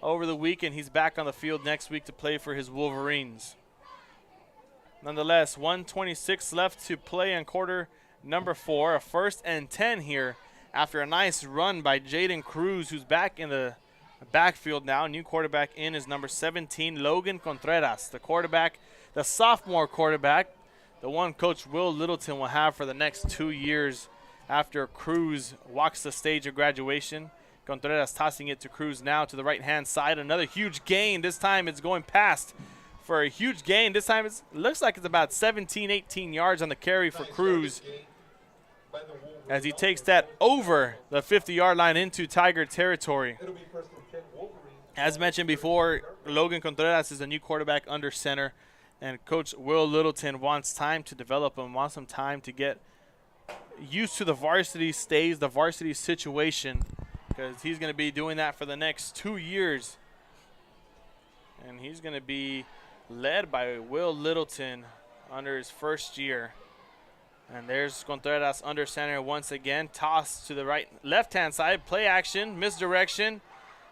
over the weekend. He's back on the field next week to play for his Wolverines. Nonetheless, 1:26 left to play in quarter number 4. A 1st and 10 here after a nice run by Jaden Cruz, who's back in the backfield now. New quarterback in is number 17, Logan Contreras, the quarterback, the sophomore quarterback, the one Coach Will Littleton will have for the next 2 years after Cruz walks the stage of graduation. Contreras tossing it to Cruz now to the right-hand side. Another huge gain. This time it's going past for a huge gain. This time it looks like it's about 17, 18 yards on the carry for Cruz as he takes that over the 50-yard line into Tiger territory. As mentioned before, Logan Contreras is a new quarterback under center, and Coach Will Littleton wants time to develop him, wants some time to get used to the varsity stage, the varsity situation, because he's going to be doing that for the next 2 years. And he's going to be led by Will Littleton under his first year. And there's Contreras under center once again. Toss to the left-hand side. Play action, misdirection.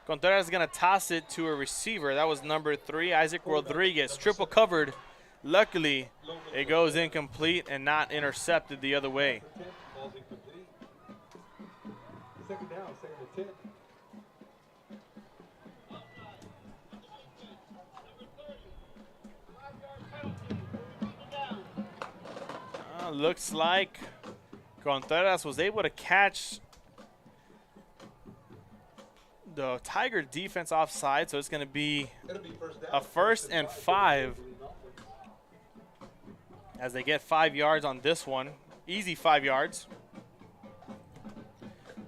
Contreras is going to toss it to a receiver. That was number 3, Isaac Rodriguez. Triple covered. Luckily, it goes incomplete and not intercepted the other way. Second down, 2nd and 10. Looks like Contreras was able to catch the Tiger defense offside, so it's going to be a 1st and 5 as they get 5 yards on this one. Easy 5 yards.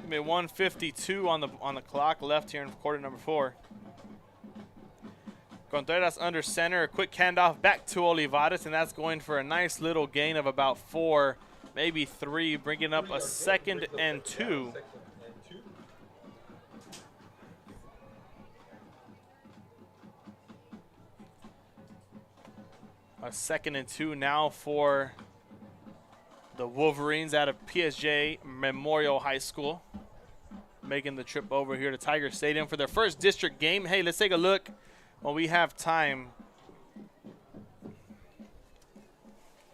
1:52 on the clock left here in quarter number 4. Contreras under center, a quick handoff back to Olivares, and that's going for a nice little gain of about 4, maybe 3, bringing up a 2nd and 2. A 2nd and 2 now for the Wolverines out of PSJA Memorial High School, making the trip over here to Tiger Stadium for their first district game. Hey, let's take a look when we have time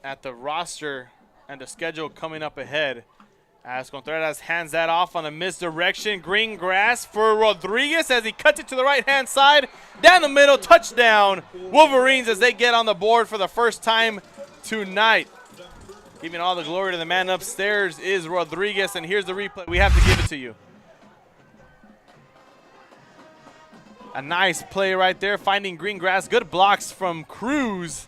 at the roster and the schedule coming up ahead. As Contreras hands that off on a misdirection. Green grass for Rodriguez as he cuts it to the right-hand side. Down the middle, touchdown. Wolverines as they get on the board for the first time tonight. Giving all the glory to the man upstairs is Rodriguez, and here's the replay. We have to give it to you. A nice play right there, finding green grass. Good blocks from Cruz.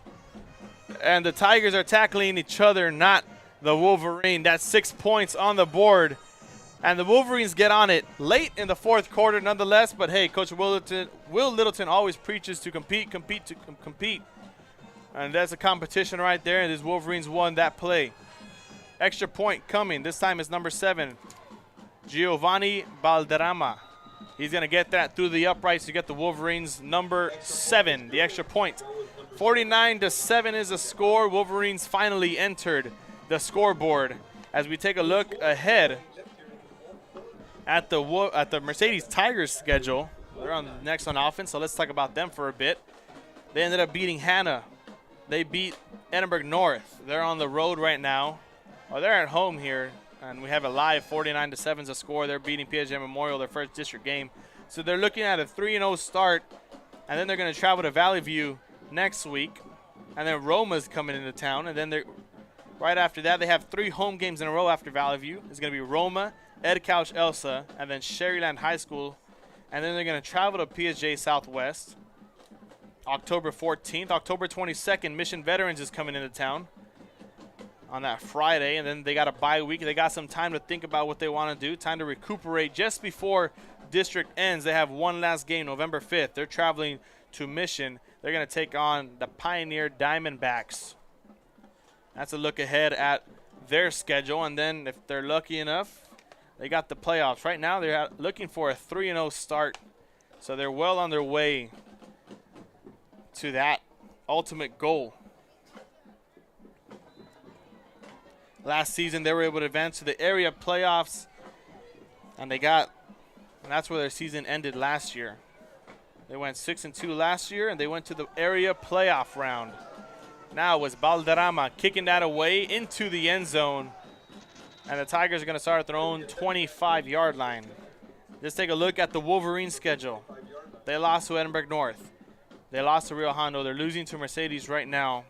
And the Tigers are tackling each other, not the Wolverine. That's 6 points on the board. And the Wolverines get on it late in the 4th quarter nonetheless. But, hey, Coach Will Littleton always preaches to compete. And that's a competition right there, and these Wolverines won that play. Extra point coming. This time it's number 7, Giovanni Balderrama. He's going to get that through the uprights to get the Wolverines number 7, the extra point. 49-7 is the score. Wolverines finally entered the scoreboard. As we take a look ahead at the Mercedes Tigers schedule, they're on next on offense, so let's talk about them for a bit. They ended up beating Hannah. They beat Edinburgh North. They're on the road right now. Well, they're at home here, and we have a live 49-7 is a score. They're beating PSJA Memorial, their first district game. So they're looking at a 3-0 start, and then they're going to travel to Valley View next week. And then Roma's coming into town, and then they're right after that, they have 3 home games in a row after Valley View. It's going to be Roma, Ed Couch Elsa, and then Sherryland High School. And then they're going to travel to PSJ Southwest October 14th. October 22nd, Mission Veterans is coming into town on that Friday. And then they got a bye week. They got some time to think about what they want to do, time to recuperate just before district ends. They have one last game, November 5th. They're traveling to Mission. They're going to take on the Pioneer Diamondbacks. That's a look ahead at their schedule. And then if they're lucky enough, they got the playoffs. Right now they're looking for a 3-0 start. So they're well on their way to that ultimate goal. Last season they were able to advance to the area playoffs, and that's where their season ended last year. They went 6-2 last year, and they went to the area playoff round. Now it's Balderrama kicking that away into the end zone, and the Tigers are going to start at their own 25-yard line. Let's take a look at the Wolverines schedule. They lost to Edinburgh North. They lost to Rio Hondo. They're losing to Mercedes right now.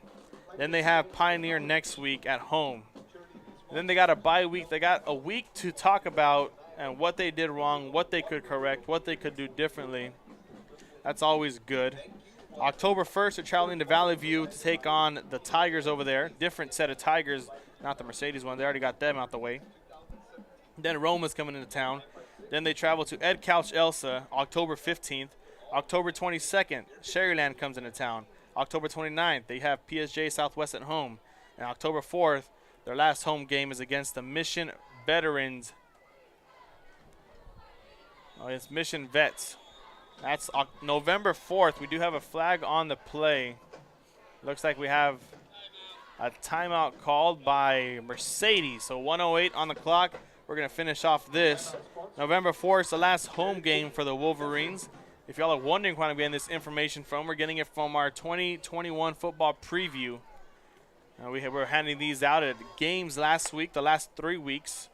Then they have Pioneer next week at home. And then they got a bye week. They got a week to talk about and what they did wrong, what they could correct, what they could do differently. That's always good. October 1st, they're traveling to Valley View to take on the Tigers over there. Different set of Tigers, not the Mercedes one. They already got them out the way. Then Roma's coming into town. Then they travel to Ed Couch Elsa, October 15th. October 22nd, Sherryland comes into town. October 29th, they have PSJ Southwest at home. And October 4th, their last home game is against the Mission Veterans. Oh, it's Mission Vets. That's November 4th. We do have a flag on the play. Looks like we have a timeout called by Mercedes. So 1:08 on the clock. We're going to finish off this. November 4th is the last home game for the Wolverines. If y'all are wondering where I'm getting this information from, we're getting it from our 2021 football preview. We're handing these out at games last week, the last 3 weeks.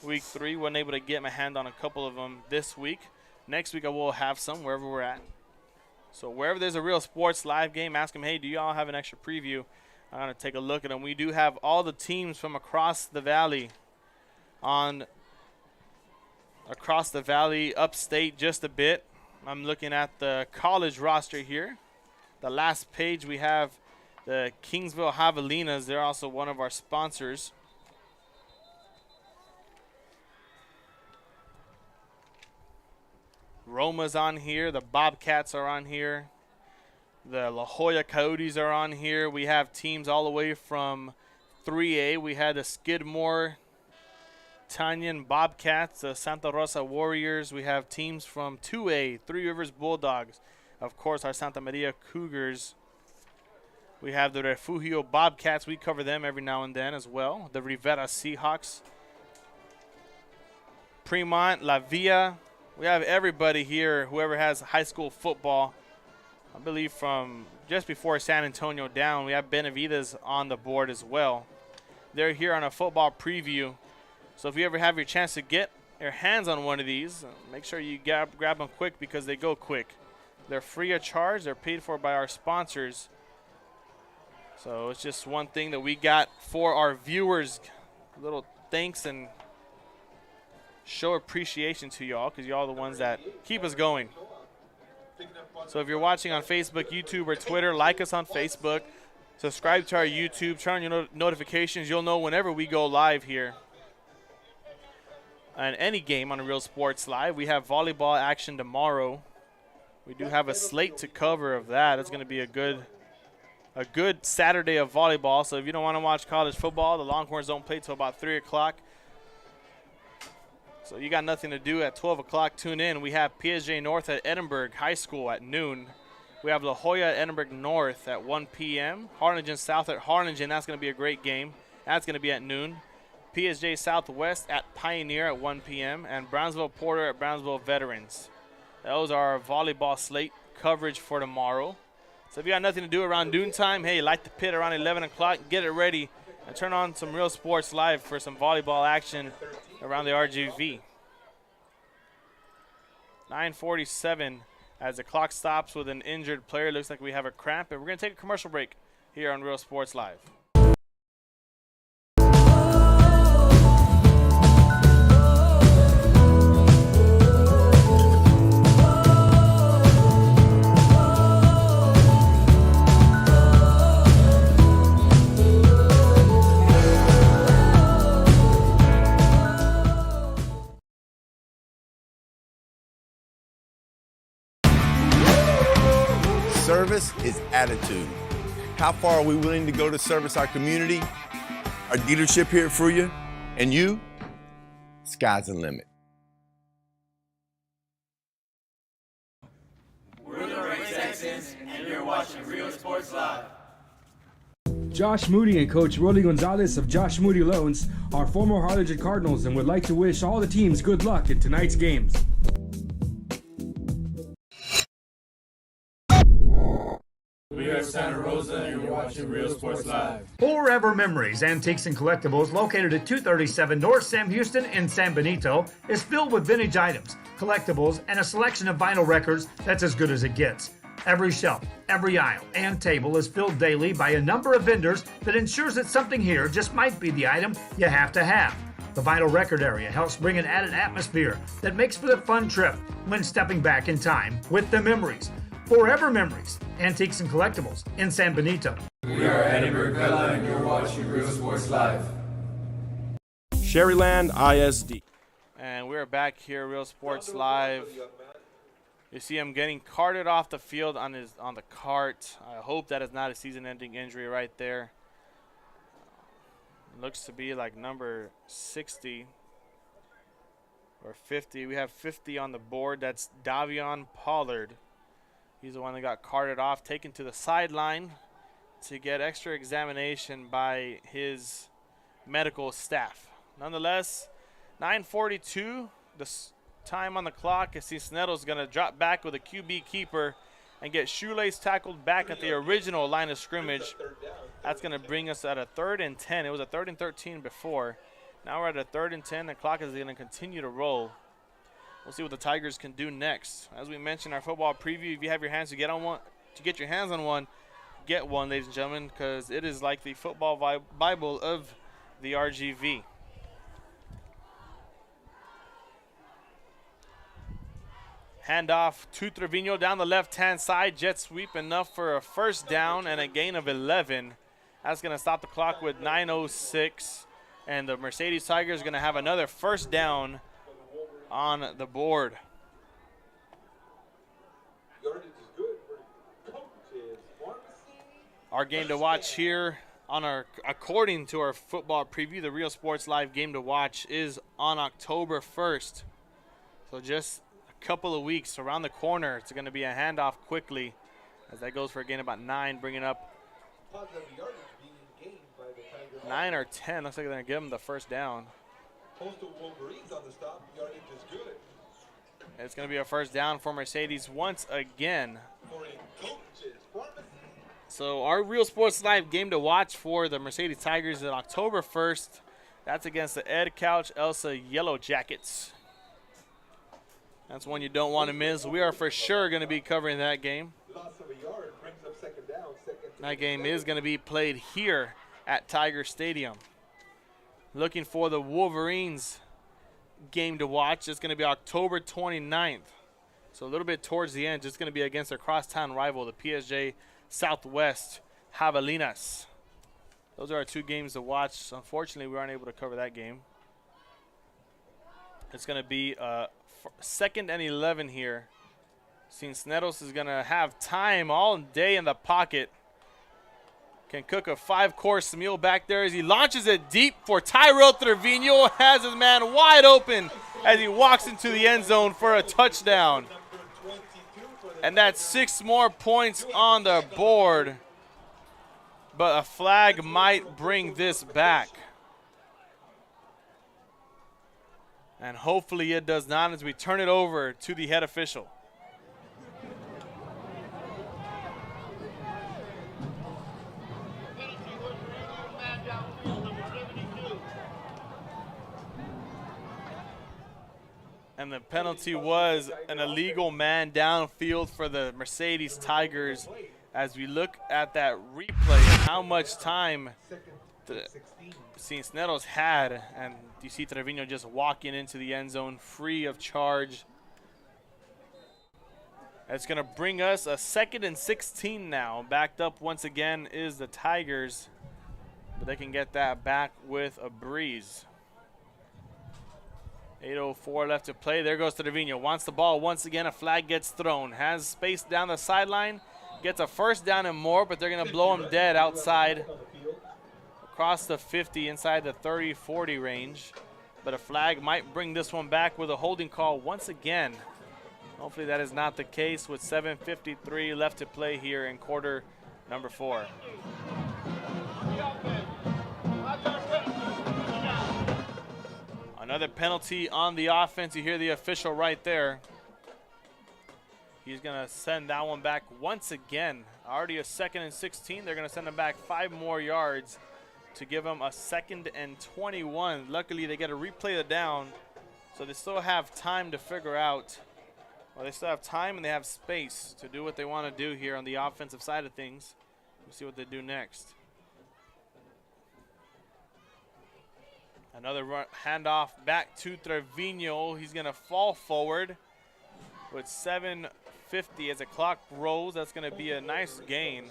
Week 3, wasn't able to get my hand on a couple of them this week. Next week I will have some wherever we're at. So wherever there's a Real Sports live game, ask them, hey, do y'all have an extra preview? I'm going to take a look at them. We do have all the teams from across the valley upstate just a bit. I'm looking at the college roster here. The last page we have the Kingsville Javelinas. They're also one of our sponsors. Roma's on here. The Bobcats are on here. The La Jolla Coyotes are on here. We have teams all the way from 3A. We had the Skidmore Tanyan Bobcats, the Santa Rosa Warriors. We have teams from 2A, Three Rivers Bulldogs. Of course, our Santa Maria Cougars. We have the Refugio Bobcats. We cover them every now and then as well. The Rivera Seahawks. Fremont, La Villa. We have everybody here, whoever has high school football. I believe from just before San Antonio down, we have Benavides on the board as well. They're here on a football preview. So if you ever have your chance to get your hands on one of these, make sure you grab them quick because they go quick. They're free of charge. They're paid for by our sponsors. So it's just one thing that we got for our viewers. A little thanks and show appreciation to y'all because y'all are the ones that keep us going. So if you're watching on Facebook, YouTube, or Twitter, like us on Facebook. Subscribe to our YouTube. Turn on your notifications. You'll know whenever we go live here. And any game on Real Sports Live. We have volleyball action tomorrow. We do have a slate to cover of that. It's going to be a good Saturday of volleyball. So if you don't want to watch college football, the Longhorns don't play till about 3 o'clock. So you got nothing to do at 12 o'clock. Tune in. We have PSJ North at Edinburgh High School at noon. We have La Jolla at Edinburgh North at 1 p.m. Harlingen South at Harlingen. That's going to be a great game. That's going to be at noon. PSJ Southwest at Pioneer at 1 p.m. and Brownsville Porter at Brownsville Veterans. Those are our volleyball slate coverage for tomorrow. So if you got nothing to do around noon time, hey, light the pit around 11 o'clock. Get it ready I turn on some Real Sports Live for some volleyball action around the RGV. 9:47 as the clock stops with an injured player. Looks like we have a cramp, and we're going to take a commercial break here on Real Sports Live. Service is attitude. How far are we willing to go to service our community, our dealership here for you, and you? Sky's the limit. We're the Race Texans, and you're watching Real Sports Live. Josh Moody and Coach Rolly Gonzalez of Josh Moody Loans are former Harlingen Cardinals and would like to wish all the teams good luck in tonight's games. We are Santa Rosa, and you're watching Real Sports Live. Forever Memories, Antiques and Collectibles, located at 237 North Sam Houston in San Benito, is filled with vintage items, collectibles, and a selection of vinyl records that's as good as it gets. Every shelf, every aisle, and table is filled daily by a number of vendors that ensures that something here just might be the item you have to have. The vinyl record area helps bring an added atmosphere that makes for the fun trip when stepping back in time with the memories. Forever Memories, Antiques and Collectibles in San Benito. We are Edinburgh Villa, and you're watching Real Sports Live. Sherryland ISD. And we're back here, Real Sports Live. You see him getting carted off the field on the cart. I hope that is not a season-ending injury right there. Looks to be like number 60 or 50. We have 50 on the board. That's Davion Pollard. He's the one that got carted off, taken to the sideline to get extra examination by his medical staff. Nonetheless, 9:42, the time on the clock. I see Snedden's going to drop back with a QB keeper and get shoelace tackled back at the original line of scrimmage. That's going to bring us at a 3rd and 10. It was a 3rd and 13 before. Now we're at a 3rd and 10. The clock is going to continue to roll. We'll see what the Tigers can do next. As we mentioned, our football preview, if you have your hands to get your hands on one, get one, ladies and gentlemen, because it is like the football Bible of the RGV. Handoff to Trevino down the left-hand side. Jet sweep enough for a first down and a gain of 11. That's going to stop the clock with 9:06. And the Mercedes Tigers are going to have another first down on the board. Our game to watch here according to our football preview, the Real Sports Live game to watch is on October 1st. So just a couple of weeks around the corner. It's going to be a handoff quickly as that goes for a gain about 9, bringing up 9 or 10. Looks like they're going to give them the first down. Postal Wolverines on the stop. Yardage is good. It's going to be a first down for Mercedes once again. So our Real Sports Live game to watch for the Mercedes Tigers is October 1st. That's against the Ed Couch Elsa Yellow Jackets. That's one you don't want to miss. We are for sure going to be covering that game. That game is going to be played here at Tiger Stadium. Looking for the Wolverines game to watch. It's going to be October 29th. So a little bit towards the end. It's going to be against their crosstown rival, the PSJA Southwest Javelinas. Those are our two games to watch. Unfortunately, we aren't able to cover that game. It's going to be 2nd and 11 here. Cisneros is going to have time all day in the pocket. Can cook a 5-course meal back there as he launches it deep for Tyrell Trevino. Has his man wide open as he walks into the end zone for a touchdown. And that's 6 more points on the board. But a flag might bring this back. And hopefully it does not as we turn it over to the head official. And the penalty was an illegal man downfield for the Mercedes Tigers. As we look at that replay, how much time Cisneros had, and you see Trevino just walking into the end zone free of charge. That's going to bring us a 2nd and 16 now. Backed up once again is the Tigers, but they can get that back with a breeze. 8:04 left to play. There goes Trevino. Wants the ball once again. A flag gets thrown. Has space down the sideline. Gets a first down and more, but they're going to blow him dead outside. Across the 50, inside the 30-40 range. But a flag might bring this one back with a holding call once again. Hopefully that is not the case with 7:53 left to play here in quarter number 4. Another penalty on the offense. You hear the official right there. He's going to send that one back once again. Already a 2nd and 16. They're going to send him back 5 more yards to give him a 2nd and 21. Luckily, they get to replay the down, so they still have time to figure out. Well, they still have time and they have space to do what they want to do here on the offensive side of things. We'll see what they do next. Another handoff back to Trevino. He's going to fall forward with 7:50 as the clock rolls. That's going to be a nice gain.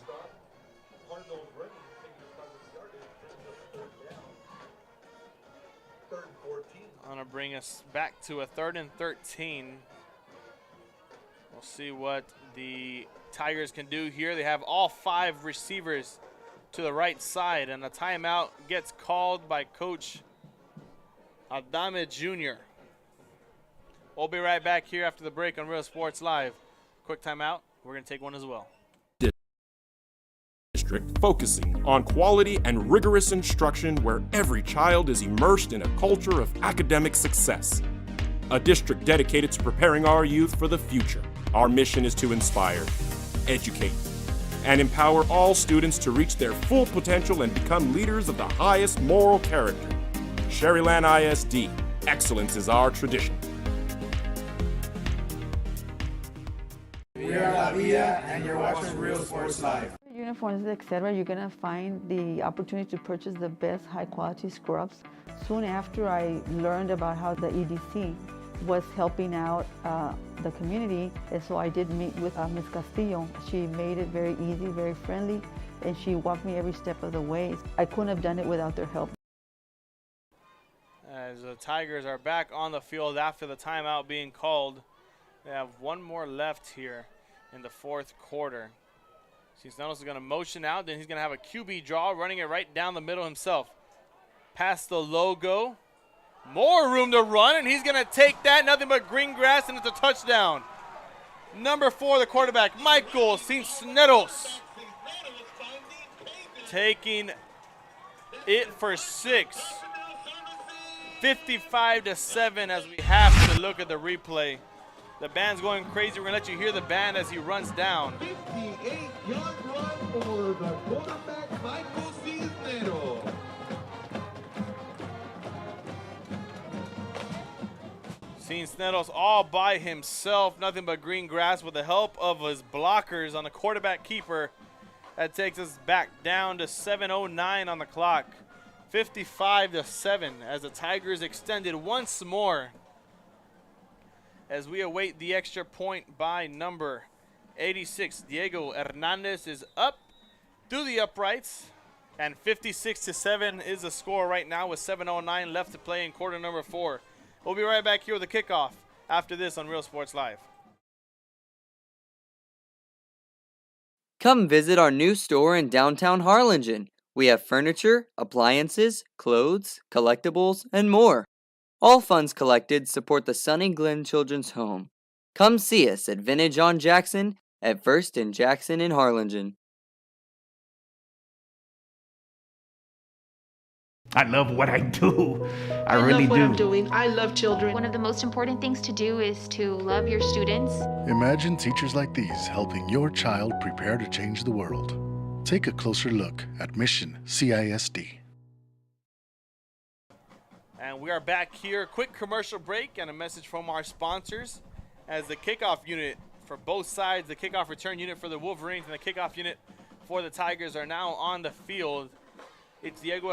Going to bring us back to a 3rd and 13. We'll see what the Tigers can do here. They have all 5 receivers to the right side, and a timeout gets called by Coach Adame Jr. We'll be right back here after the break on Real Sports Live. Quick timeout. We're going to take one as well. District focusing on quality and rigorous instruction where every child is immersed in a culture of academic success. A district dedicated to preparing our youth for the future. Our mission is to inspire, educate, and empower all students to reach their full potential and become leaders of the highest moral character. Sherryland ISD, excellence is our tradition. We are La Villa, and you're watching Real Sports Live. Uniforms, etc., you're going to find the opportunity to purchase the best high-quality scrubs. Soon after I learned about how the EDC was helping out the community, and so I did meet with Ms. Castillo. She made it very easy, very friendly, and she walked me every step of the way. I couldn't have done it without their help. As the Tigers are back on the field after the timeout being called, they have one more left here in the 4th quarter. Cisneros is going to motion out, then he's going to have a QB draw, running it right down the middle himself. Past the logo. More room to run, and he's going to take that. Nothing but green grass, and it's a touchdown. Number 4, the quarterback, Michael Cisneros, taking it for 6. 55-7 as we have to look at the replay. The band's going crazy. We're going to let you hear the band as he runs down. 58-yard run for the quarterback, Michael Cisneros. Cisneros all by himself, nothing but green grass with the help of his blockers on the quarterback keeper. That takes us back down to 7:09 on the clock. 55-7 as the Tigers extended once more as we await the extra point by number 86. Diego Hernandez is up through the uprights, and 56-7 is the score right now with 7:09 left to play in quarter number 4. We'll be right back here with the kickoff after this on Real Sports Live. Come visit our new store in downtown Harlingen. We have furniture, appliances, clothes, collectibles, and more. All funds collected support the Sunny Glen Children's Home. Come see us at Vintage on Jackson at 1st and Jackson in Harlingen. I love what I do. I really love what do. I'm doing. I love children. One of the most important things to do is to love your students. Imagine teachers like these helping your child prepare to change the world. Take a closer look at Mission CISD. And we are back here. Quick commercial break and a message from our sponsors as the kickoff unit for both sides, the kickoff return unit for the Wolverines and the kickoff unit for the Tigers are now on the field. It's Diego